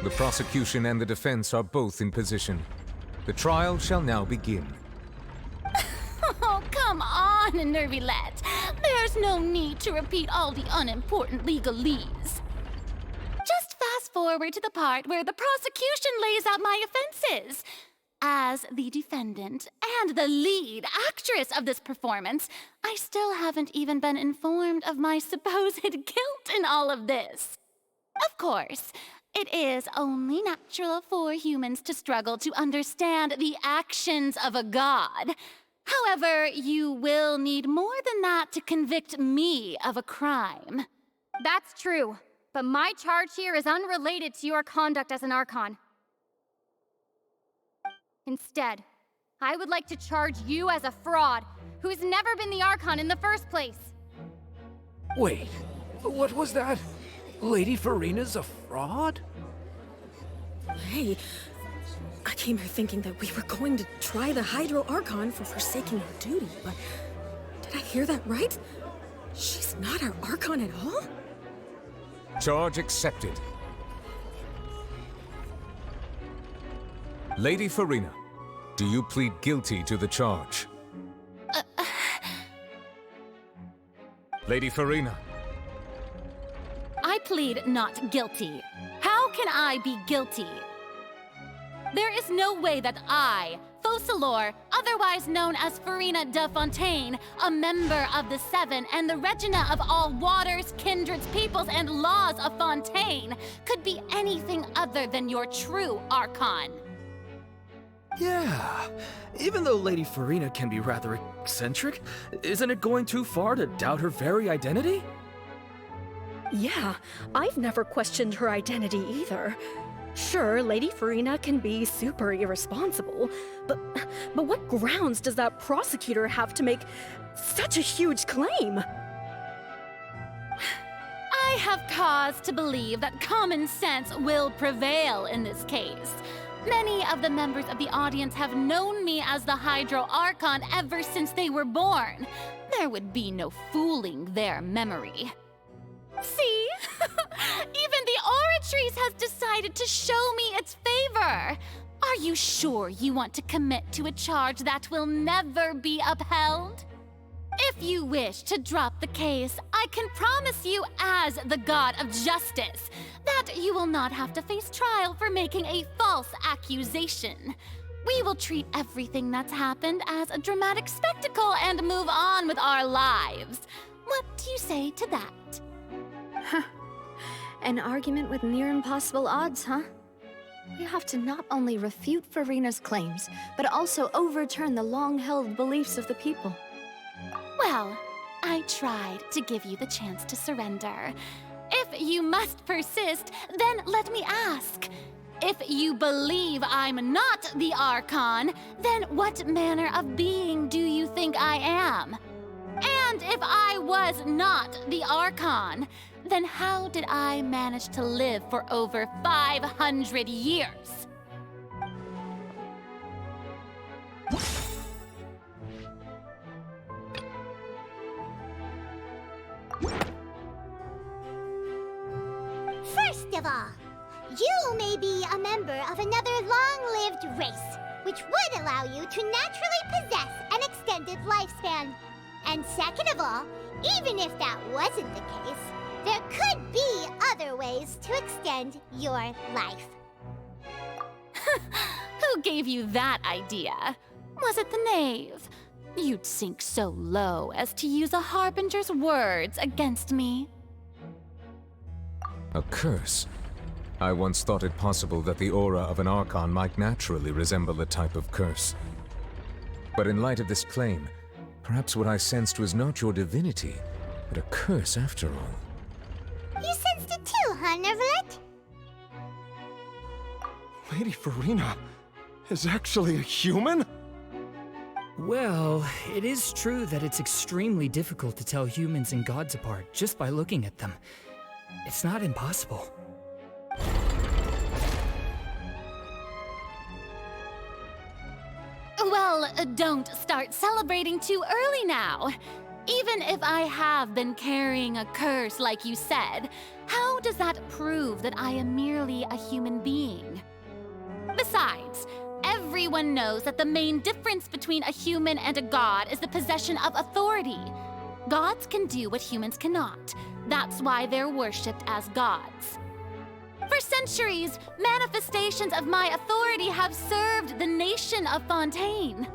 M: The prosecution and the defense are both in position. The trial shall now begin.
B: Oh, come on, Neuvillette. There's no need to repeat all the unimportant legalese. Just fast forward to the part where the prosecution lays out my offenses. as the defendant and the lead actress of this performance, I still haven't even been informed of my supposed guilt in all of this. Of course, it is only natural for humans to struggle to understand the actions of a god. However, you will need more than that to convict me of a crime.
C: That's true, but my charge here is unrelated to your conduct as an Archon. Instead, I would like to charge you as a fraud who's never been the Archon in the first place.
J: Wait, what was that? Lady Farina's a fraud?
W: Hey, I came here thinking that we were going to try the Hydro Archon for forsaking our duty, but did I hear that right? She's not our Archon at all?
M: Charge accepted. Lady Farina, do you plead guilty to the charge? Lady Farina.
B: I plead not guilty. How can I be guilty? There is no way that I, Focalor, otherwise known as Farina de Fontaine, a member of the Seven and the Regina of all waters, kindreds, peoples, and laws of Fontaine, could be anything other than your true Archon.
J: Yeah, even though Lady Farina can be rather eccentric, isn't it going too far to doubt her very identity?
W: Yeah, I've never questioned her identity either. Sure, Lady Farina can be super irresponsible, but what grounds does that prosecutor have to make such a huge claim?
B: I have cause to believe that common sense will prevail in this case. Many of the members of the audience have known me as the Hydro Archon ever since they were born. There would be no fooling their memory. See? Even the Oratrice has decided to show me its favor. Are you sure you want to commit to a charge that will never be upheld? If you wish to drop the case, I can promise you as the God of Justice that you will not have to face trial for making a false accusation. We will treat everything that's happened as a dramatic spectacle and move on with our lives. What do you say to that?
W: Huh. An argument with near impossible odds, huh? We have to not only refute Farina's claims, but also overturn the long-held beliefs of the people.
B: Well, I tried to give you the chance to surrender. If you must persist, then let me ask. If you believe I'm not the Archon, then what manner of being do you think I am? And if I was not the Archon, then how did I manage to live for over 500 years?
F: First of all, you may be a member of another long-lived race, which would allow you to naturally possess an extended lifespan. And second of all, even if that wasn't the case, there could be other ways to extend your life.
B: Who gave you that idea? Was it the knave? You'd sink so low as to use a harbinger's words against me.
M: A curse? I once thought it possible that the aura of an Archon might naturally resemble a type of curse. But in light of this claim, perhaps what I sensed was not your divinity, but a curse after all.
F: You sensed it too, huh, Neverlet?
K: Lady Farina is actually a human?
X: Well, it is true that it's extremely difficult to tell humans and gods apart just by looking at them. It's not impossible.
B: Well, don't start celebrating too early now. Even if I have been carrying a curse like you said, how does that prove that I am merely a human being? Besides, everyone knows that the main difference between a human and a god is the possession of authority. Gods can do what humans cannot. That's why they're worshipped as gods. For centuries, manifestations of my authority have served the nation of Fontaine.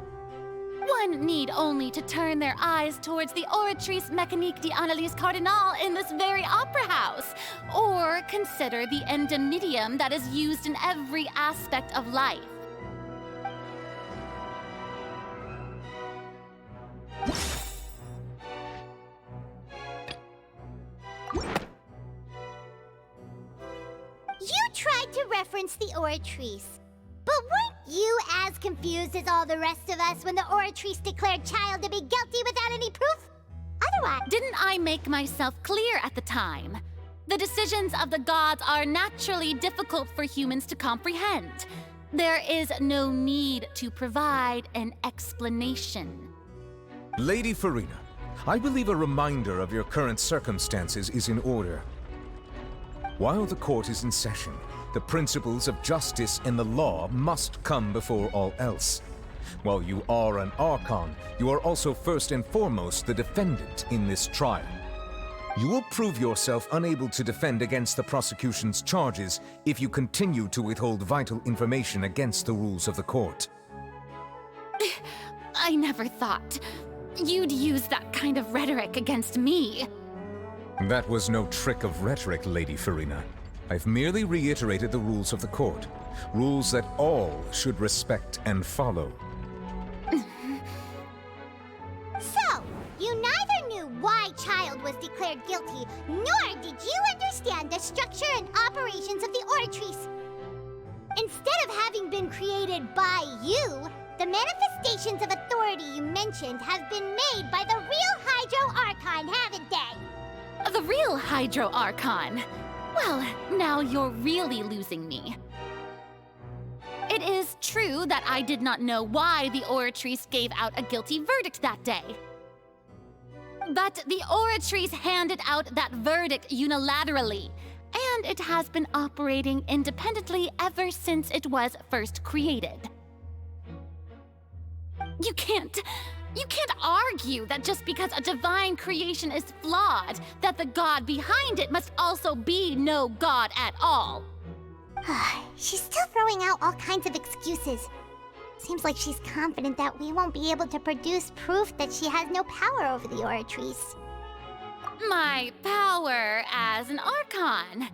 B: One need only to turn their eyes towards the Oratrice Mécanique d'Analyse Cardinal in this very opera house, or consider the indemnitium that is used in every aspect of life.
F: You tried to reference the Oratrice. But weren't you as confused as all the rest of us when the Oratrice declared Child to be guilty without any proof? Otherwise...
B: Didn't I make myself clear at the time? The decisions of the gods are naturally difficult for humans to comprehend. There is no need to provide an explanation.
M: Lady Farina, I believe a reminder of your current circumstances is in order. While the court is in session, the principles of justice and the law must come before all else. While you are an Archon, you are also first and foremost the defendant in this trial. You will prove yourself unable to defend against the prosecution's charges if you continue to withhold vital information against the rules of the court.
B: I never thought you'd use that kind of rhetoric against me.
M: That was no trick of rhetoric, Lady Farina. I've merely reiterated the rules of the court. Rules that all should respect and follow.
F: So, you neither knew why Child was declared guilty, nor did you understand the structure and operations of the Oratrice. Instead of having been created by you, the manifestations of authority you mentioned have been made by the real Hydro Archon, haven't they?
B: The real Hydro Archon? Well, now you're really losing me. It is true that I did not know why the Oratrice gave out a guilty verdict that day. But the Oratrice handed out that verdict unilaterally, and it has been operating independently ever since it was first created. You can't argue that just because a divine creation is flawed, that the god behind it must also be no god at all.
F: She's still throwing out all kinds of excuses. Seems like she's confident that we won't be able to produce proof that she has no power over the Oratrice.
B: My power as an Archon.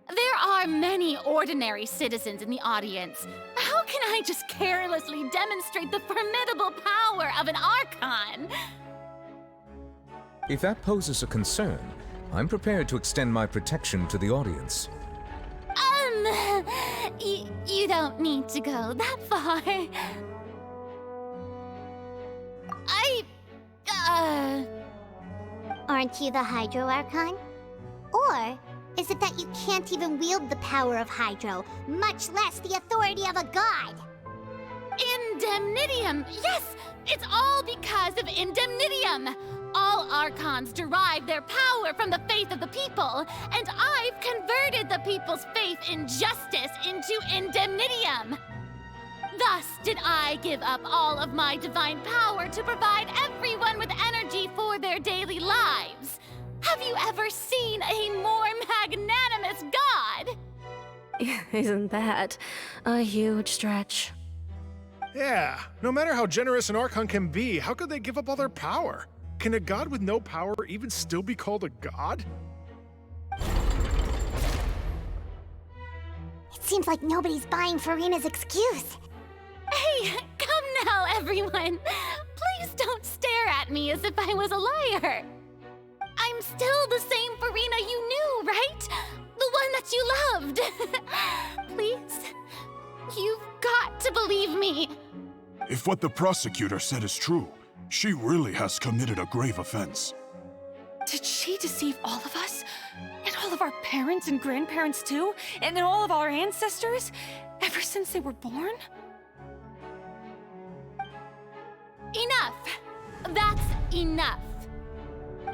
B: There are many ordinary citizens in the audience. How can I just carelessly demonstrate the formidable power of an Archon?
M: If that poses a concern, I'm prepared to extend my protection to the audience.
B: You don't need to go that far.
F: Aren't you the Hydro Archon? Or is it that you can't even wield the power of Hydro, much less the authority of a god?
B: Indemnitium! Yes! It's all because of Indemnitium! All Archons derive their power from the faith of the people, and I've converted the people's faith in justice into Indemnitium! Thus did I give up all of my divine power to provide everyone with energy for their daily lives. Have you ever seen a more magnanimous god?
W: Isn't that a huge stretch?
E: Yeah, no matter how generous an Archon can be, how could they give up all their power? Can a god with no power even still be called a god?
F: It seems like nobody's buying Farina's excuse.
B: Hey, come now, everyone. Please don't stare at me as if I was a liar. I'm still the same Farina you knew, right? The one that you loved. Please, you've got to believe me.
P: If what the prosecutor said is true, she really has committed a grave offense.
L: Did she deceive all of us? And all of our parents and grandparents too? And all of our ancestors? Ever since they were born?
B: Enough! That's enough.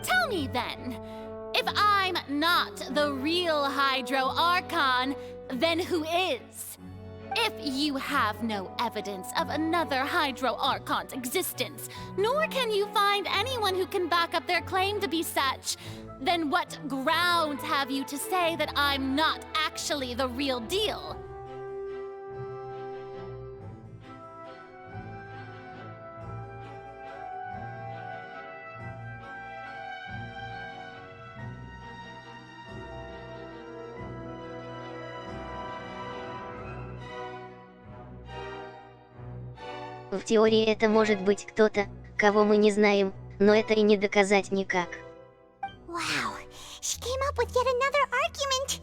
B: Tell me then, if I'm not the real Hydro Archon, then who is? If you have no evidence of another Hydro Archon's existence, nor can you find anyone who can back up their claim to be such, then what grounds have you to say that I'm not
C: actually the real deal.
A: В теории это может быть кто-то, кого мы не знаем, но это и не доказать никак.
F: Wow, she came up with yet another argument.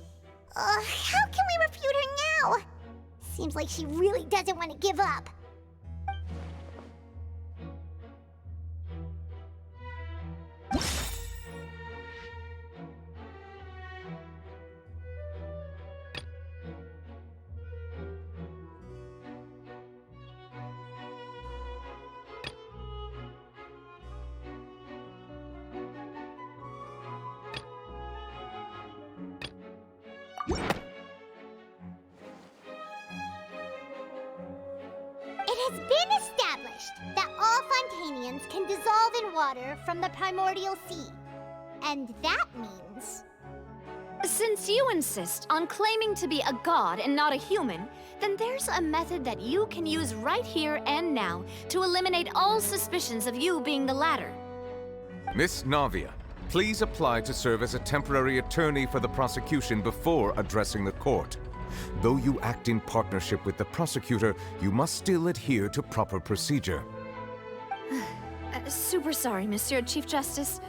F: How can we refute her now? Seems like she really doesn't want to give up. It has been established that all Fontanians can dissolve in water from the primordial sea. And that means...
G: Since you insist on claiming to be a god and not a human, then there's a method that you can use right here and now to eliminate all suspicions of you being the latter.
M: Miss Navia, please apply to serve as a temporary attorney for the prosecution before addressing the court. Though you act in partnership with the prosecutor, you must still adhere to proper procedure.
G: Super sorry, Monsieur Chief Justice.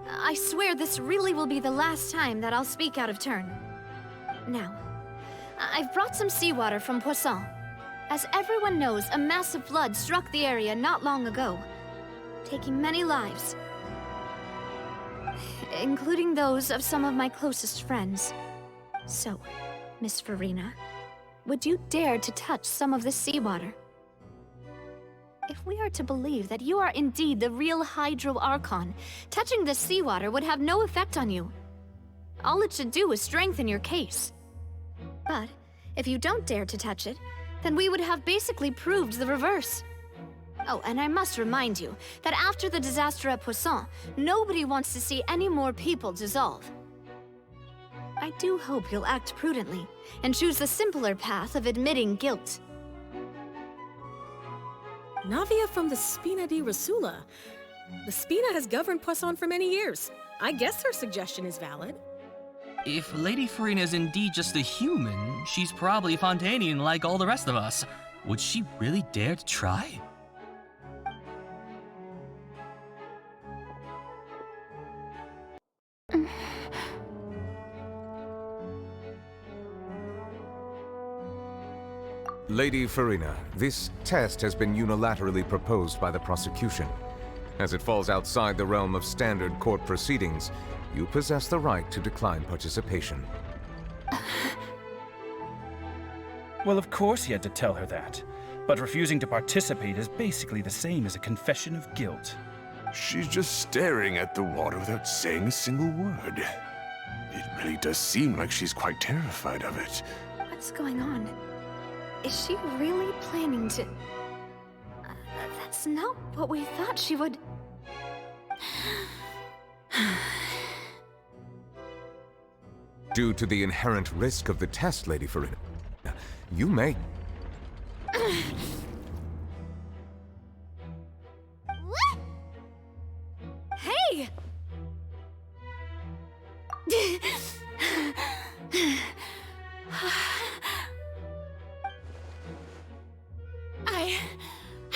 G: I swear this really will be the last time that I'll speak out of turn. Now, I've brought some seawater from Poisson. As everyone knows, a massive flood struck the area not long ago, taking many lives, including those of some of my closest friends. So, Miss Farina, would you dare to touch some of this seawater? If we are to believe that you are indeed the real Hydro Archon, touching this seawater would have no effect on you. All it should do is strengthen your case. But if you don't dare to touch it, then we would have basically proved the reverse. Oh, and I must remind you that after the disaster at Poisson, nobody wants to see any more people dissolve. I do hope you'll act prudently and choose the simpler path of admitting guilt.
O: Navia from the Spina di Rasula. The Spina has governed Poisson for many years. I guess her suggestion is valid.
S: If Lady Farina is indeed just a human, she's probably Fontanian like all the rest of us. Would she really dare to try?
M: Lady Farina, this test has been unilaterally proposed by the prosecution. As it falls outside the realm of standard court proceedings, you possess the right to decline participation.
T: Well, of course he had to tell her that. But refusing to participate is basically the same as a confession of guilt.
U: She's just staring at the water without saying a single word. It really does seem like she's quite terrified of it.
G: What's going on? Is she really planning to... That's not what we thought she would...
M: Due to the inherent risk of the test, Lady Farina, you may...
G: Hey!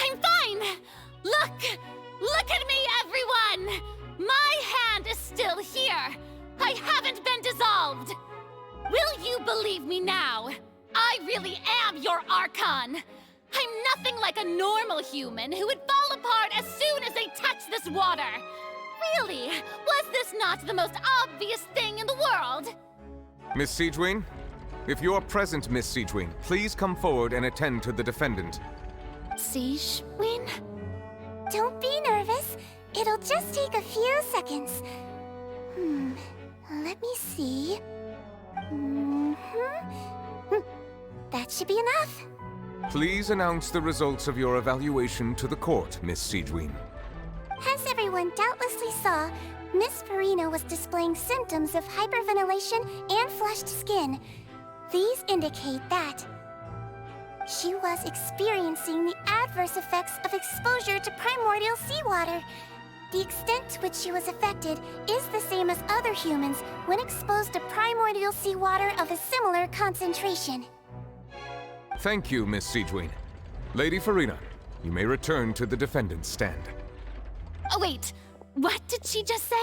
C: I'm fine! Look at me, everyone! My hand is still here! I haven't been dissolved! Will you believe me now? I really am your Archon! I'm nothing like a normal human who would fall apart as soon as they touch this water! Really, was this not the most obvious thing in the world?
M: Miss Siegewin? If you are present, Miss Siegewin, please come forward and attend to the defendant.
F: Siegewin? Don't be nervous. It'll just take a few seconds. Let me see. That should be enough.
M: Please announce the results of your evaluation to the court, Miss Siegewin.
F: As everyone doubtlessly saw, Miss Farina was displaying symptoms of hyperventilation and flushed skin. These indicate that she was experiencing the adverse effects of exposure to primordial seawater. The extent to which she was affected is the same as other humans when exposed to primordial seawater of a similar concentration.
M: Thank you, Miss Siegwien. Lady Farina, you may return to the defendant's stand.
C: Oh wait, what did she just say?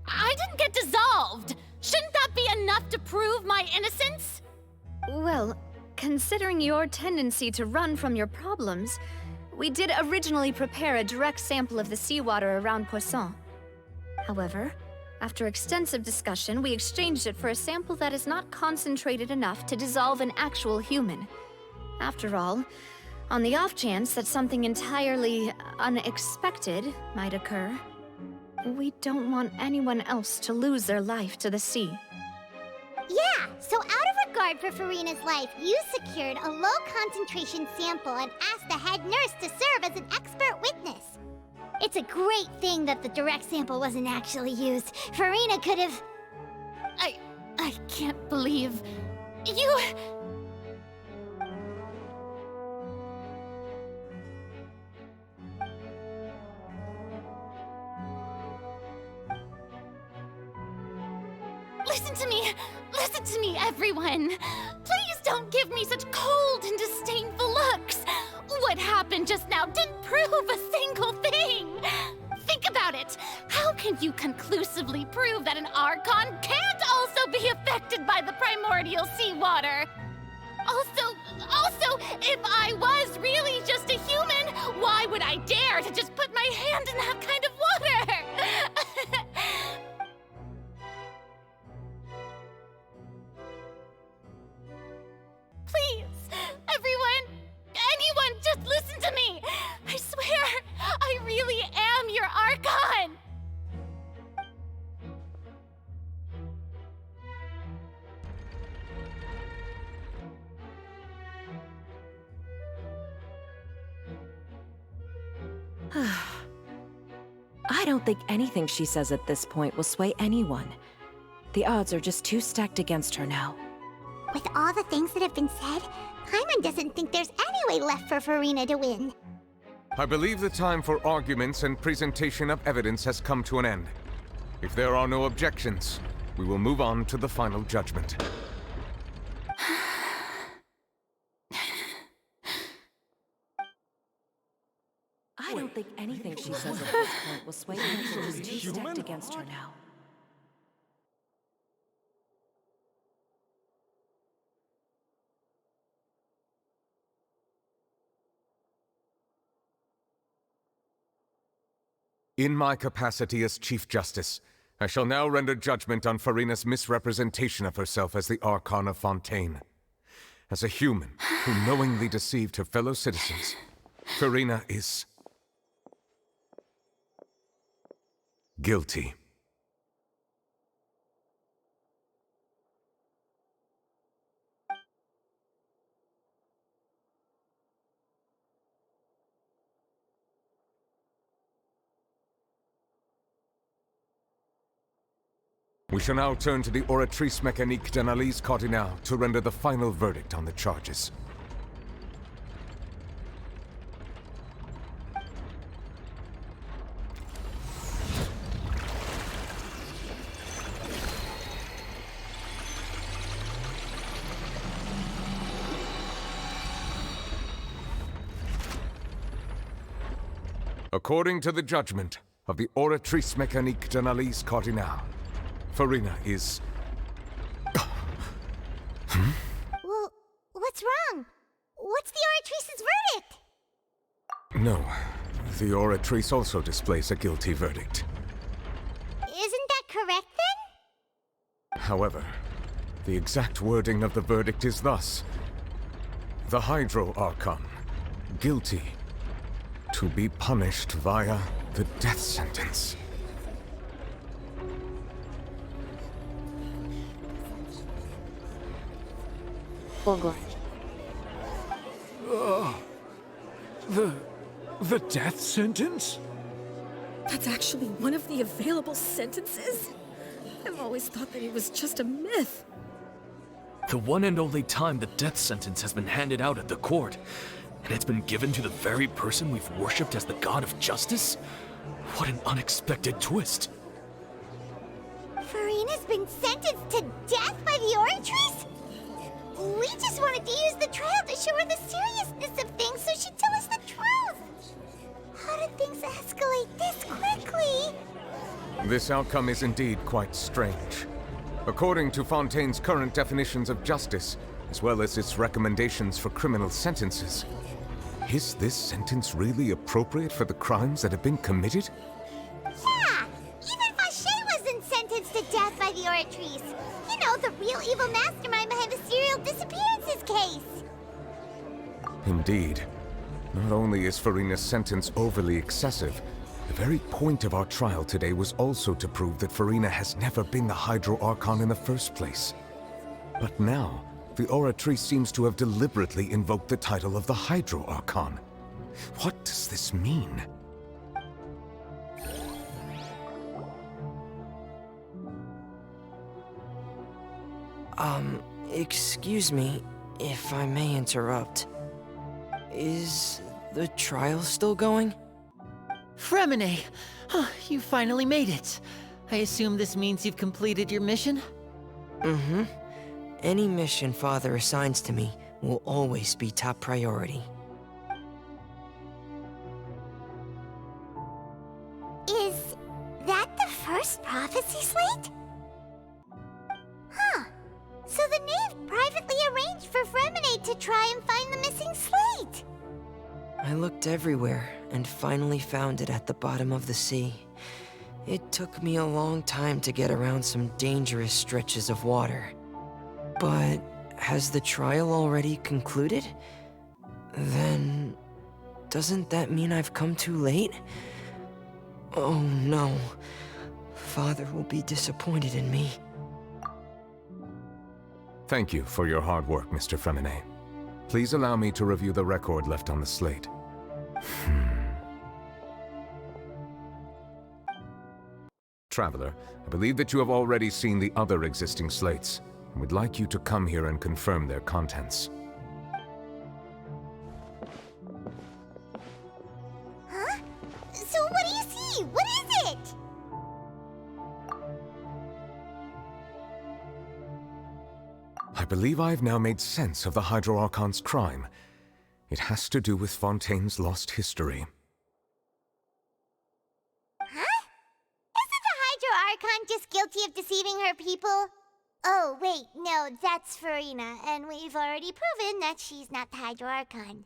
C: I didn't get dissolved! Shouldn't that be enough to prove my innocence?
G: Well, considering your tendency to run from your problems, we did originally prepare a direct sample of the seawater around Poisson. However, after extensive discussion, we exchanged it for a sample that is not concentrated enough to dissolve an actual human. After all, on the off chance that something entirely unexpected might occur, we don't want anyone else to lose their life to the sea.
F: Yeah, so out of regard for Farina's life, you secured a low-concentration sample and asked the head nurse to serve as an expert witness. It's a great thing that the direct sample wasn't actually used. Farina could have...
C: I can't believe... you... Listen to me, everyone! Please don't give me such cold and disdainful looks! What happened just now didn't prove a single thing! Think about it! How can you conclusively prove that an Archon can't also be affected by the primordial seawater? Also, if I was really just a human, why would I dare to just put my hand in that kind of water? Please, anyone, just listen to me! I swear, I really am your Archon!
H: I don't think anything she says at this point will sway anyone. The odds are just too stacked against her now.
F: With all the things that have been said, Paimon doesn't think there's any way left for Farina to win.
M: I believe the time for arguments and presentation of evidence has come to an end. If there are no objections, we will move on to the final judgment.
H: I don't think anything she says at this point will sway anyone. She's too stacked against her now.
M: In my capacity as Chief Justice, I shall now render judgment on Farina's misrepresentation of herself as the Archon of Fontaine. As a human who knowingly deceived her fellow citizens, Farina is... guilty. We shall now turn to the Oratrice Mécanique d'Analyse Cardinale to render the final verdict on the charges. According to the judgment of the Oratrice Mécanique d'Analyse Cardinale, Farina is...
F: Well, what's wrong? What's the Oratrice's verdict?
M: No, the Oratrice also displays a guilty verdict.
F: Isn't that correct then?
M: However, the exact wording of the verdict is thus: the Hydro Archon, guilty, to be punished via the death sentence.
A: Ого.
K: The death sentence?
O: That's actually one of the available sentences? I've always thought that it was just a myth.
J: The one and only time the death sentence has been handed out at the court, and it's been given to the very person we've worshipped as the god of justice? What an unexpected twist.
F: Furina's been sentenced to death by the Oratrice? We just wanted to use the trial to show her the seriousness of things so she'd tell us the truth. How did things escalate this quickly?
M: This outcome is indeed quite strange. According to Fontaine's current definitions of justice, as well as its recommendations for criminal sentences, is this sentence really appropriate for the crimes that have been committed?
F: Yeah! Even Fauché wasn't sentenced to death by the Oratrice. You know, the real evil mastermind behind the serial disappearances case.
M: Indeed. Not only is Furina's sentence overly excessive, the very point of our trial today was also to prove that Furina has never been the Hydro Archon in the first place. But now, the Oratrice seems to have deliberately invoked the title of the Hydro Archon. What does this mean?
N: Excuse me, if I may interrupt. Is the trial still going?
Q: Fremine! You finally made it. I assume this means you've completed your mission?
N: Mm-hmm. Any mission Father assigns to me will always be top priority.
F: Is that the first prophecy slate? Huh. So the knave privately arranged for Fremine to try and find the missing slate.
N: I looked everywhere and finally found it at the bottom of the sea. It took me a long time to get around some dangerous stretches of water. But has the trial already concluded? Then doesn't that mean I've come too late? Oh no. Father will be disappointed in me.
M: Thank you for your hard work, Mr. Fremine. Please allow me to review the record left on the slate. Traveler, I believe that you have already seen the other existing slates, and would like you to come here and confirm their contents.
F: Huh? So what do you see? What is it?
M: I believe I have now made sense of the Hydro Archon's crime. It has to do with Fontaine's lost history.
F: Huh? Isn't the Hydro Archon just guilty of deceiving her people? Oh, wait, no, that's Furina, and we've already proven that she's not the Hydro Archon.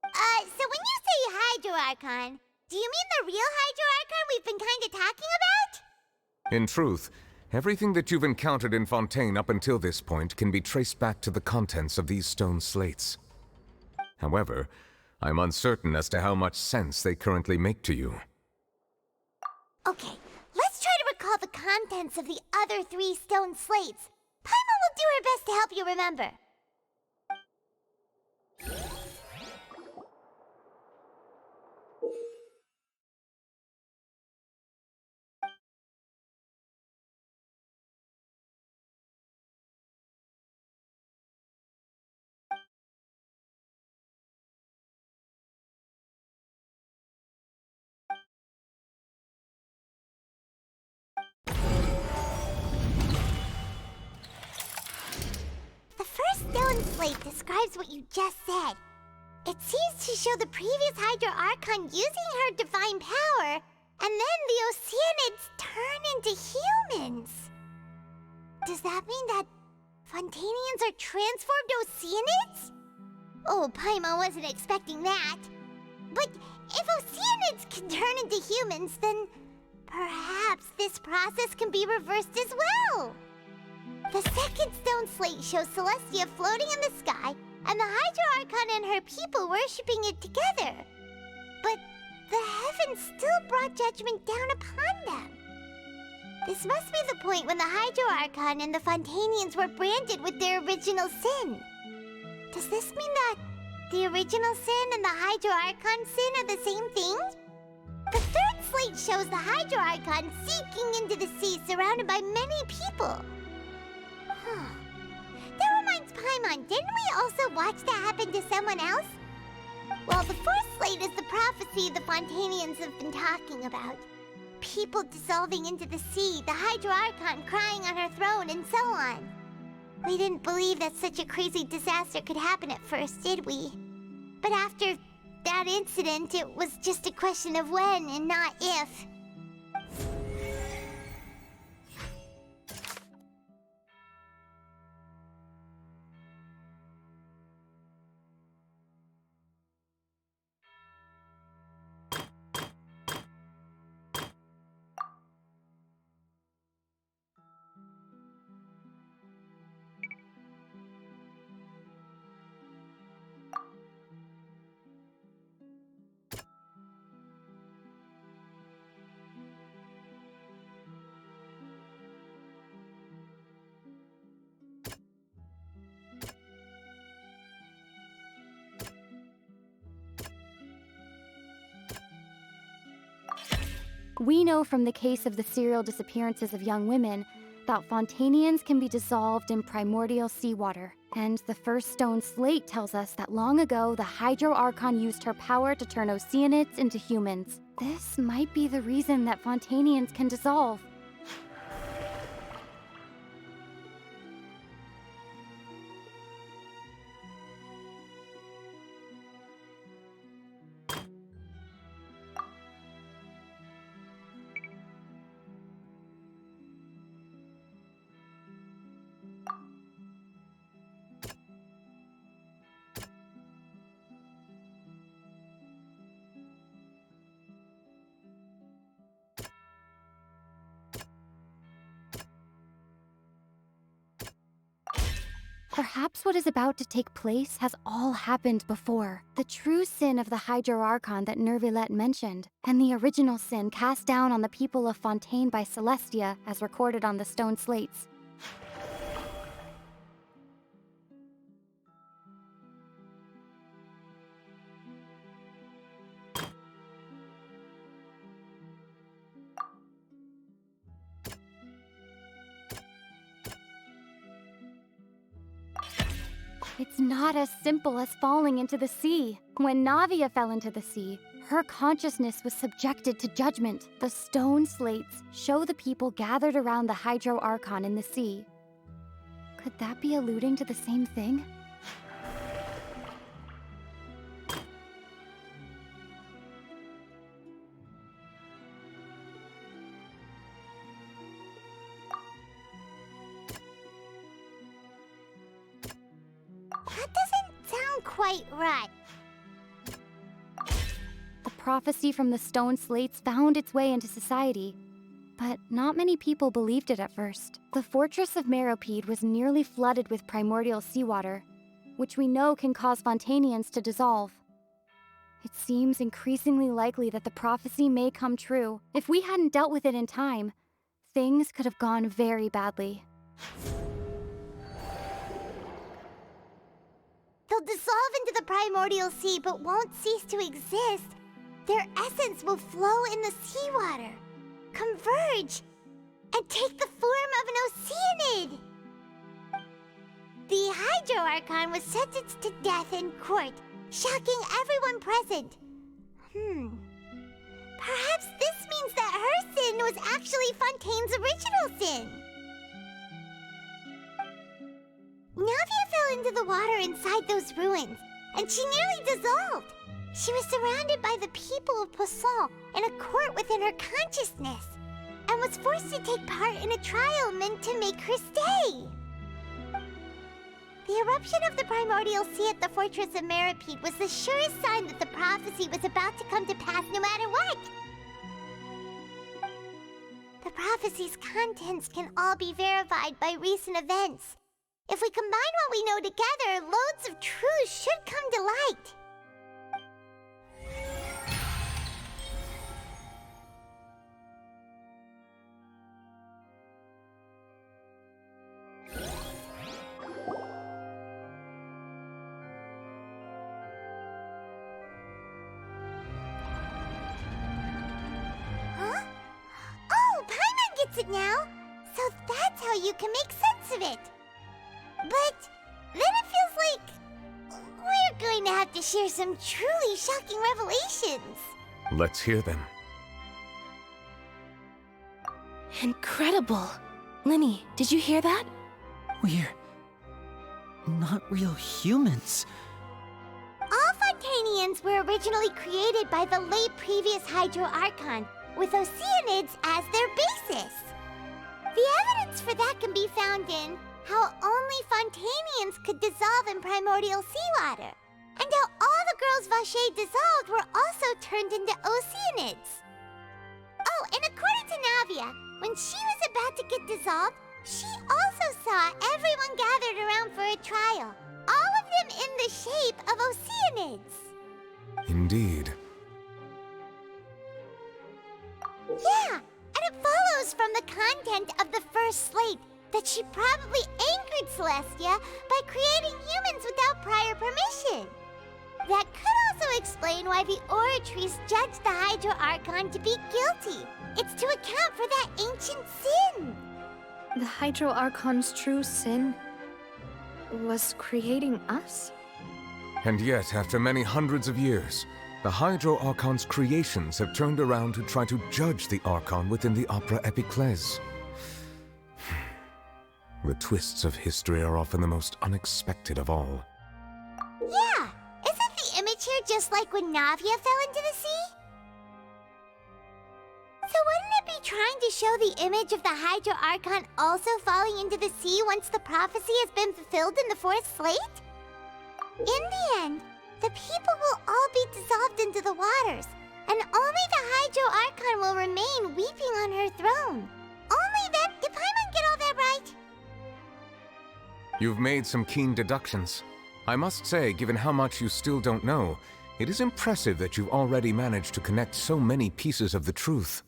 F: So when you say Hydro Archon, do you mean the real Hydro Archon we've been kinda talking about?
M: In truth, everything that you've encountered in Fontaine up until this point can be traced back to the contents of these stone slates. However, I'm uncertain as to how much sense they currently make to you.
F: Okay, let's try to recall the contents of the other 3 stone slates. Paimon will do her best to help you remember. The first stone slate describes what you just said. It seems to show the previous Hydro Archon using her divine power, and then the Oceanids turn into humans. Does that mean that Fontanians are transformed Oceanids? Oh, Paimon wasn't expecting that. But if Oceanids can turn into humans, then perhaps this process can be reversed as well. The second stone slate shows Celestia floating in the sky, and the Hydro Archon and her people worshipping it together. But the heavens still brought judgment down upon them. This must be the point when the Hydro Archon and the Fontanians were branded with their original sin. Does this mean that the original sin and the Hydro Archon sin are the same thing? The third slate shows the Hydro Archon sinking into the sea surrounded by many people. There Paimon, didn't we also watch that happen to someone else? Well, the fourth slate is the prophecy the Fontanians have been talking about. People dissolving into the sea, the Hydro Archon crying on her throne, and so on. We didn't believe that such a crazy disaster could happen at first, did we? But after that incident, it was just a question of when and not if.
D: We know from the case of the serial disappearances of young women that Fontanians can be dissolved in primordial seawater. And the first stone slate tells us that long ago, the Hydro Archon used her power to turn Oceanids into humans. This might be the reason that Fontanians can dissolve. Perhaps what is about to take place has all happened before. The true sin of the Hydro Archon that Nervilette mentioned, and the original sin cast down on the people of Fontaine by Celestia as recorded on the stone slates. It's not as simple as falling into the sea. When Navia fell into the sea, her consciousness was subjected to judgment. The stone slates show the people gathered around the Hydro Archon in the sea. Could that be alluding to the same thing?
F: That doesn't sound quite right.
D: The prophecy from the stone slates found its way into society, but not many people believed it at first. The fortress of Meropide was nearly flooded with primordial seawater, which we know can cause Fontanians to dissolve. It seems increasingly likely that the prophecy may come true. If we hadn't dealt with it in time, things could have gone very badly.
F: They'll dissolve into the primordial sea but won't cease to exist. Their essence will flow in the seawater, converge, and take the form of an Oceanid. The Hydro Archon was sentenced to death in court, shocking everyone present. Perhaps this means that her sin was actually Fontaine's original sin. Navia fell into the water inside those ruins, and she nearly dissolved. She was surrounded by the people of Poisson in a court within her consciousness, and was forced to take part in a trial meant to make her stay. The eruption of the primordial sea at the fortress of Meropide was the surest sign that the prophecy was about to come to pass no matter what. The prophecy's contents can all be verified by recent events. If we combine what we know together, loads of truths should come to light. Huh? Oh, Paimon gets it now! So that's how you can make sense of it! But then it feels like we're going to have to share some truly shocking revelations.
M: Let's hear them.
G: Incredible. Linny, did you hear that?
Q: We're not real humans.
F: All Fontanians were originally created by the late previous Hydro Archon, with Oceanids as their basis. The evidence for that can be found in how only Fontanians could dissolve in primordial seawater, and how all the girls Vacher dissolved were also turned into Oceanids. Oh, and according to Navia, when she was about to get dissolved, she also saw everyone gathered around for a trial, all of them in the shape of Oceanids.
M: Indeed.
F: Yeah, and it follows from the content of the first slate that she probably angered Celestia by creating humans without prior permission. That could also explain why the Oratrice judged the Hydro Archon to be guilty. It's to account for that ancient sin.
D: The Hydro Archon's true sin was creating us?
M: And yet, after many hundreds of years, the Hydro Archon's creations have turned around to try to judge the Archon within the Opera Epiclese. The twists of history are often the most unexpected of all.
F: Yeah, isn't the image here just like when Navia fell into the sea? So wouldn't it be trying to show the image of the Hydro Archon also falling into the sea once the prophecy has been fulfilled in the fourth slate? In the end, the people will all be dissolved into the waters, and only the Hydro Archon will remain weeping on her throne. Only then, did Paimon get all that right?
M: You've made some keen deductions. I must say, given how much you still don't know, it is impressive that you've already managed to connect so many pieces of the truth.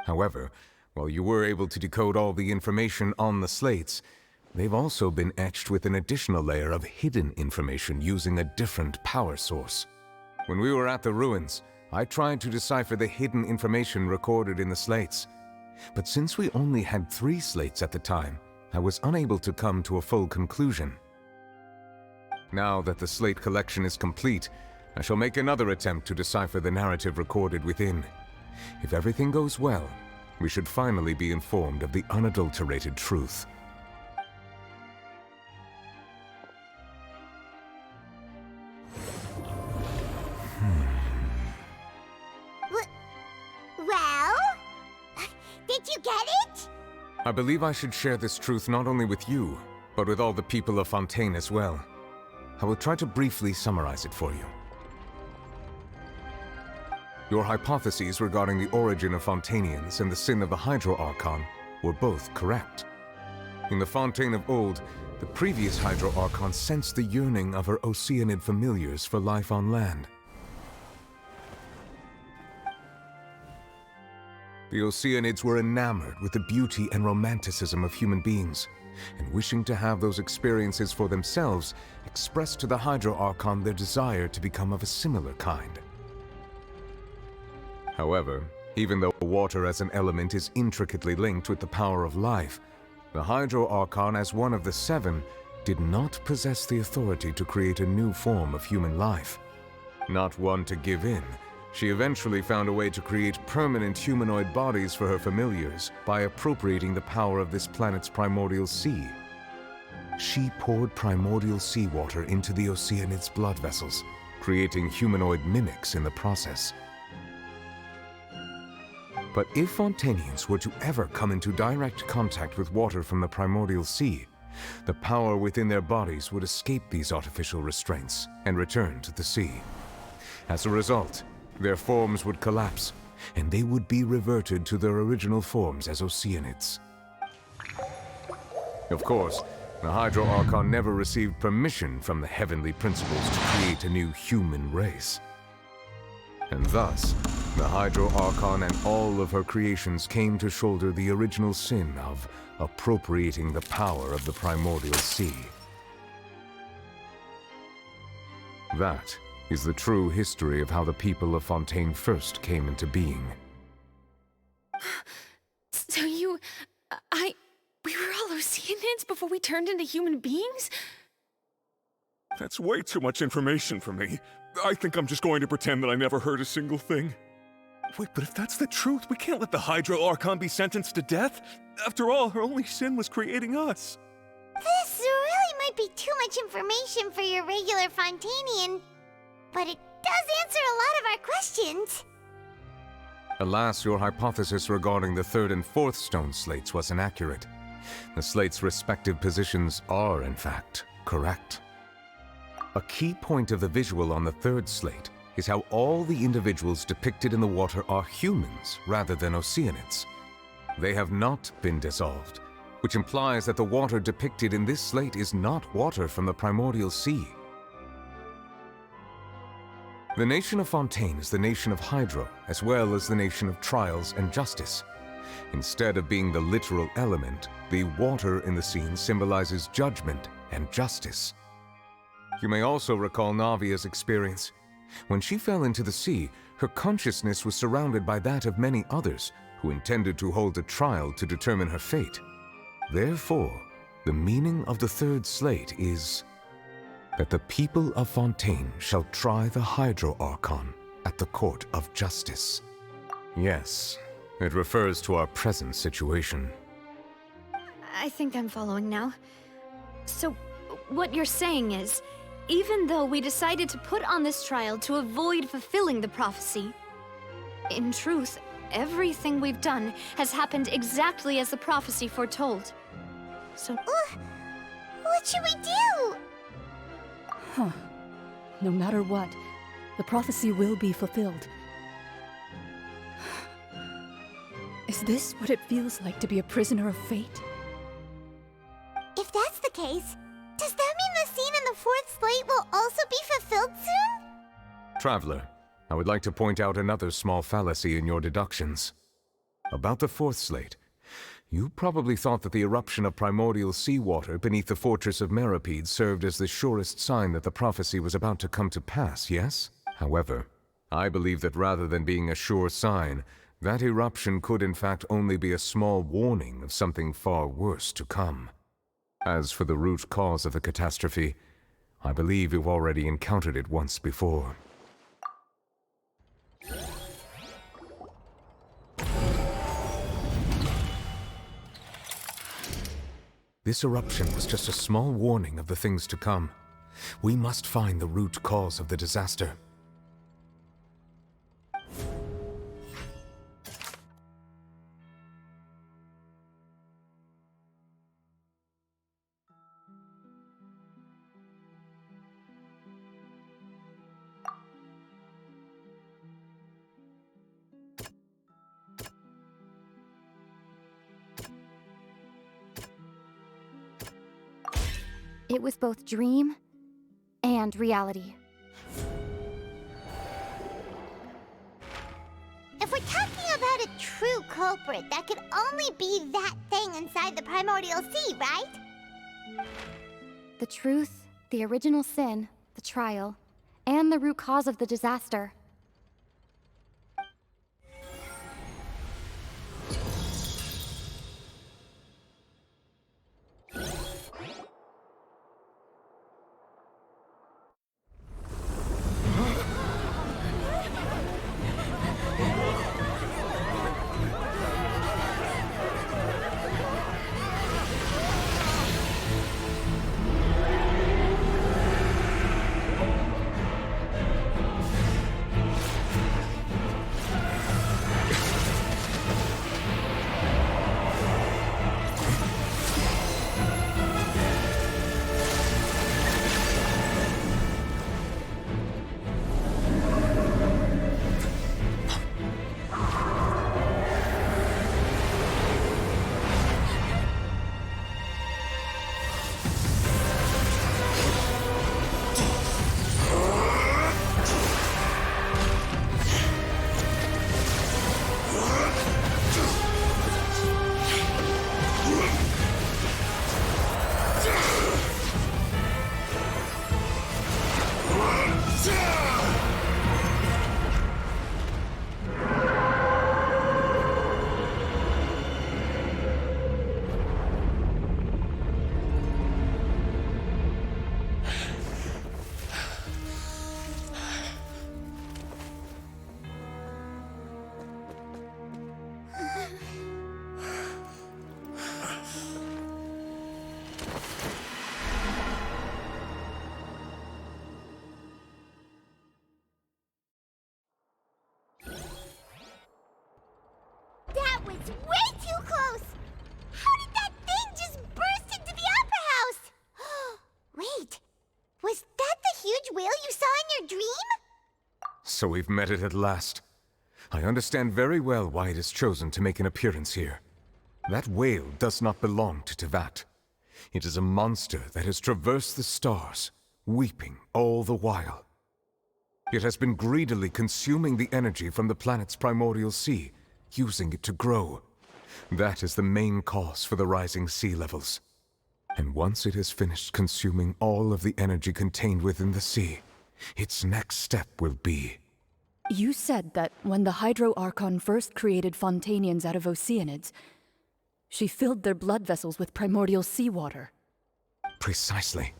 M: However, while you were able to decode all the information on the slates, they've also been etched with an additional layer of hidden information using a different power source. When we were at the ruins, I tried to decipher the hidden information recorded in the slates. But since we only had 3 slates at the time, I was unable to come to a full conclusion. Now that the slate collection is complete, I shall make another attempt to decipher the narrative recorded within. If everything goes well, we should finally be informed of the unadulterated truth.
F: Well? Did you get it?
M: I believe I should share this truth not only with you, but with all the people of Fontaine as well. I will try to briefly summarize it for you. Your hypotheses regarding the origin of Fontanians and the sin of the Hydro Archon were both correct. In the Fontaine of old, the previous Hydro Archon sensed the yearning of her Oceanid familiars for life on land. The Oceanids were enamored with the beauty and romanticism of human beings, and wishing to have those experiences for themselves, expressed to the Hydro Archon their desire to become of a similar kind. However, even though water as an element is intricately linked with the power of life, the Hydro Archon, as one of the 7, did not possess the authority to create a new form of human life. Not one to give in, she eventually found a way to create permanent humanoid bodies for her familiars by appropriating the power of this planet's primordial sea. She poured primordial seawater into the Oceanids' blood vessels, creating humanoid mimics in the process. But if Fontanians were to ever come into direct contact with water from the primordial sea, the power within their bodies would escape these artificial restraints and return to the sea. As a result, their forms would collapse, and they would be reverted to their original forms as Oceanids. Of course, the Hydro Archon never received permission from the heavenly principles to create a new human race. And thus, the Hydro Archon and all of her creations came to shoulder the original sin of appropriating the power of the primordial sea. That is the true history of how the people of Fontaine first came into being.
G: So we were all Oceanids before we turned into human beings?
U: That's way too much information for me. I think I'm just going to pretend that I never heard a single thing. Wait, but if that's the truth, we can't let the Hydro Archon be sentenced to death. After all, her only sin was creating us.
F: This really might be too much information for your regular Fontanian, but it does answer a lot of our questions.
M: Alas, your hypothesis regarding the third and fourth stone slates was inaccurate. The slates' respective positions are, in fact, correct. A key point of the visual on the third slate is how all the individuals depicted in the water are humans rather than Oceanids. They have not been dissolved, which implies that the water depicted in this slate is not water from the primordial sea. The nation of Fontaine is the nation of Hydro, as well as the nation of Trials and Justice. Instead of being the literal element, the water in the scene symbolizes judgment and justice. You may also recall Navia's experience. When she fell into the sea, her consciousness was surrounded by that of many others who intended to hold a trial to determine her fate. Therefore, the meaning of the third slate is that the people of Fontaine shall try the Hydro Archon at the court of justice. Yes, it refers to our present situation.
D: I think I'm following now. So, what you're saying is, even though we decided to put on this trial to avoid fulfilling the prophecy, in truth, everything we've done has happened exactly as the prophecy foretold. So...
F: what should we do?
I: Huh. No matter what, the prophecy will be fulfilled. Is this what it feels like to be a prisoner of fate?
F: If that's the case, does that mean the scene in the fourth slate will also be fulfilled soon?
M: Traveler, I would like to point out another small fallacy in your deductions. About the fourth slate, you probably thought that the eruption of primordial seawater beneath the fortress of Meropide served as the surest sign that the prophecy was about to come to pass, yes? However, I believe that rather than being a sure sign, that eruption could in fact only be a small warning of something far worse to come. As for the root cause of the catastrophe, I believe you've already encountered it once before. This eruption was just a small warning of the things to come. We must find the root cause of the disaster.
D: It was both dream and reality.
F: If we're talking about a true culprit, that could only be that thing inside the primordial sea, right?
D: The truth, the original sin, the trial, and the root cause of the disaster.
F: It's way too close! How did that thing just burst into the Opera House? Wait, was that the huge whale you saw in your dream?
M: So we've met it at last. I understand very well why it has chosen to make an appearance here. That whale does not belong to Tevat. It is a monster that has traversed the stars, weeping all the while. It has been greedily consuming the energy from the planet's primordial sea, using it to grow. That is the main cause for the rising sea levels. And once it has finished consuming all of the energy contained within the sea, its next step will be...
I: You said that when the Hydro Archon first created Fontanians out of Oceanids, she filled their blood vessels with primordial seawater.
M: Precisely.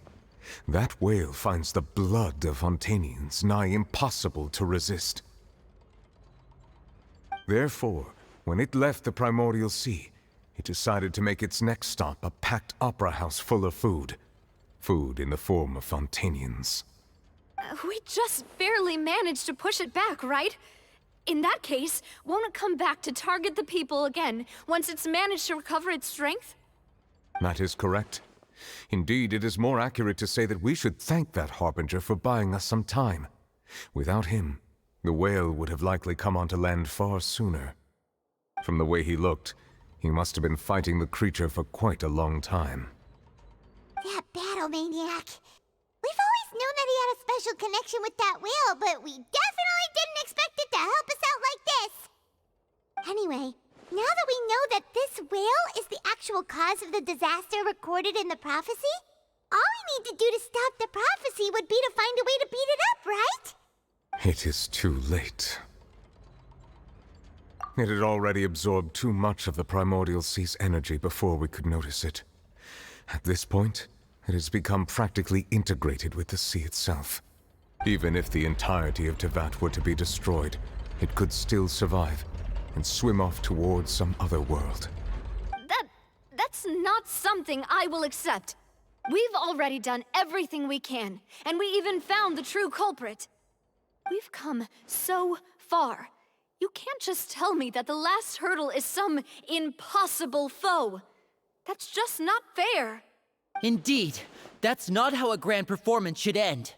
M: That whale finds the blood of Fontanians nigh impossible to resist. Therefore, when it left the primordial sea, it decided to make its next stop a packed opera house full of food. Food in the form of Fontanians.
G: We just barely managed to push it back, right? In that case, won't it come back to target the people again once it's managed to recover its strength?
M: That is correct. Indeed, it is more accurate to say that we should thank that Harbinger for buying us some time. Without him, the whale would have likely come onto land far sooner. From the way he looked, he must have been fighting the creature for quite a long time.
F: That battle maniac. We've always known that he had a special connection with that whale, but we definitely didn't expect it to help us out like this. Anyway, now that we know that this whale is the actual cause of the disaster recorded in the prophecy, all we need to do to stop the prophecy would be to find a way to beat it up, right?
M: It is too late. It had already absorbed too much of the primordial sea's energy before we could notice it. At this point, it has become practically integrated with the sea itself. Even if the entirety of Tevat were to be destroyed, it could still survive and swim off towards some other world.
G: That's not something I will accept. We've already done everything we can, and we even found the true culprit. We've come so far. You can't just tell me that the last hurdle is some impossible foe. That's just not fair.
Q: Indeed, that's not how a grand performance should end.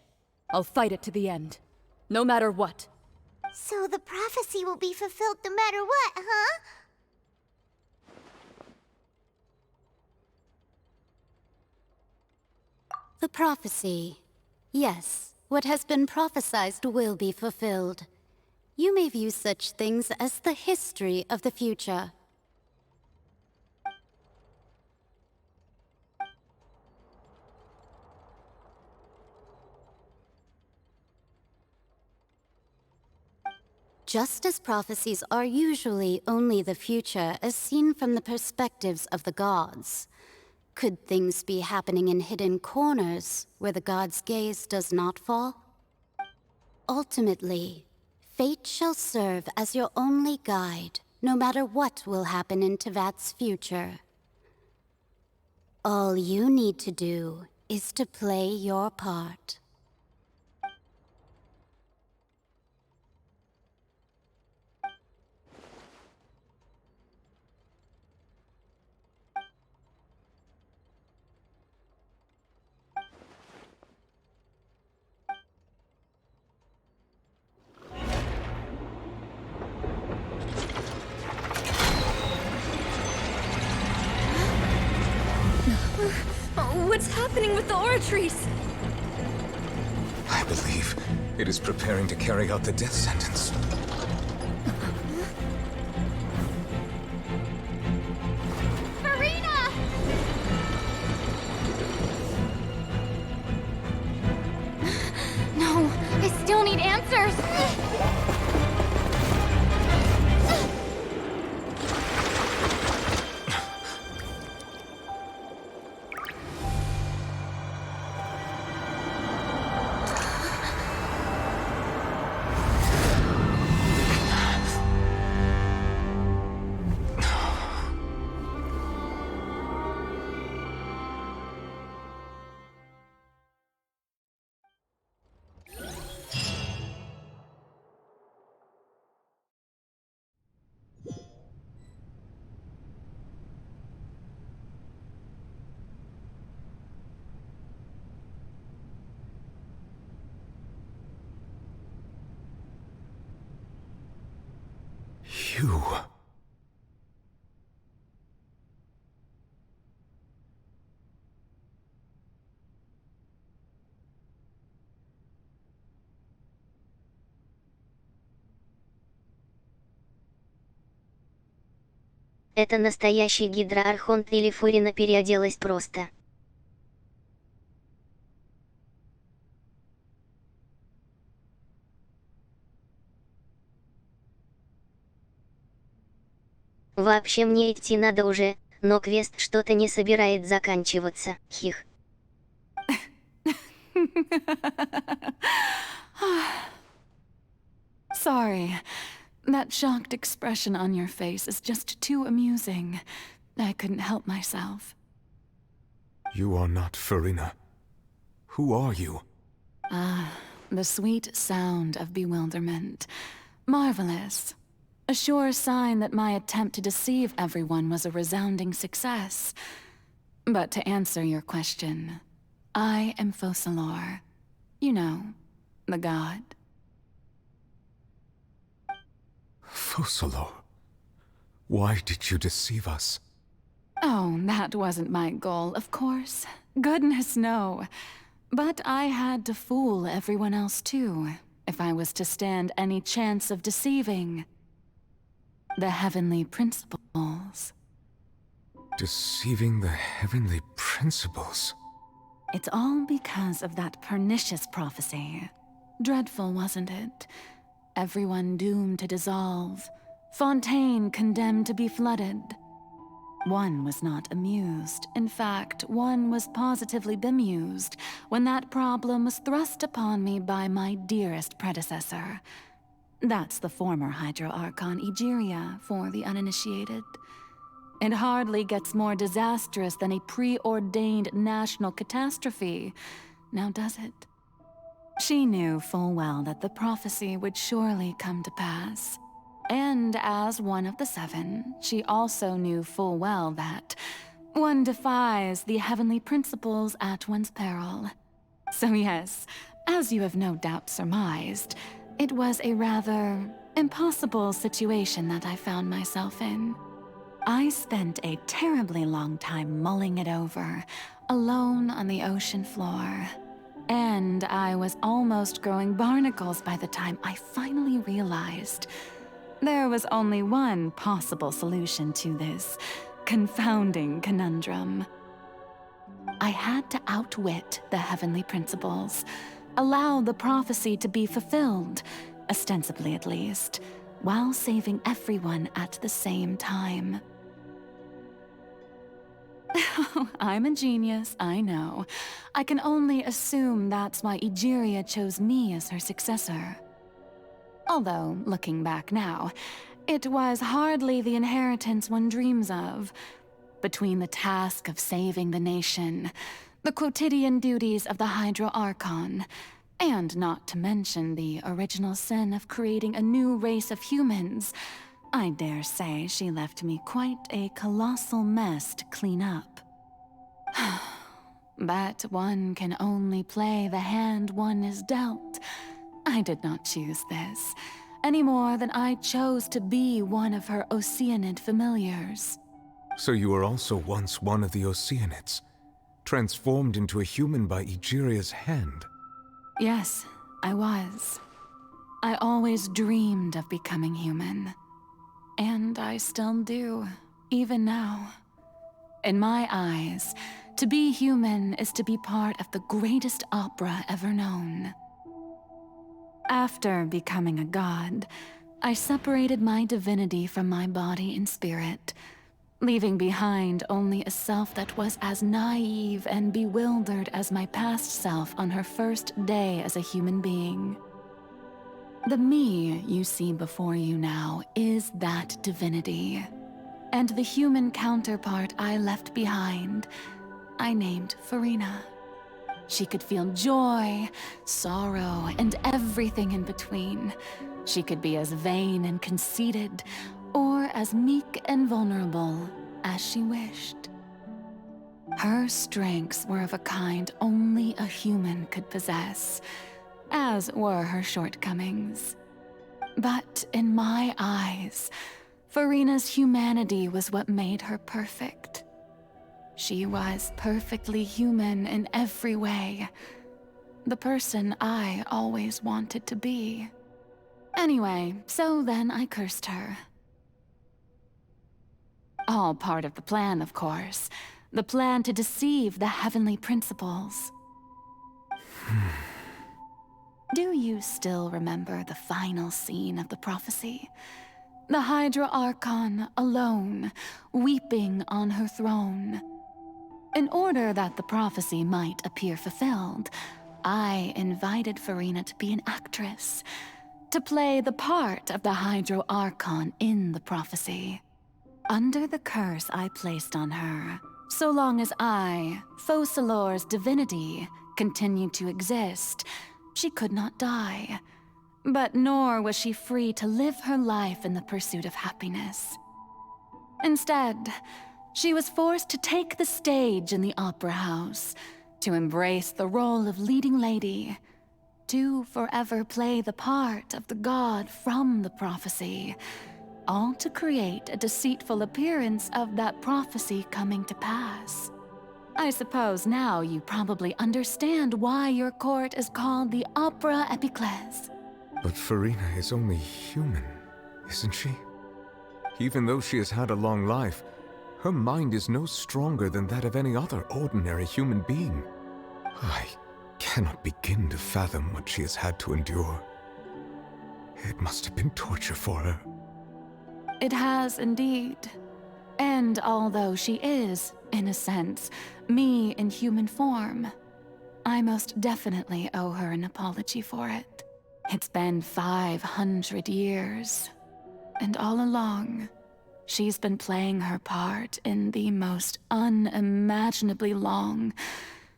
I: I'll fight it to the end, no matter what.
F: So the prophecy will be fulfilled no matter what, huh?
R: The prophecy. Yes, what has been prophesied will be fulfilled. You may view such things as the history of the future. Just as prophecies are usually only the future as seen from the perspectives of the gods, could things be happening in hidden corners where the gods' gaze does not fall? Ultimately, fate shall serve as your only guide, no matter what will happen in Tevat's future. All you need to do is to play your part.
G: What's happening with the oratories?
M: I believe it is preparing to carry out the death sentence.
C: Marina!
D: No, I still need answers.
M: You...
A: Это настоящий гидроархонт или Фурина переоделась просто? Вообще мне идти надо уже, но квест что-то не собирает заканчиваться, хих.
E: Sorry. That shocked expression on your face is just too amusing. I couldn't help myself.
M: You are not Farina. Who are you?
E: Ah, the sweet sound of bewilderment. Marvelous. A sure sign that my attempt to deceive everyone was a resounding success. But to answer your question, I am Focalor. You know, the god.
M: Focalor. Why did you deceive us?
E: Oh, that wasn't my goal, of course. Goodness, no. But I had to fool everyone else too, if I was to stand any chance of deceiving the heavenly principles.
M: Deceiving the heavenly principles?
E: It's all because of that pernicious prophecy. Dreadful, wasn't it? Everyone doomed to dissolve. Fontaine condemned to be flooded. One was not amused. In fact, one was positively bemused when that problem was thrust upon me by my dearest predecessor. That's the former Hydro Archon Egeria for the uninitiated. It hardly gets more disastrous than a preordained national catastrophe, now does it? She knew full well that the prophecy would surely come to pass. And as one of the seven, she also knew full well that one defies the heavenly principles at one's peril. So yes, as you have no doubt surmised, it was a rather impossible situation that I found myself in. I spent a terribly long time mulling it over, alone on the ocean floor. And I was almost growing barnacles by the time I finally realized there was only one possible solution to this confounding conundrum. I had to outwit the heavenly principles, allow the prophecy to be fulfilled, ostensibly at least, while saving everyone at the same time. I'm a genius, I know. I can only assume that's why Egeria chose me as her successor. Although, looking back now, it was hardly the inheritance one dreams of. Between the task of saving the nation, the quotidian duties of the Hydro Archon, and not to mention the original sin of creating a new race of humans, I dare say she left me quite a colossal mess to clean up. But one can only play the hand one is dealt. I did not choose this, any more than I chose to be one of her Oceanid familiars.
M: So you were also once one of the Oceanids, transformed into a human by Egeria's hand?
E: Yes, I was. I always dreamed of becoming human. And I still do, even now. In my eyes, to be human is to be part of the greatest opera ever known. After becoming a god, I separated my divinity from my body and spirit, leaving behind only a self that was as naive and bewildered as my past self on her first day as a human being. The me you see before you now is that divinity, and the human counterpart I left behind, I named Farina. She could feel joy, sorrow, and everything in between. She could be as vain and conceited, or as meek and vulnerable as she wished. Her strengths were of a kind only a human could possess, as were her shortcomings. But in my eyes, Furina's humanity was what made her perfect. She was perfectly human in every way. The person I always wanted to be. Anyway, so then I cursed her. All part of the plan, of course. The plan to deceive the heavenly principles. Do you still remember the final scene of the prophecy? The Hydra Archon, alone, weeping on her throne. In order that the prophecy might appear fulfilled, I invited Furina to be an actress, to play the part of the Hydro Archon in the prophecy. Under the curse I placed on her, so long as I, Focalor's divinity, continued to exist, she could not die. But nor was she free to live her life in the pursuit of happiness. Instead, she was forced to take the stage in the opera house, to embrace the role of leading lady, to forever play the part of the god from the prophecy, all to create a deceitful appearance of that prophecy coming to pass. I suppose now you probably understand why your court is called the Opera Epiclese.
M: But Furina is only human, isn't she? Even though she has had a long life, her mind is no stronger than that of any other ordinary human being. I cannot begin to fathom what she has had to endure. It must have been torture for her.
E: It has indeed. And although she is, in a sense, me in human form, I most definitely owe her an apology for it. It's been 500 years, and all along, she's been playing her part in the most unimaginably long,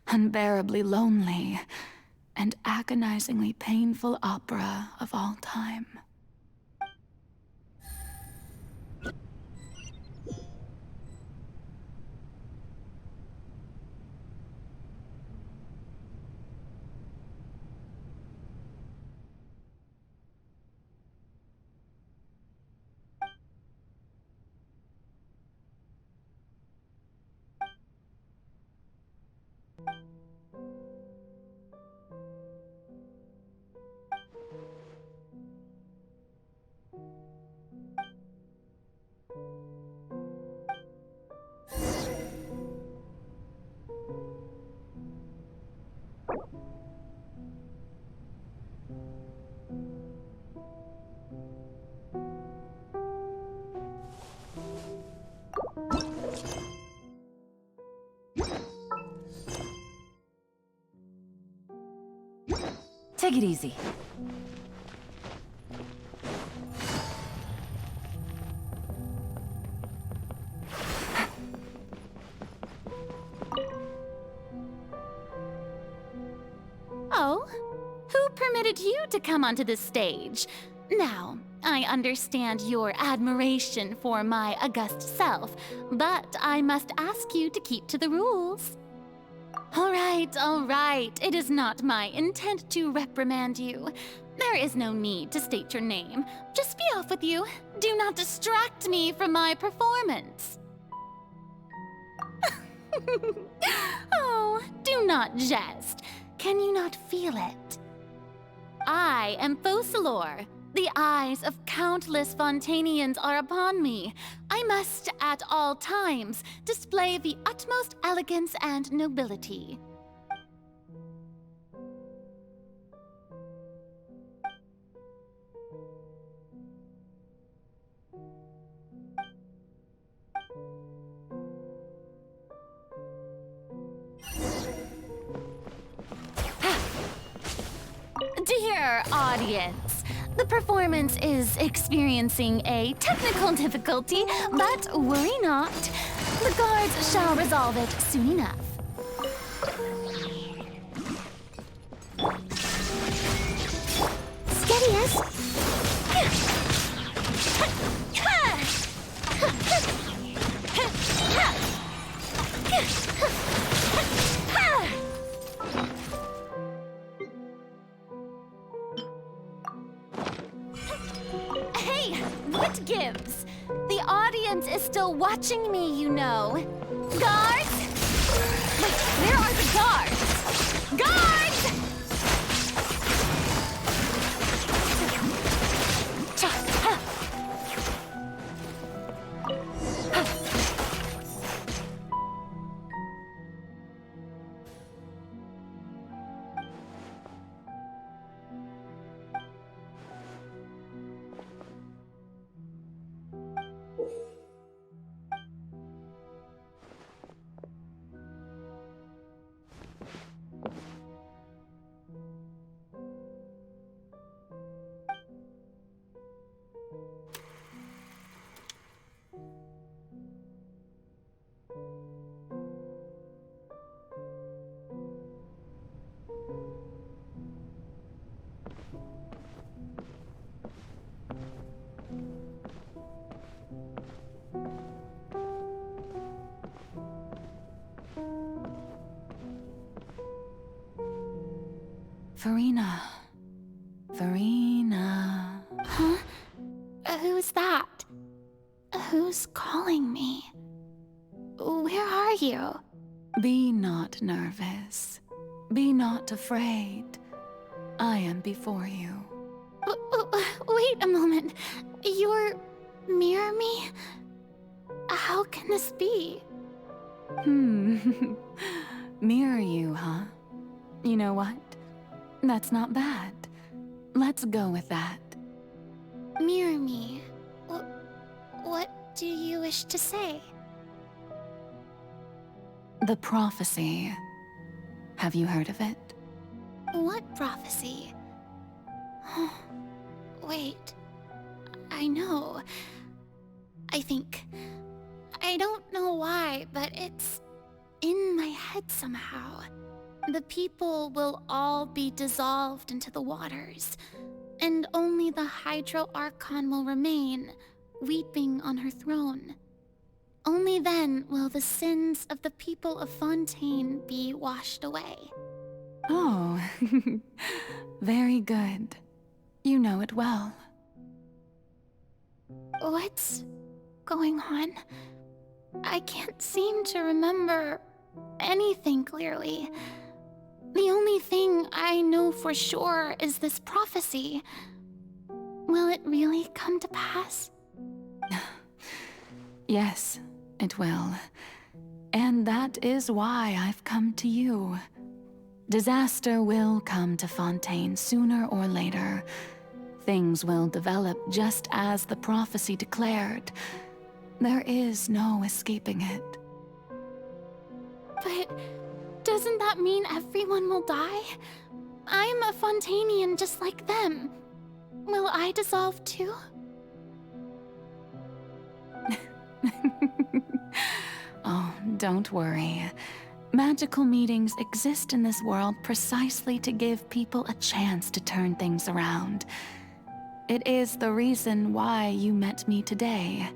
E: unbearably lonely, and agonizingly painful opera of all time. Take it easy.
C: Oh, who permitted you to come onto the stage? Now, I understand your admiration for my august self, but I must ask you to keep to the rules. All right. It is not my intent to reprimand you. There is no need to state your name. Just be off with you. Do not distract me from my performance. Oh, do not jest. Can you not feel it? I am Focalor. The eyes of countless Fontanians are upon me. I must, at all times, display the utmost elegance and nobility. Dear audience, the performance is experiencing a technical difficulty, but worry not. The guards shall resolve it soon enough. Steady us. Hey, what gives? The
B: Radiant is still watching me, you know. Guards! Wait, where are the guards? Guards!
E: Farina. Farina.
D: Huh? Who's that? Who's calling me? Where are you?
E: Be not nervous. Be not afraid. I am before you.
D: Wait a moment. You're near me? How can this be?
E: Mirror you, huh? You know what? That's not bad. Let's go with that.
D: Mirror me? What do you wish to say?
E: The prophecy. Have you heard of it?
D: What prophecy? Wait. I know. I think. I don't know why, but it's in my head somehow. The people will all be dissolved into the waters, and only the Hydro Archon will remain, weeping on her throne. Only then will the sins of the people of Fontaine be washed away.
E: Oh, very good. You know it well.
D: What's going on? I can't seem to remember anything clearly. The only thing I know for sure is this prophecy. Will it really come to pass?
E: Yes, it will. And that is why I've come to you. Disaster will come to Fontaine sooner or later. Things will develop just as the prophecy declared. There is no escaping it.
D: But doesn't that mean everyone will die? I'm a Fontainian just like them. Will I dissolve too?
E: Oh, don't worry. Magical meetings exist in this world precisely to give people a chance to turn things around. It is the reason why you met me today.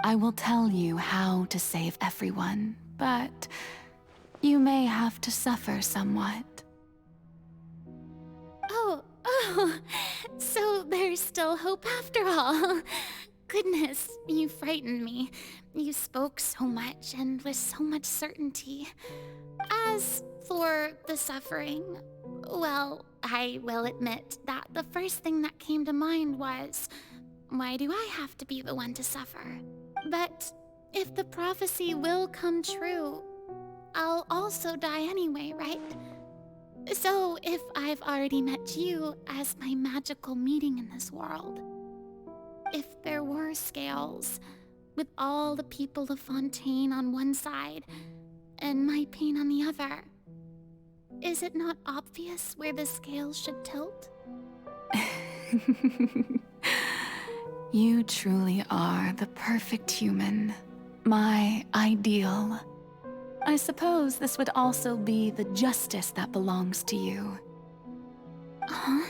E: I will tell you how to save everyone, but you may have to suffer somewhat.
D: Oh, so there's still hope after all. Goodness, you frightened me. You spoke so much and with so much certainty. As for the suffering, well, I will admit that the first thing that came to mind was, why do I have to be the one to suffer? But if the prophecy will come true, I'll also die anyway, right? So if I've already met you as my magical meeting in this world, if there were scales, with all the people of Fontaine on one side, and my pain on the other, is it not obvious where the scales should tilt?
E: You truly are the perfect human. My ideal. I suppose this would also be the justice that belongs to you.
D: Huh?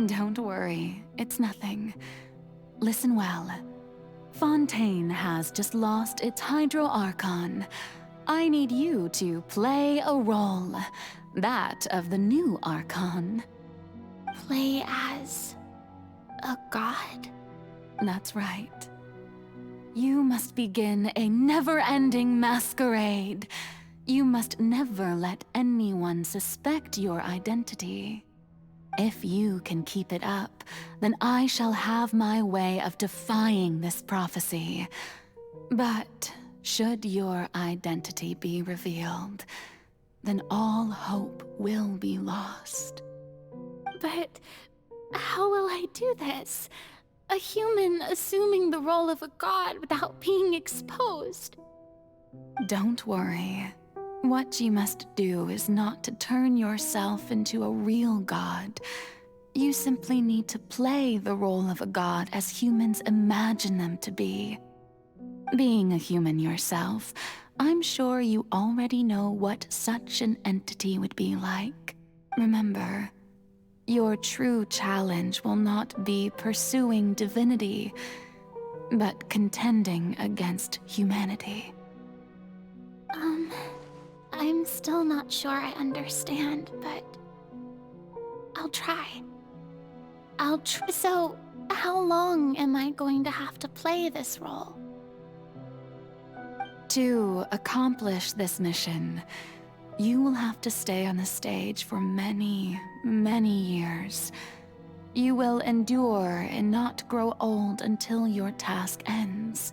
E: Don't worry, it's nothing. Listen well. Fontaine has just lost its Hydro Archon. I need you to play a role. That of the new Archon.
D: Play as a god?
E: That's right. must begin a never-ending masquerade. You must never let anyone suspect your identity. If you can keep it up, then I shall have my way of defying this prophecy. But should your identity be revealed, then all hope will be lost.
B: But how will I do this? A human assuming the role of a god without being exposed.
E: Don't worry. What you must do is not to turn yourself into a real god. You simply need to play the role of a god as humans imagine them to be. Being a human yourself, I'm sure you already know what such an entity would be like. Remember, your true challenge will not be pursuing divinity, but contending against humanity.
B: I'm still not sure I understand, but I'll try. So, how long am I going to have to play this role?
E: To accomplish this mission, you will have to stay on the stage for many, many years. You will endure and not grow old until your task ends.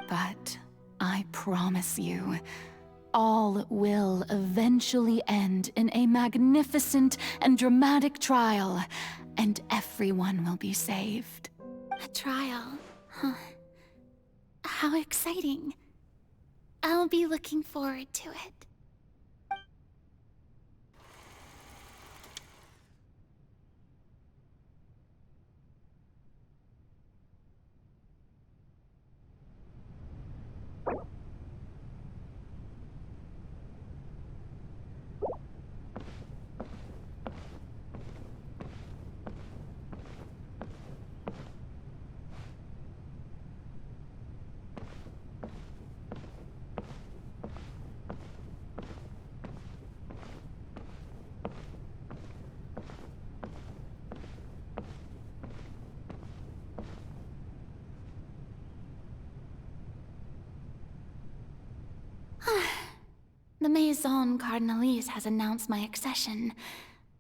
E: But I promise you, all will eventually end in a magnificent and dramatic trial, and everyone will be saved.
B: A trial, huh? How exciting. I'll be looking forward to it. The Maison Cardinalise has announced my accession,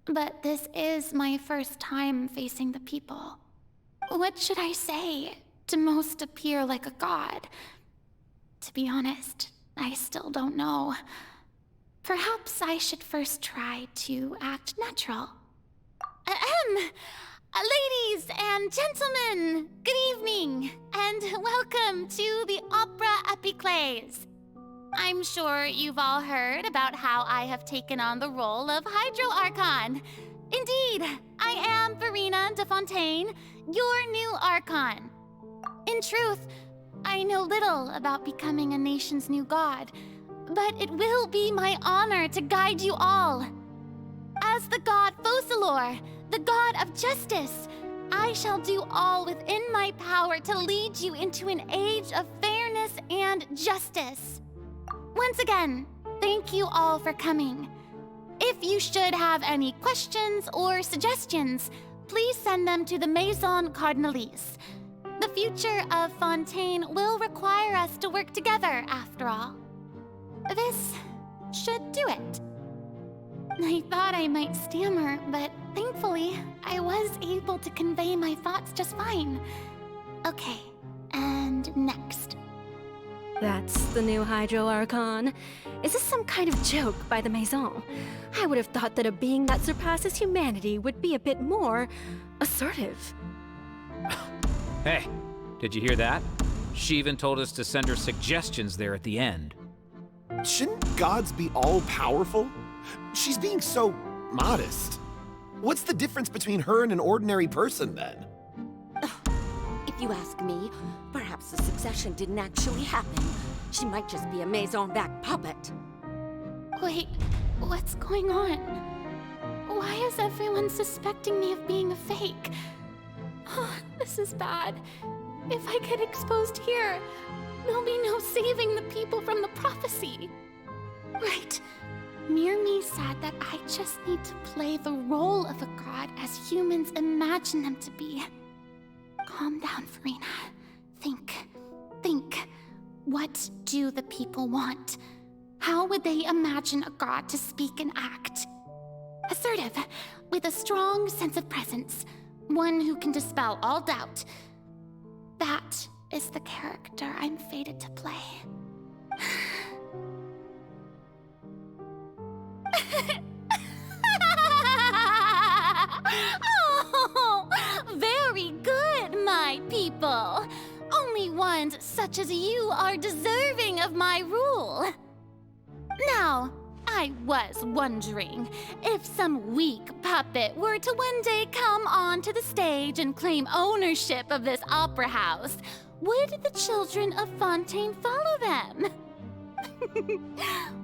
B: but this is my first time facing the people. What should I say to most appear like a god? To be honest, I still don't know. Perhaps I should first try to act natural. Ladies and gentlemen, good evening, and welcome to the Opera Epiclese. I'm sure you've all heard about how I have taken on the role of Hydro Archon. Indeed, I am Verena de Fontaine, your new Archon. In truth, I know little about becoming a nation's new god, but it will be my honor to guide you all. As the god Focalor, the god of justice, I shall do all within my power to lead you into an age of fairness and justice. Once again, thank you all for coming. If you should have any questions or suggestions, please send them to the Maison Cardinalise. The future of Fontaine will require us to work together, after all. This should do it. I thought I might stammer, but thankfully, I was able to convey my thoughts just fine. Okay, and next.
G: That's the new Hydro Archon. Is this some kind of joke by the Maison? I would have thought that a being that surpasses humanity would be a bit more assertive.
P: Hey, did you hear that? She even told us to send her suggestions there at the end.
V: Shouldn't gods be all-powerful? She's being so modest. What's the difference between her and an ordinary person, then?
W: If you ask me, perhaps the succession didn't actually happen. She might just be a Maison back puppet.
B: Wait, what's going on? Why is everyone suspecting me of being a fake? Oh, this is bad. If I get exposed here, there'll be no saving the people from the prophecy. Right. Mirmi said that I just need to play the role of a god as humans imagine them to be. Calm down, Verena. Think. What do the people want? How would they imagine a god to speak and act? Assertive, with a strong sense of presence. One who can dispel all doubt. That is the character I'm fated to play.
C: Oh, very good, my people. Only ones such as you are deserving of my rule. Now, I was wondering if some weak puppet were to one day come onto the stage and claim ownership of this opera house, would the children of Fontaine follow them?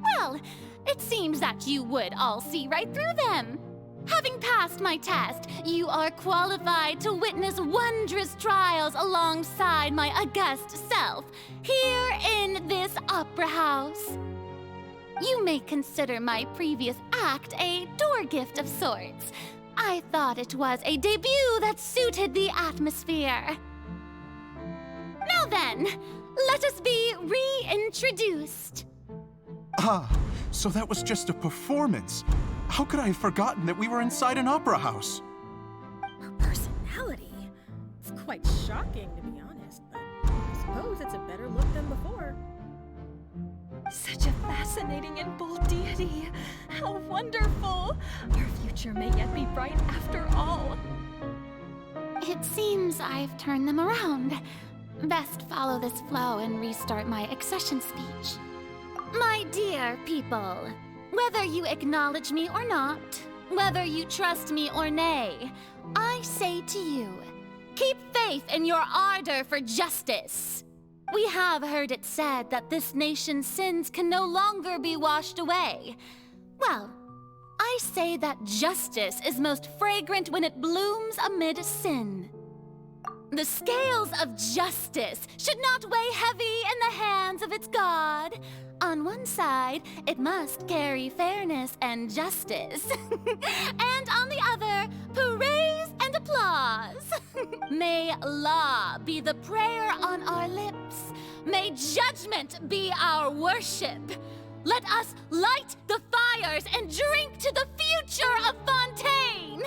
C: Well, it seems that you would all see right through them. Having passed my test, you are qualified to witness wondrous trials alongside my august self, here in this opera house. You may consider my previous act a door gift of sorts. I thought it was a debut that suited the atmosphere. Now then, let us be reintroduced.
L: Ah, so that was just a performance. How could I have forgotten that we were inside an opera house?
O: Her personality? It's quite shocking, to be honest, but I suppose it's a better look than before.
S: Such a fascinating and bold deity. How wonderful! Our future may yet be bright after all.
B: It seems I've turned them around. Best follow this flow and restart my accession speech.
C: My dear people, whether you acknowledge me or not, whether you trust me or nay, I say to you, keep faith in your ardor for justice. We have heard it said that this nation's sins can no longer be washed away. Well, I say that justice is most fragrant when it blooms amid sin. The scales of justice should not weigh heavy in the hands of its God. On one side, it must carry fairness and justice. And on the other, praise and applause. May law be the prayer on our lips. May judgment be our worship. Let us light the fires and drink to the future of Fontaine.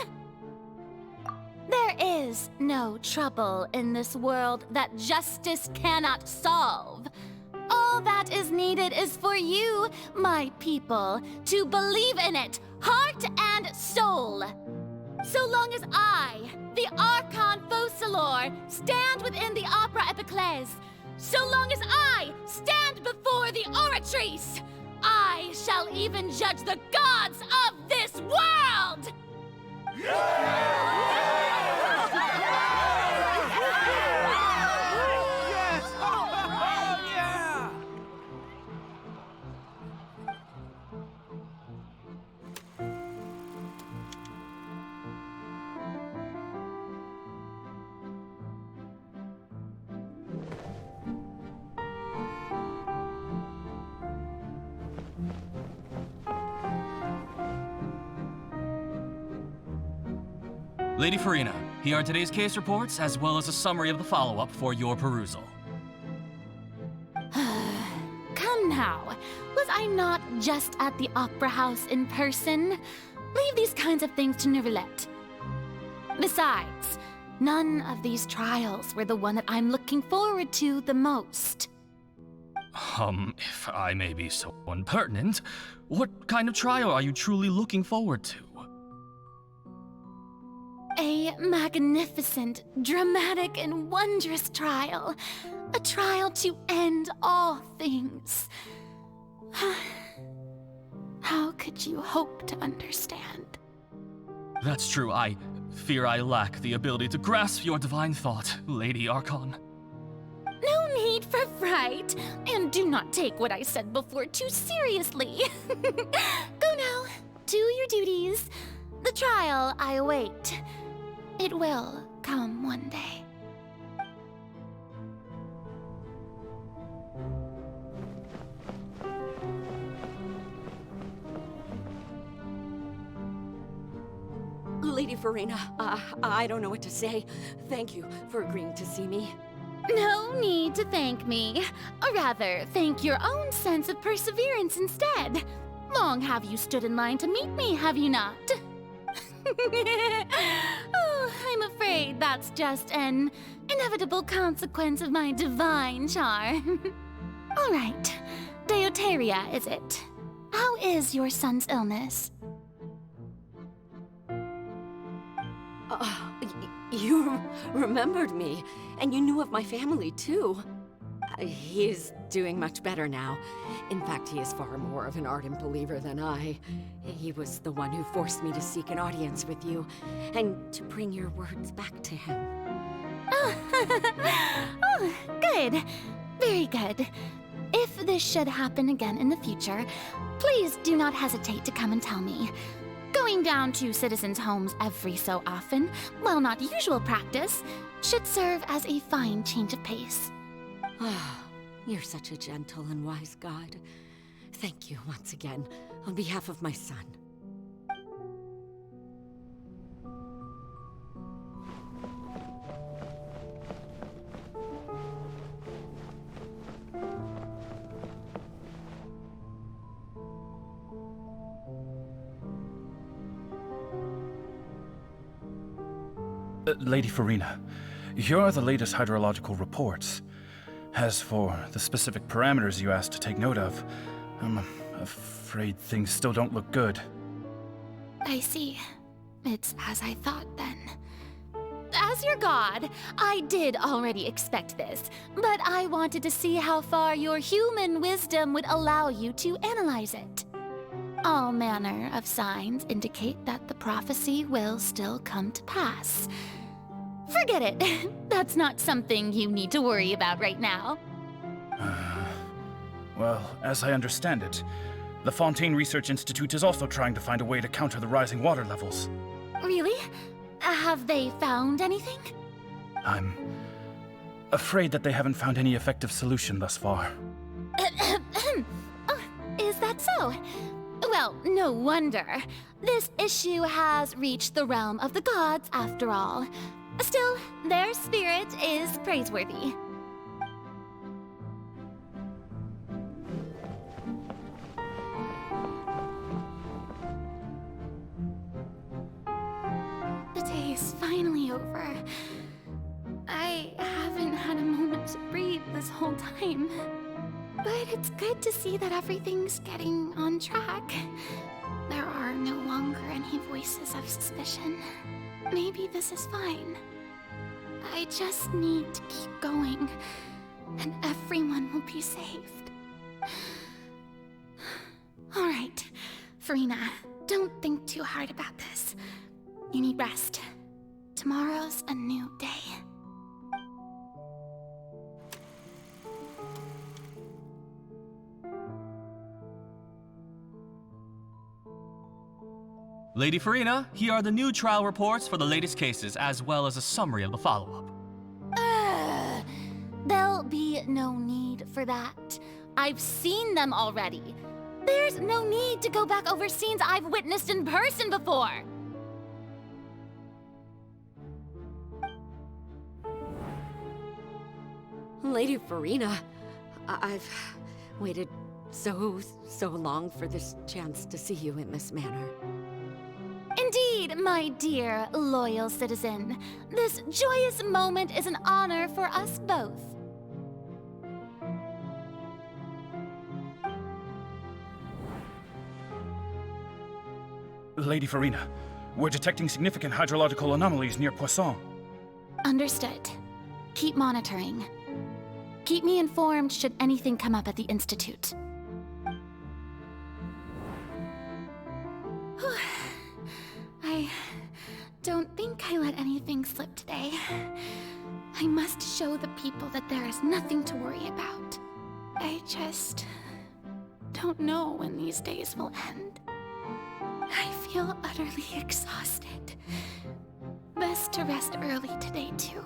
C: There is no trouble in this world that justice cannot solve. All that is needed is for you, my people, to believe in it, heart and soul. So long as I, the Archon Focalor, stand within the Opera Epiclese, so long as I stand before the Oratrice, I shall even judge the gods of this world!
T: Lady Farina, here are today's case reports, as well as a summary of the follow-up for your perusal.
B: Come now, was I not just at the Opera House in person? Leave these kinds of things to Neuvillette. Besides, none of these trials were the one that I'm looking forward to the most.
T: If I may be so impertinent, what kind of trial are you truly looking forward to?
B: A magnificent, dramatic, and wondrous trial. A trial to end all things. How could you hope to understand?
T: That's true. I fear I lack the ability to grasp your divine thought, Lady Archon.
B: No need for fright, and do not take what I said before too seriously. Go now, do your duties. The trial I await. It will come one day.
W: Lady Farina, I don't know what to say. Thank you for agreeing to see me.
B: No need to thank me. Or rather, thank your own sense of perseverance instead. Long have you stood in line to meet me, have you not? Oh, I'm afraid that's just an inevitable consequence of my divine charm. All right, Deuteria, is it? How is your son's illness?
W: You remembered me, and you knew of my family, too. He is doing much better now. In fact, he is far more of an ardent believer than I. He was the one who forced me to seek an audience with you, and to bring your words back to him.
B: Oh, good. Very good. If this should happen again in the future, please do not hesitate to come and tell me. Going down to citizens' homes every so often, while not usual practice, should serve as a fine change of pace.
W: You're such a gentle and wise god. Thank you once again, on behalf of my son.
T: Lady Farina, here are the latest hydrological reports. As for the specific parameters you asked to take note of, I'm afraid things still don't look good.
B: I see. It's as I thought then. As your god, I did already expect this, but I wanted to see how far your human wisdom would allow you to analyze it. All manner of signs indicate that the prophecy will still come to pass. Forget it. That's not something you need to worry about right now.
T: Well, as I understand it, the Fontaine Research Institute is also trying to find a way to counter the rising water levels.
B: Really? Have they found anything?
T: I'm afraid that they haven't found any effective solution thus far.
B: Oh, is that so? Well, no wonder. This issue has reached the realm of the gods, after all. Still, their spirit is praiseworthy. The day is finally over. I haven't had a moment to breathe this whole time. But it's good to see that everything's getting on track. There are no longer any voices of suspicion. Maybe this is fine. I just need to keep going, and everyone will be saved. All right, Farina, don't think too hard about this. You need rest. Tomorrow's a new day.
T: Lady Farina, here are the new trial reports for the latest cases, as well as a summary of the follow-up.
B: There'll be no need for that. I've seen them already. There's no need to go back over scenes I've witnessed in person before.
W: Lady Farina, I've waited so long for this chance to see you in this manner.
B: Indeed, my dear, loyal citizen. This joyous moment is an honor for us both.
T: Lady Farina, we're detecting significant hydrological anomalies near Poisson.
B: Understood. Keep monitoring. Keep me informed should anything come up at the Institute. I don't think I let anything slip today. I must show the people that there is nothing to worry about. I just don't know when these days will end. I feel utterly exhausted. Best to rest early today, too.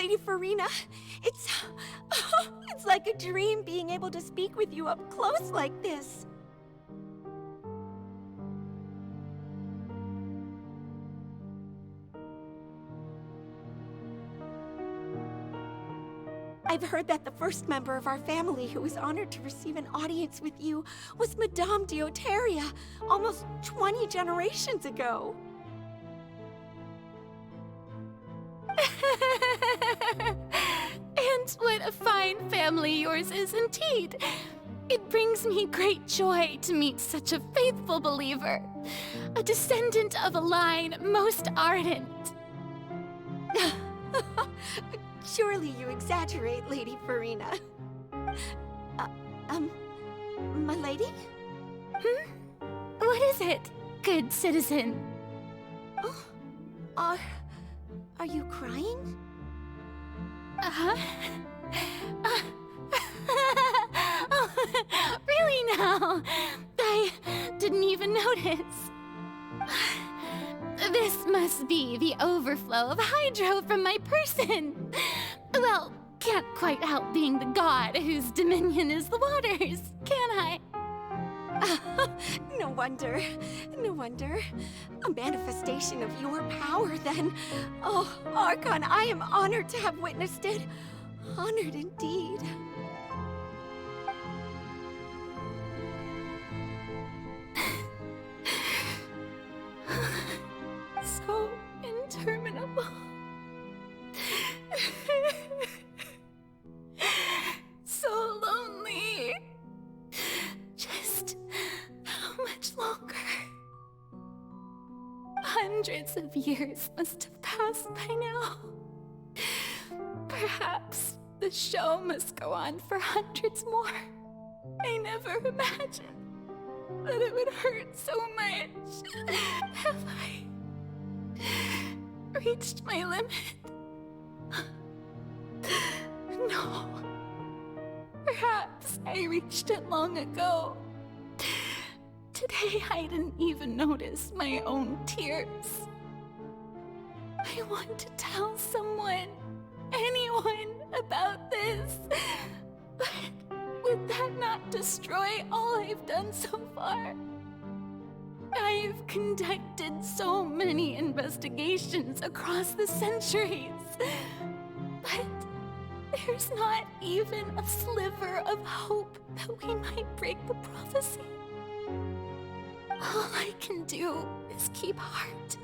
H: Lady Farina. It's like a dream being able to speak with you up close like this. I've heard that the first member of our family who was honored to receive an audience with you was Madame Deoteria, almost 20 generations ago.
C: And what a fine family yours is indeed. It brings me great joy to meet such a faithful believer, a descendant of a line most ardent.
H: Surely you exaggerate, Lady Farina. My lady?
C: What is it, good citizen?
H: Oh, are you crying?
C: Oh, really now? I didn't even notice. This must be the overflow of hydro from my person. Well, can't quite help being the god whose dominion is the waters, can I?
H: No wonder. No wonder. A manifestation of your power, then. Oh, Archon, I am honored to have witnessed it. Honored indeed.
C: So interminable. So lonely. Just how much longer? Hundreds of years must have passed by now. Perhaps the show must go on for hundreds more. I never imagined that it would hurt so much. Have I reached my limit? No. Perhaps I reached it long ago. Today I didn't even notice my own tears. I want to tell someone, anyone, about this. But would that not destroy all I've done so far? I've conducted so many investigations across the centuries. But there's not even a sliver of hope that we might break the prophecy. All I can do is keep heart.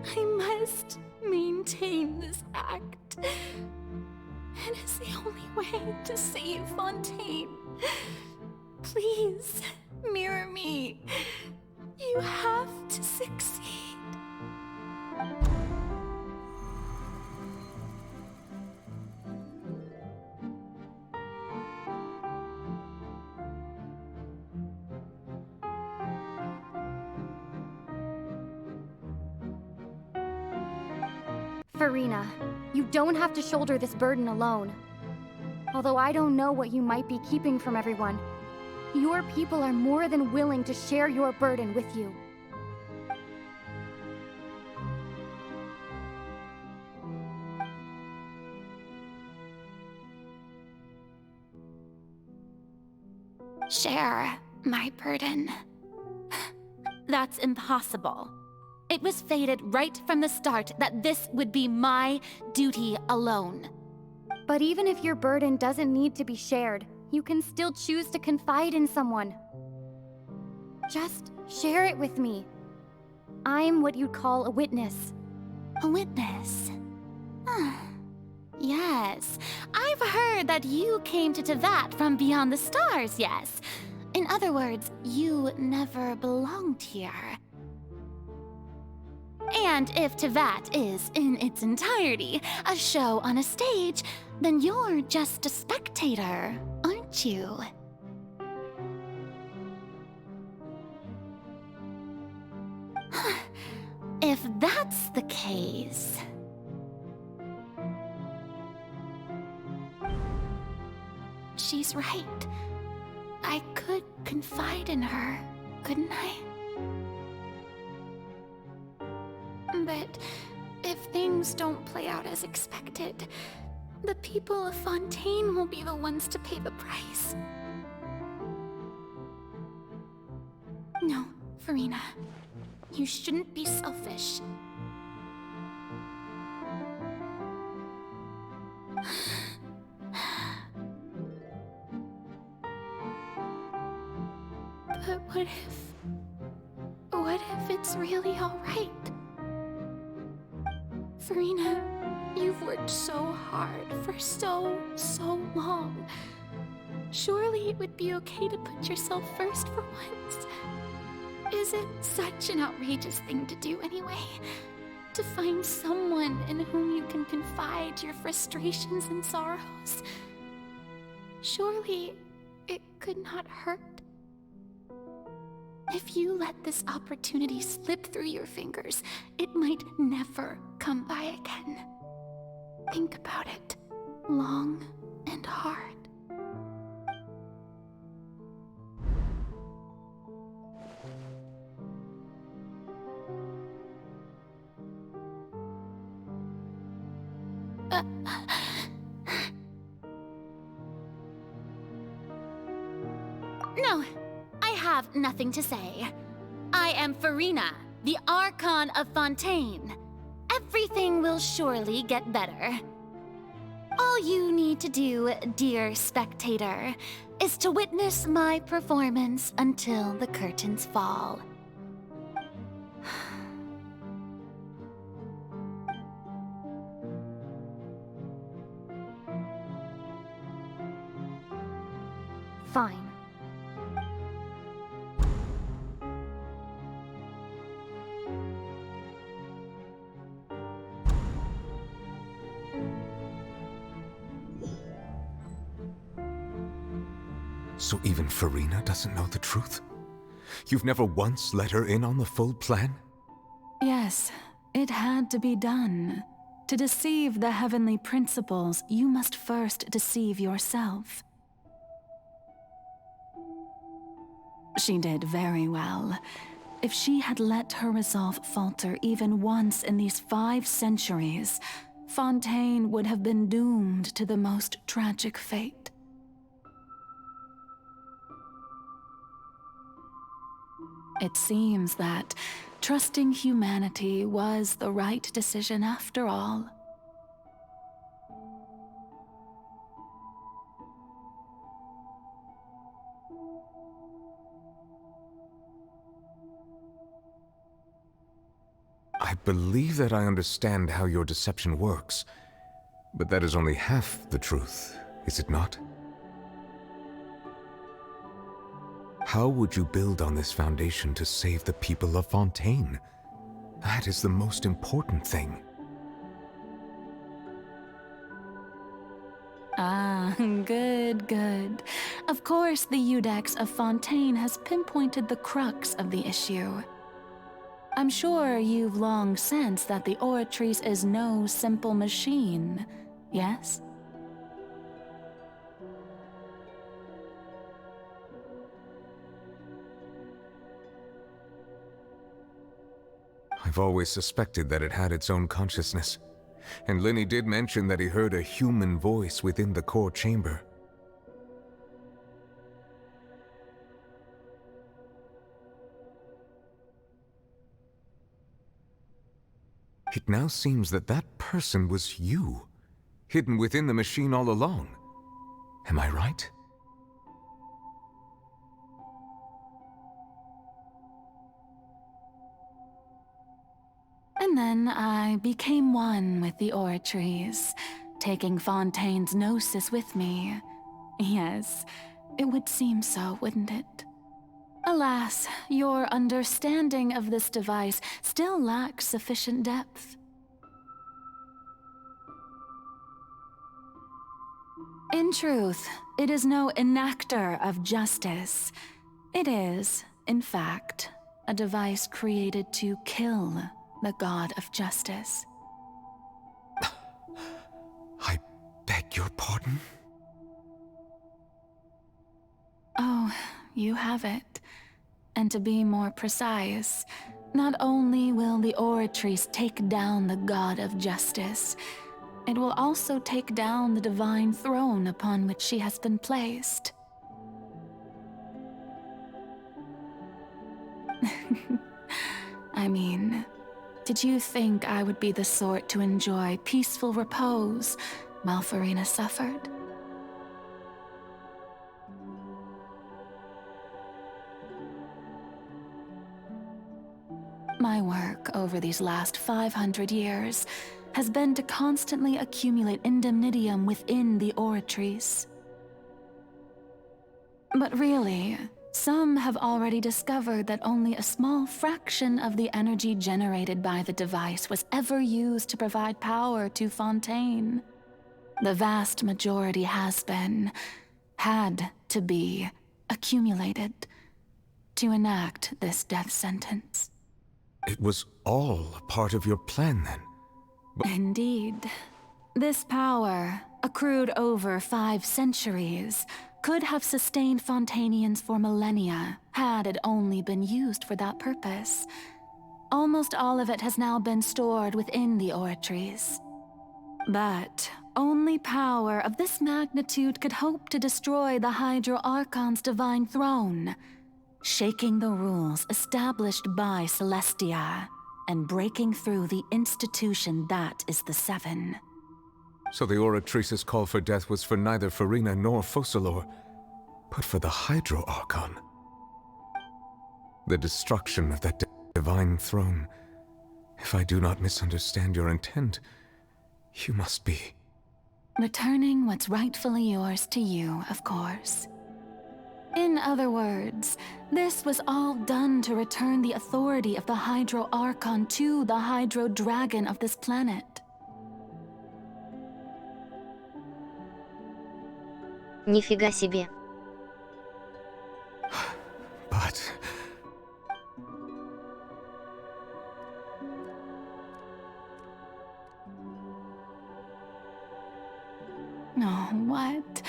C: I must maintain this act. It is the only way to save Fontaine. Please, mirror me. You have to succeed.
D: Farina, you don't have to shoulder this burden alone. Although I don't know what you might be keeping from everyone, your people are more than willing to share your burden with you.
C: Share my burden. That's impossible. It was fated right from the start that this would be my duty alone.
D: But even if your burden doesn't need to be shared, you can still choose to confide in someone. Just share it with me. I'm what you'd call a witness.
C: A witness? Yes, I've heard that you came to Tevat from beyond the stars, yes. In other words, you never belonged here. And if Tevat is, in its entirety, a show on a stage, then you're just a spectator, aren't you? If that's the case... She's right. I could confide in her, couldn't I? But
B: If things don't play out as expected, the people of Fontaine will be the ones to pay the price. No, Farina. You shouldn't be selfish. But what if it's really alright? Farina, you've worked so hard for so long. Surely it would be okay to put yourself first for once. Is it such an outrageous thing to do anyway? To find someone in whom you can confide your frustrations and sorrows? Surely it could not hurt. If you let this opportunity slip through your fingers, it might never come by again. Think about it long and hard.
C: No, I have nothing to say. I am Farina, the Archon of Fontaine. Everything will surely get better. All you need to do, dear spectator, is to witness my performance until the curtains fall.
D: Fine.
M: So even Farina doesn't know the truth? You've never once let her in on the full plan?
E: Yes, it had to be done. To deceive the heavenly principles, you must first deceive yourself. She did very well. If she had let her resolve falter even once in these 5 centuries, Fontaine would have been doomed to the most tragic fate. It seems that trusting humanity was the right decision after all.
M: I believe that I understand how your deception works, but that is only half the truth, is it not? How would you build on this foundation to save the people of Fontaine? That is the most important thing.
E: Ah, good. Of course, the Iudex of Fontaine has pinpointed the crux of the issue. I'm sure you've long sensed that the Oratrice is no simple machine, yes?
M: I've always suspected that it had its own consciousness, and Linny did mention that he heard a human voice within the core chamber. It now seems that that person was you, hidden within the machine all along. Am I right?
E: And then I became one with the Oratrice, taking Fontaine's gnosis with me. Yes, it would seem so, wouldn't it? Alas, your understanding of this device still lacks sufficient depth. In truth, it is no enactor of justice. It is, in fact, a device created to kill the god of justice.
M: I beg your pardon?
E: Oh, you have it. And to be more precise, Not only will the Oratrice take down the God of Justice, it will also take down the divine throne upon which she has been placed. I mean, did you think I would be the sort to enjoy peaceful repose while Farina suffered? My work over these last 500 years has been to constantly accumulate indemnitium within the Oratrice. But really, some have already discovered that only a small fraction of the energy generated by the device was ever used to provide power to Fontaine. The vast majority had to be, accumulated to enact this death sentence.
M: It was all a part of your plan, then?
E: Indeed. This power, accrued over 5 centuries, could have sustained Fontainians for millennia had it only been used for that purpose. Almost all of it has now been stored within the Oratrice. But only power of this magnitude could hope to destroy the Hydro Archon's divine throne, shaking the rules established by Celestia and breaking through the institution that is the Seven.
M: So the Oratrice's call for death was for neither Farina nor Focalor, but for the Hydro Archon. The destruction of that divine throne. If I do not misunderstand your intent, you must be...
E: returning what's rightfully yours to you, of course. In other words, this was all done to return the authority of the Hydro Archon to the Hydro Dragon of this planet.
A: Нифига себе.
M: But...
E: Oh, what?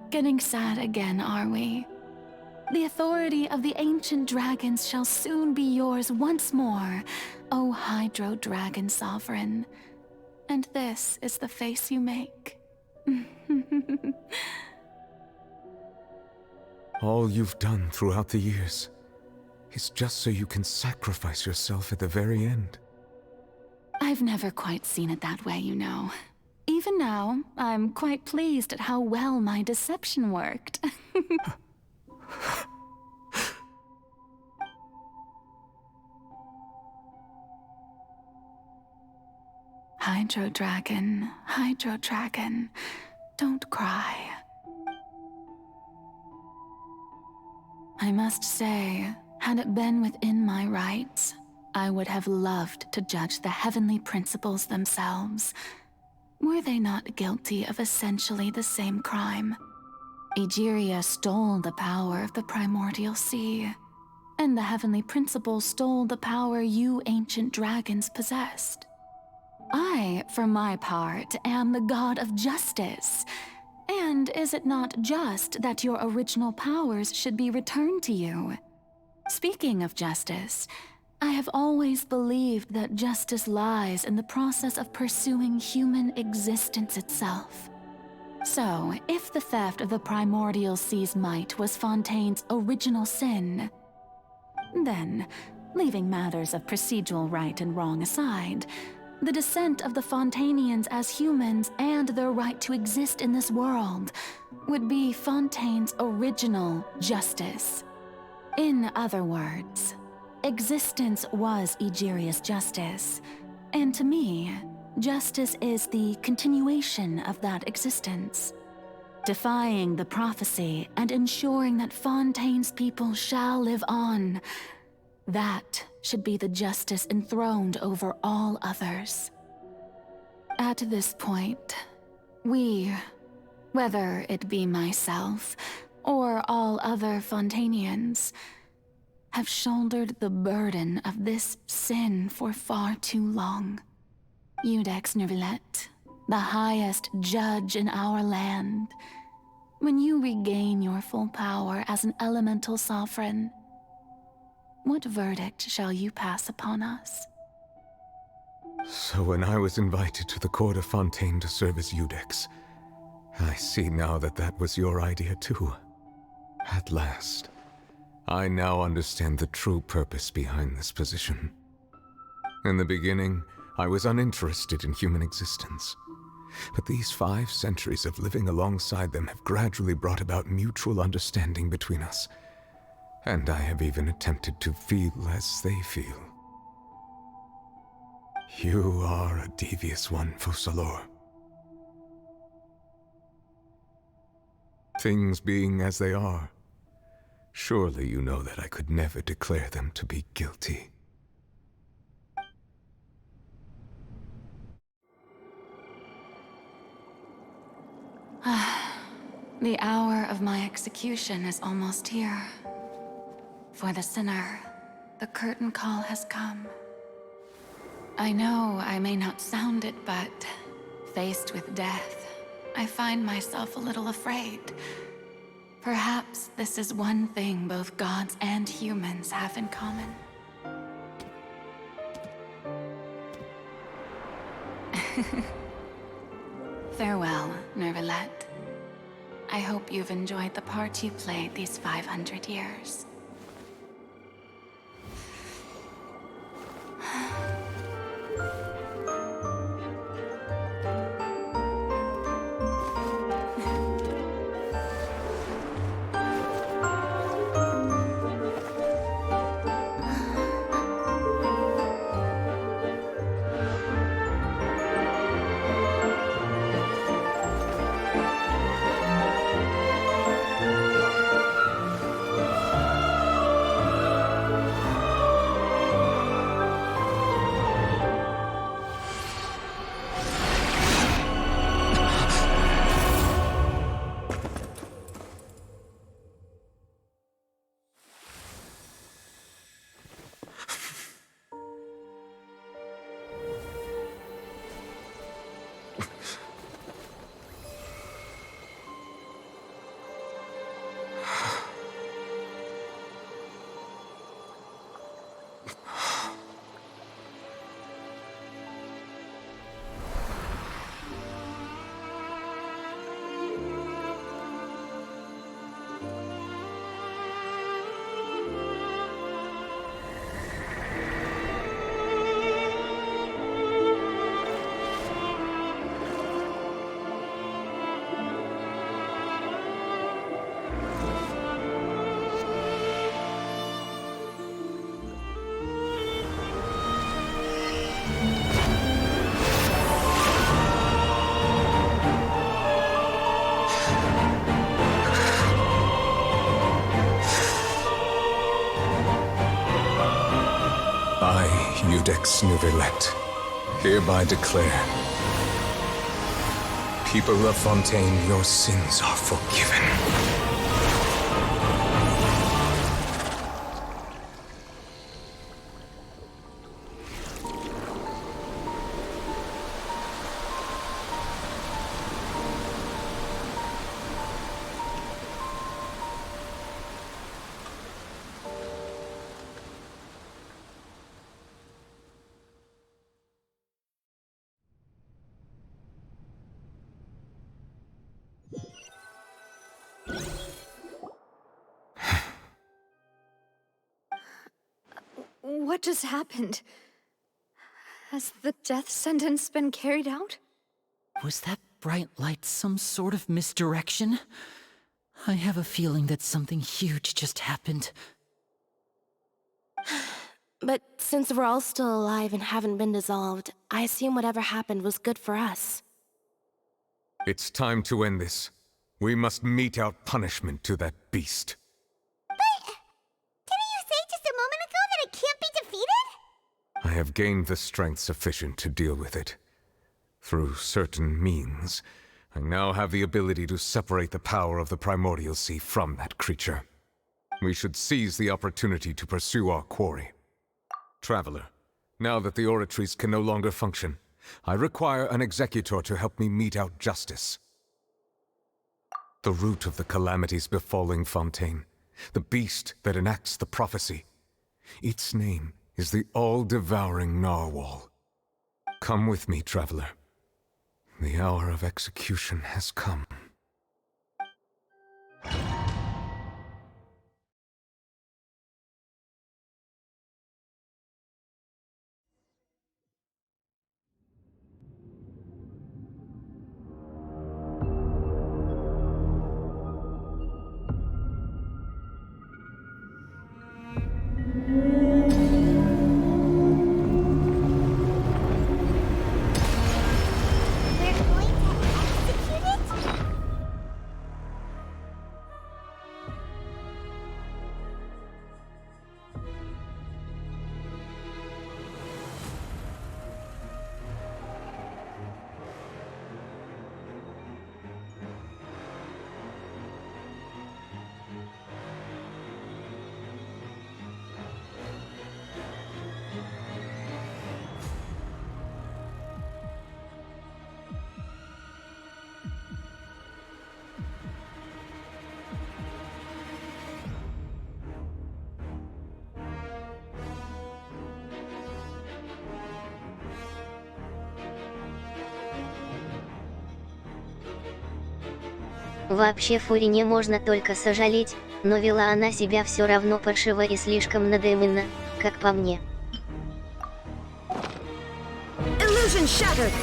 E: Getting sad again, are we? The authority of the ancient dragons shall soon be yours once more, O Hydro Dragon Sovereign. And this is the face you make.
M: all you've done throughout the years is just so you can sacrifice yourself at the very end.
E: I've never quite seen it that way, you know. Even now, I'm quite pleased at how well my deception worked. Hydro Dragon, don't cry. I must say, had it been within my rights, I would have loved to judge the heavenly principles themselves. Were they not guilty of essentially the same crime? Egeria stole the power of the primordial sea, and the heavenly principles stole the power you ancient dragons possessed. I, for my part, am the god of justice. And is it not just that your original powers should be returned to you? Speaking of justice, I have always believed that justice lies in the process of pursuing human existence itself. So, if the theft of the primordial sea's might was Fontaine's original sin, then, leaving matters of procedural right and wrong aside, the descent of the Fontainians as humans and their right to exist in this world would be Fontaine's original justice. In other words, existence was Egeria's justice, and to me, justice is the continuation of that existence. Defying the prophecy and ensuring that Fontaine's people shall live on, that should be the justice enthroned over all others. At this point, we, whether it be myself or all other Fontainians, have shouldered the burden of this sin for far too long. Iudex Nervillet, the highest judge in our land, when you regain your full power as an elemental sovereign, what verdict shall you pass upon us?
M: So when I was invited to the court of Fontaine to serve as Iudex, I see now that that was your idea too. At last, I now understand the true purpose behind this position. In the beginning, I was uninterested in human existence. But these 5 centuries of living alongside them have gradually brought about mutual understanding between us. And I have even attempted to feel as they feel. You are a devious one, Focalors. Things being as they are, surely you know that I could never declare them to be guilty.
E: The hour of my execution is almost here. For the sinner, the curtain call has come. I know I may not sound it, but faced with death, I find myself a little afraid. Perhaps this is one thing both gods and humans have in common. Farewell, Nervalette. I hope you've enjoyed the part you played these 500 years.
M: I, Iudex Nervalette, hereby declare, people of Fontaine, your sins are forgiven.
G: What just happened? Has the death sentence been carried out?
Q: Was that bright light some sort of misdirection? I have a feeling that something huge just happened.
J: But since we're all still alive and haven't been dissolved, I assume whatever happened was good for us.
M: It's time to end this. We must mete out punishment to that beast.
F: Didn't you say just a moment ago that it can't be defeated?
M: I have gained the strength sufficient to deal with it. Through certain means, I now have the ability to separate the power of the Primordial Sea from that creature. We should seize the opportunity to pursue our quarry. Traveler, now that the oratories can no longer function, I require an executor to help me mete out justice. The root of the calamities befalling Fontaine, the beast that enacts the prophecy. Its name is the all-devouring narwhal. Come with me, traveler. The hour of execution has come.
A: Вообще Фурине можно только сожалеть, но вела она себя все равно паршиво и слишком надоедно, как по мне.
K: Illusion shattered!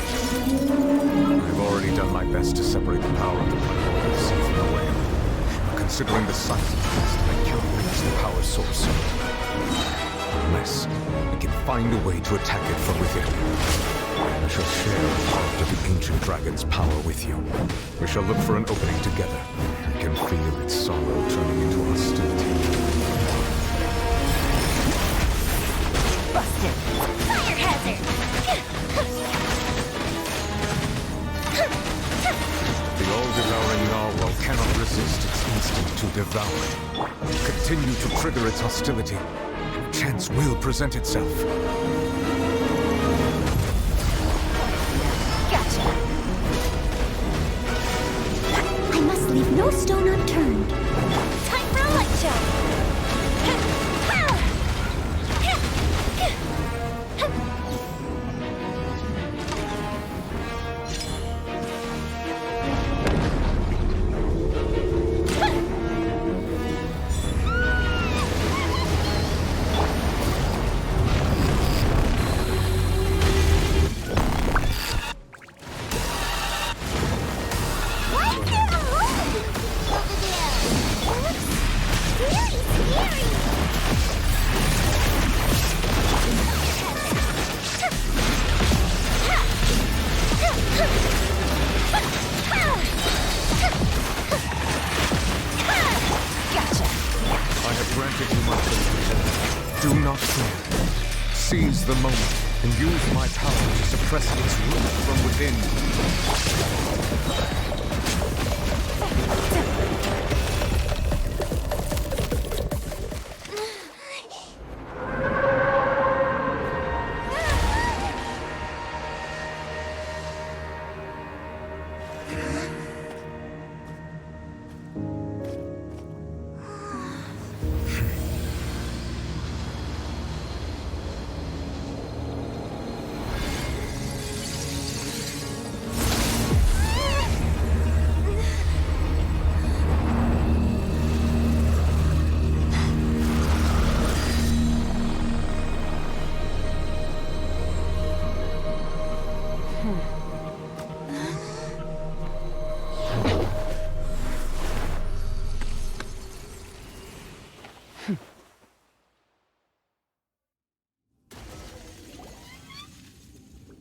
M: I've already done my best to separate the power of the primordial sea from the whale. Considering the size of the beast, I cannot reach the power source. Unless we can find a way to attack it from within. I shall share a part of the ancient dragon's power with you. We shall look for an opening together. I can feel its sorrow turning into hostility.
K: Busted! Fire hazard!
M: The all-devouring narwhal cannot resist its instinct to devour. Continue to trigger its hostility, and a chance will present itself.
K: I must leave no stone unturned. Time for a light show!
M: Do not fear. Seize the moment and use my power to suppress its root from within.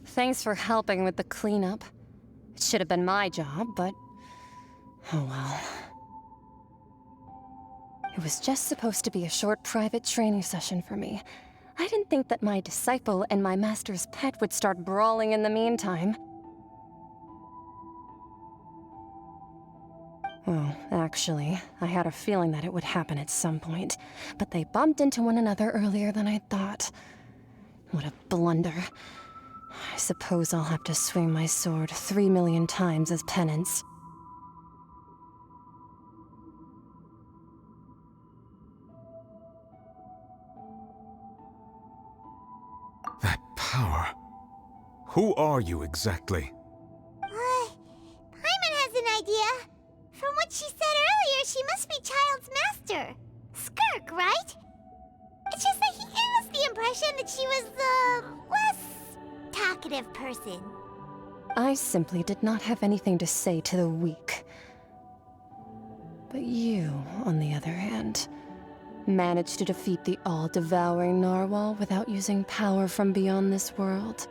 N: Thanks for helping with the cleanup. It should have been my job, but... oh well. It was just supposed to be a short private training session for me. I didn't think that my disciple and my master's pet would start brawling in the meantime. Well, actually, I had a feeling that it would happen at some point, but they bumped into one another earlier than I thought. What a blunder. I suppose I'll have to swing my sword 3 million times as penance.
M: power. Who are you exactly?
F: Paimon has an idea. From what she said earlier, she must be Child's master. Skirk, right? It's just that he gave us the impression that she was the less talkative person.
N: I simply did not have anything to say to the weak. But you, on the other hand, managed to defeat the all-devouring narwhal without using power from beyond this world.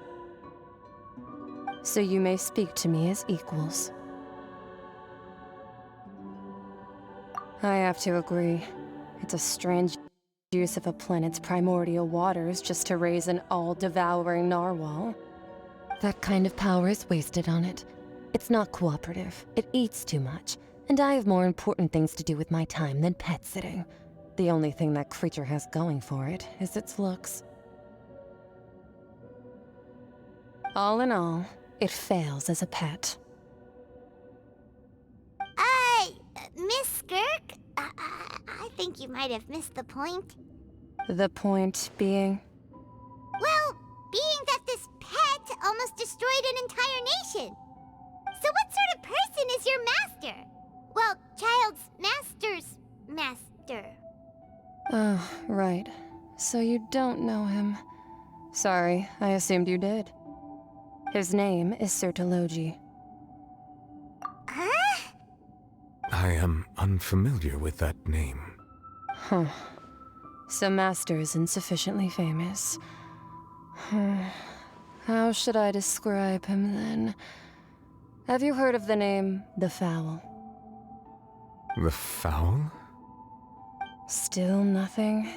N: So you may speak to me as equals. I have to agree. It's a strange use of a planet's primordial waters just to raise an all-devouring narwhal. That kind of power is wasted on it. It's not cooperative. It eats too much. And I have more important things to do with my time than pet sitting. The only thing that creature has going for it is its looks. All in all, it fails as a pet.
F: Miss Skirk? I think you might have missed the point.
N: The point being?
F: Well, being that this pet almost destroyed an entire nation. So what sort of person is your master? Well, Child's master's master.
N: Oh, right. So you don't know him. Sorry, I assumed you did. His name is Sertologi.
F: Huh?
M: I am unfamiliar with that name.
N: Huh. So Master isn't sufficiently famous. How should I describe him then? Have you heard of the name The Fowl?
M: The Fowl?
N: Still nothing?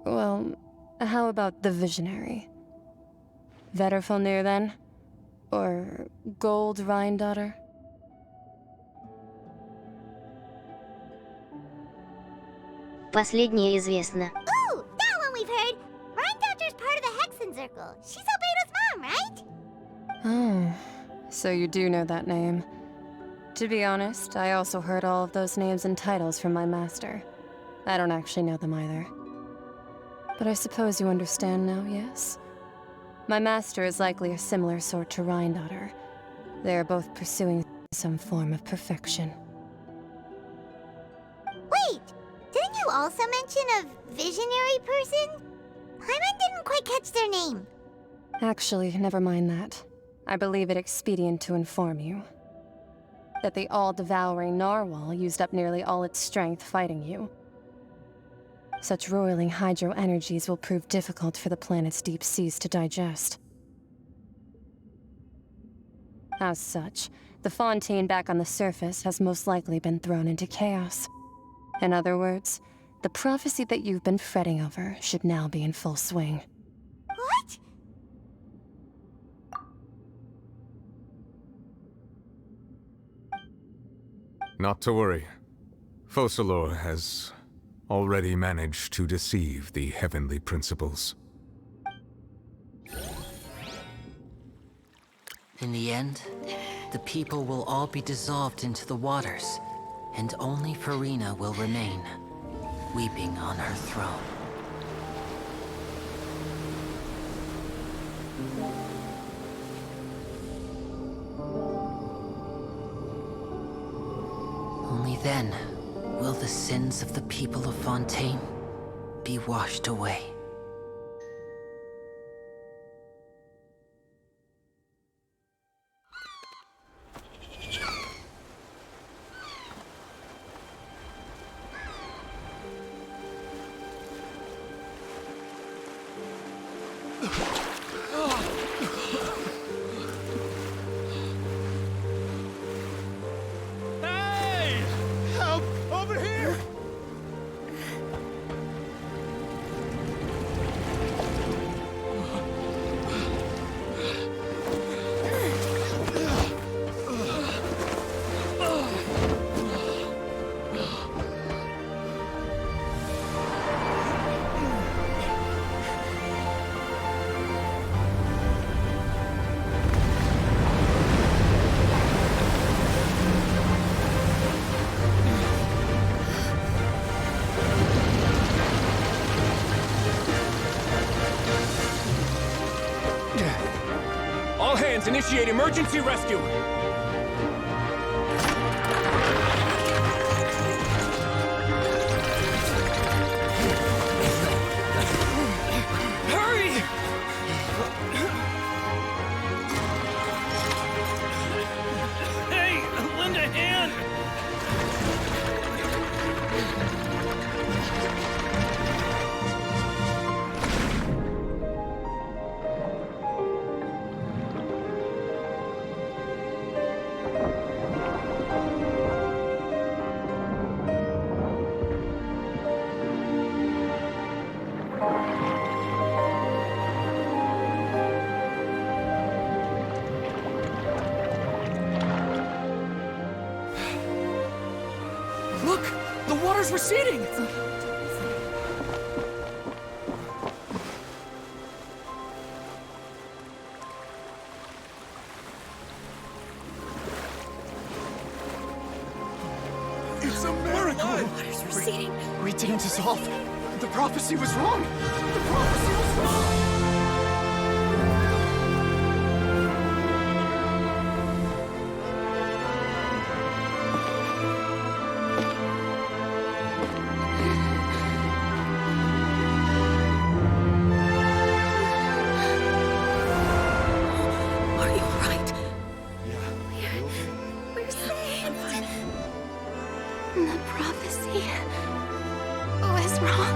N: Well, how about the Visionary? Vetterfulnir then? Or Gold Rhindaughter?
A: Последнее известно.
F: Ooh, that one we've heard. Rhindaughter's part of the Hexen Circle. She's Albedo's mom, right?
N: Oh, so you do know that name. To be honest, I also heard all of those names and titles from my master. I don't actually know them either. But I suppose you understand now, yes? My master is likely a similar sort to Rhindaughter. They are both pursuing some form of perfection.
F: Wait, didn't you also mention a visionary person? Paimon didn't quite catch their name.
N: Actually, never mind that. I believe it expedient to inform you that the all-devouring narwhal used up nearly all its strength fighting you. Such roiling hydro energies will prove difficult for the planet's deep seas to digest. As such, the fontaine back on the surface has most likely been thrown into chaos. In other words, the prophecy that you've been fretting over should now be in full swing.
F: What?
M: Not to worry. Focalor has already managed to deceive the heavenly principles.
Q: In the end, the people will all be dissolved into the waters, and only Farina will remain, weeping on her throne. Only then will the sins of the people of Fontaine be washed away.
L: Hey! Help! Over here!
I: All hands, initiate emergency rescue! Hurry! Hey, lend a hand!
R: Look! The water's receding!
V: It's a miracle!
R: The water's receding.
V: We didn't dissolve. The prophecy was wrong. The prophecy was wrong.
R: Are you alright?
J: We're saved. The prophecy was wrong.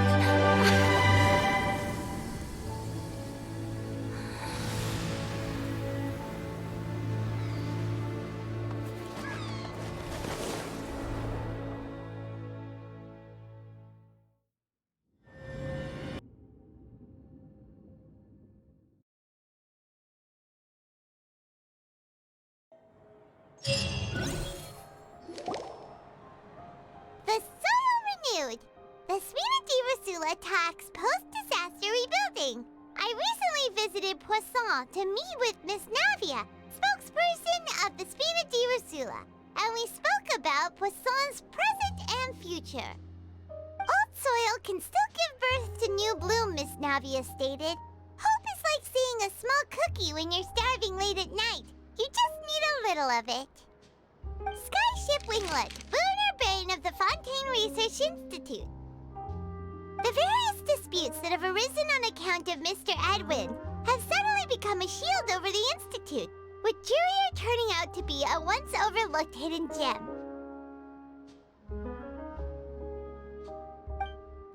F: The soil renewed. The Spina di Rosula tax post-disaster rebuilding. I recently visited Poisson to meet with Miss Navia, spokesperson of the Spina di Rosula, and we spoke about Poisson's present and future. Old soil can still give birth to new bloom, Miss Navia stated. Hope is like seeing a small cookie when you're starving late at night. You just need a little of it. Skyship Winglet, lunar brain of the Fontaine Research Institute. The various disputes that have arisen on account of Mr. Edwin have suddenly become a shield over the Institute, with Jurier turning out to be a once overlooked hidden gem.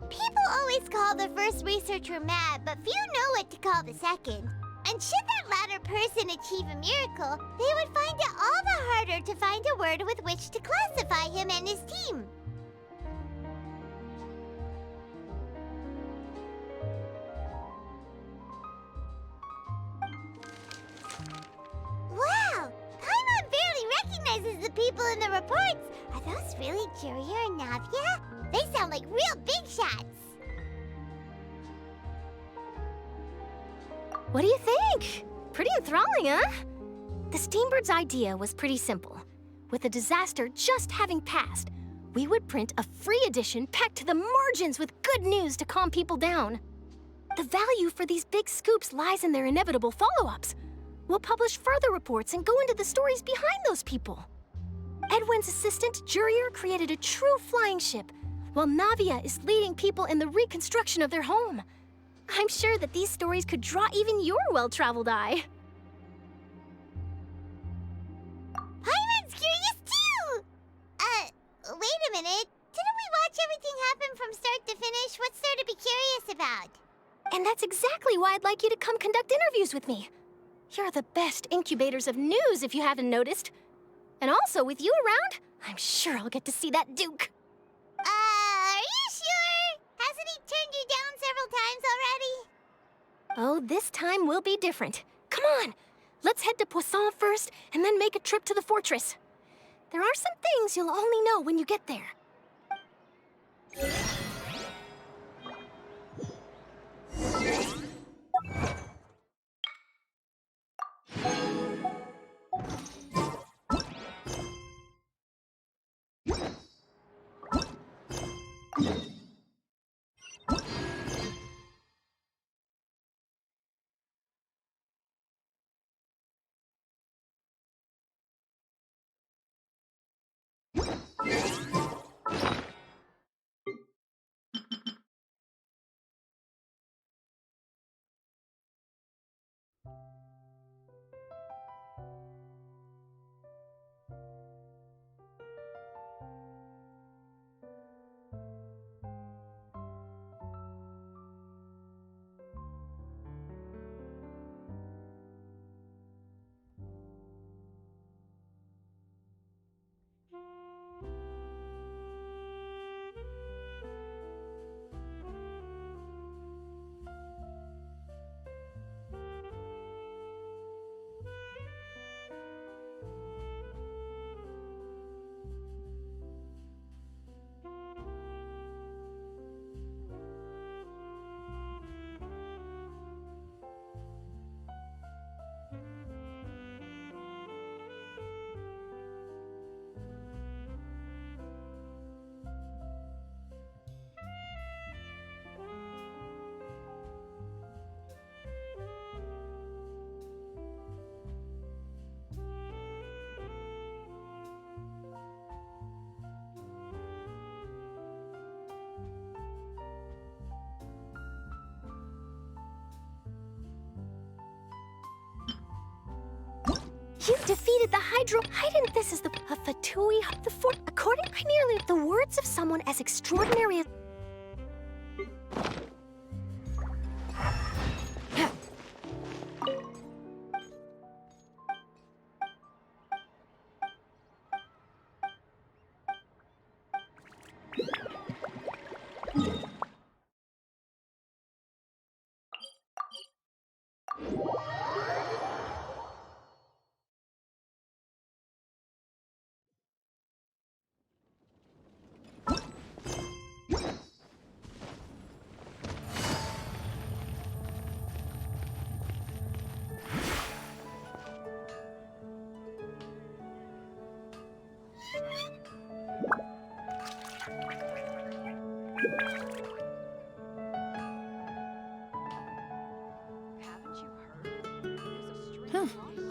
F: People always call the first researcher mad, but few know what to call the second. And should that latter person achieve a miracle, they would find it all the harder to find a word with which to classify him and his team. Wow! Paimon barely recognizes the people in the reports. Are those really Jurier and Navia? They sound like real big shots.
K: What do you think? Pretty enthralling, huh? The Steambird's idea was pretty simple. With the disaster just having passed, we would print a free edition packed to the margins with good news to calm people down. The value for these big scoops lies in their inevitable follow-ups. We'll publish further reports and go into the stories behind those people. Edwin's assistant, Jurier, created a true flying ship, while Navia is leading people in the reconstruction of their home. I'm sure that these stories could draw even your well-traveled eye.
F: Paimon's curious too! Wait a minute. Didn't we watch everything happen from start to finish? What's there to be curious about?
K: And that's exactly why I'd like you to come conduct interviews with me. You're the best incubators of news, if you haven't noticed. And also, with you around, I'm sure I'll get to see that Duke.
F: Are you sure? Hasn't he turned you down several times already?
K: Oh, this time will be different. Come on, let's head to Poisson first, and then make a trip to the fortress. There are some things you'll only know when you get there. You defeated the Hydro. This is the Fatui. According, I nearly the words of someone as extraordinary as.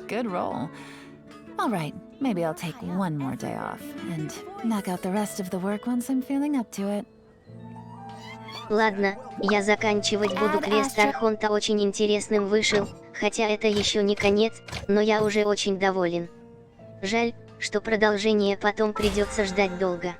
E: Good roll. All right, maybe I'll take one more day off and knock out the rest of the work once I'm feeling up to it.
A: Ладно, я заканчивать буду. Квест Архонта очень интересным вышел, хотя это еще не конец, но я уже очень доволен. Жаль, что продолжение потом придется ждать долго.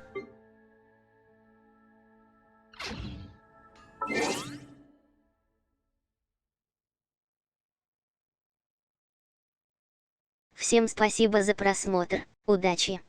A: Всем спасибо за просмотр, удачи!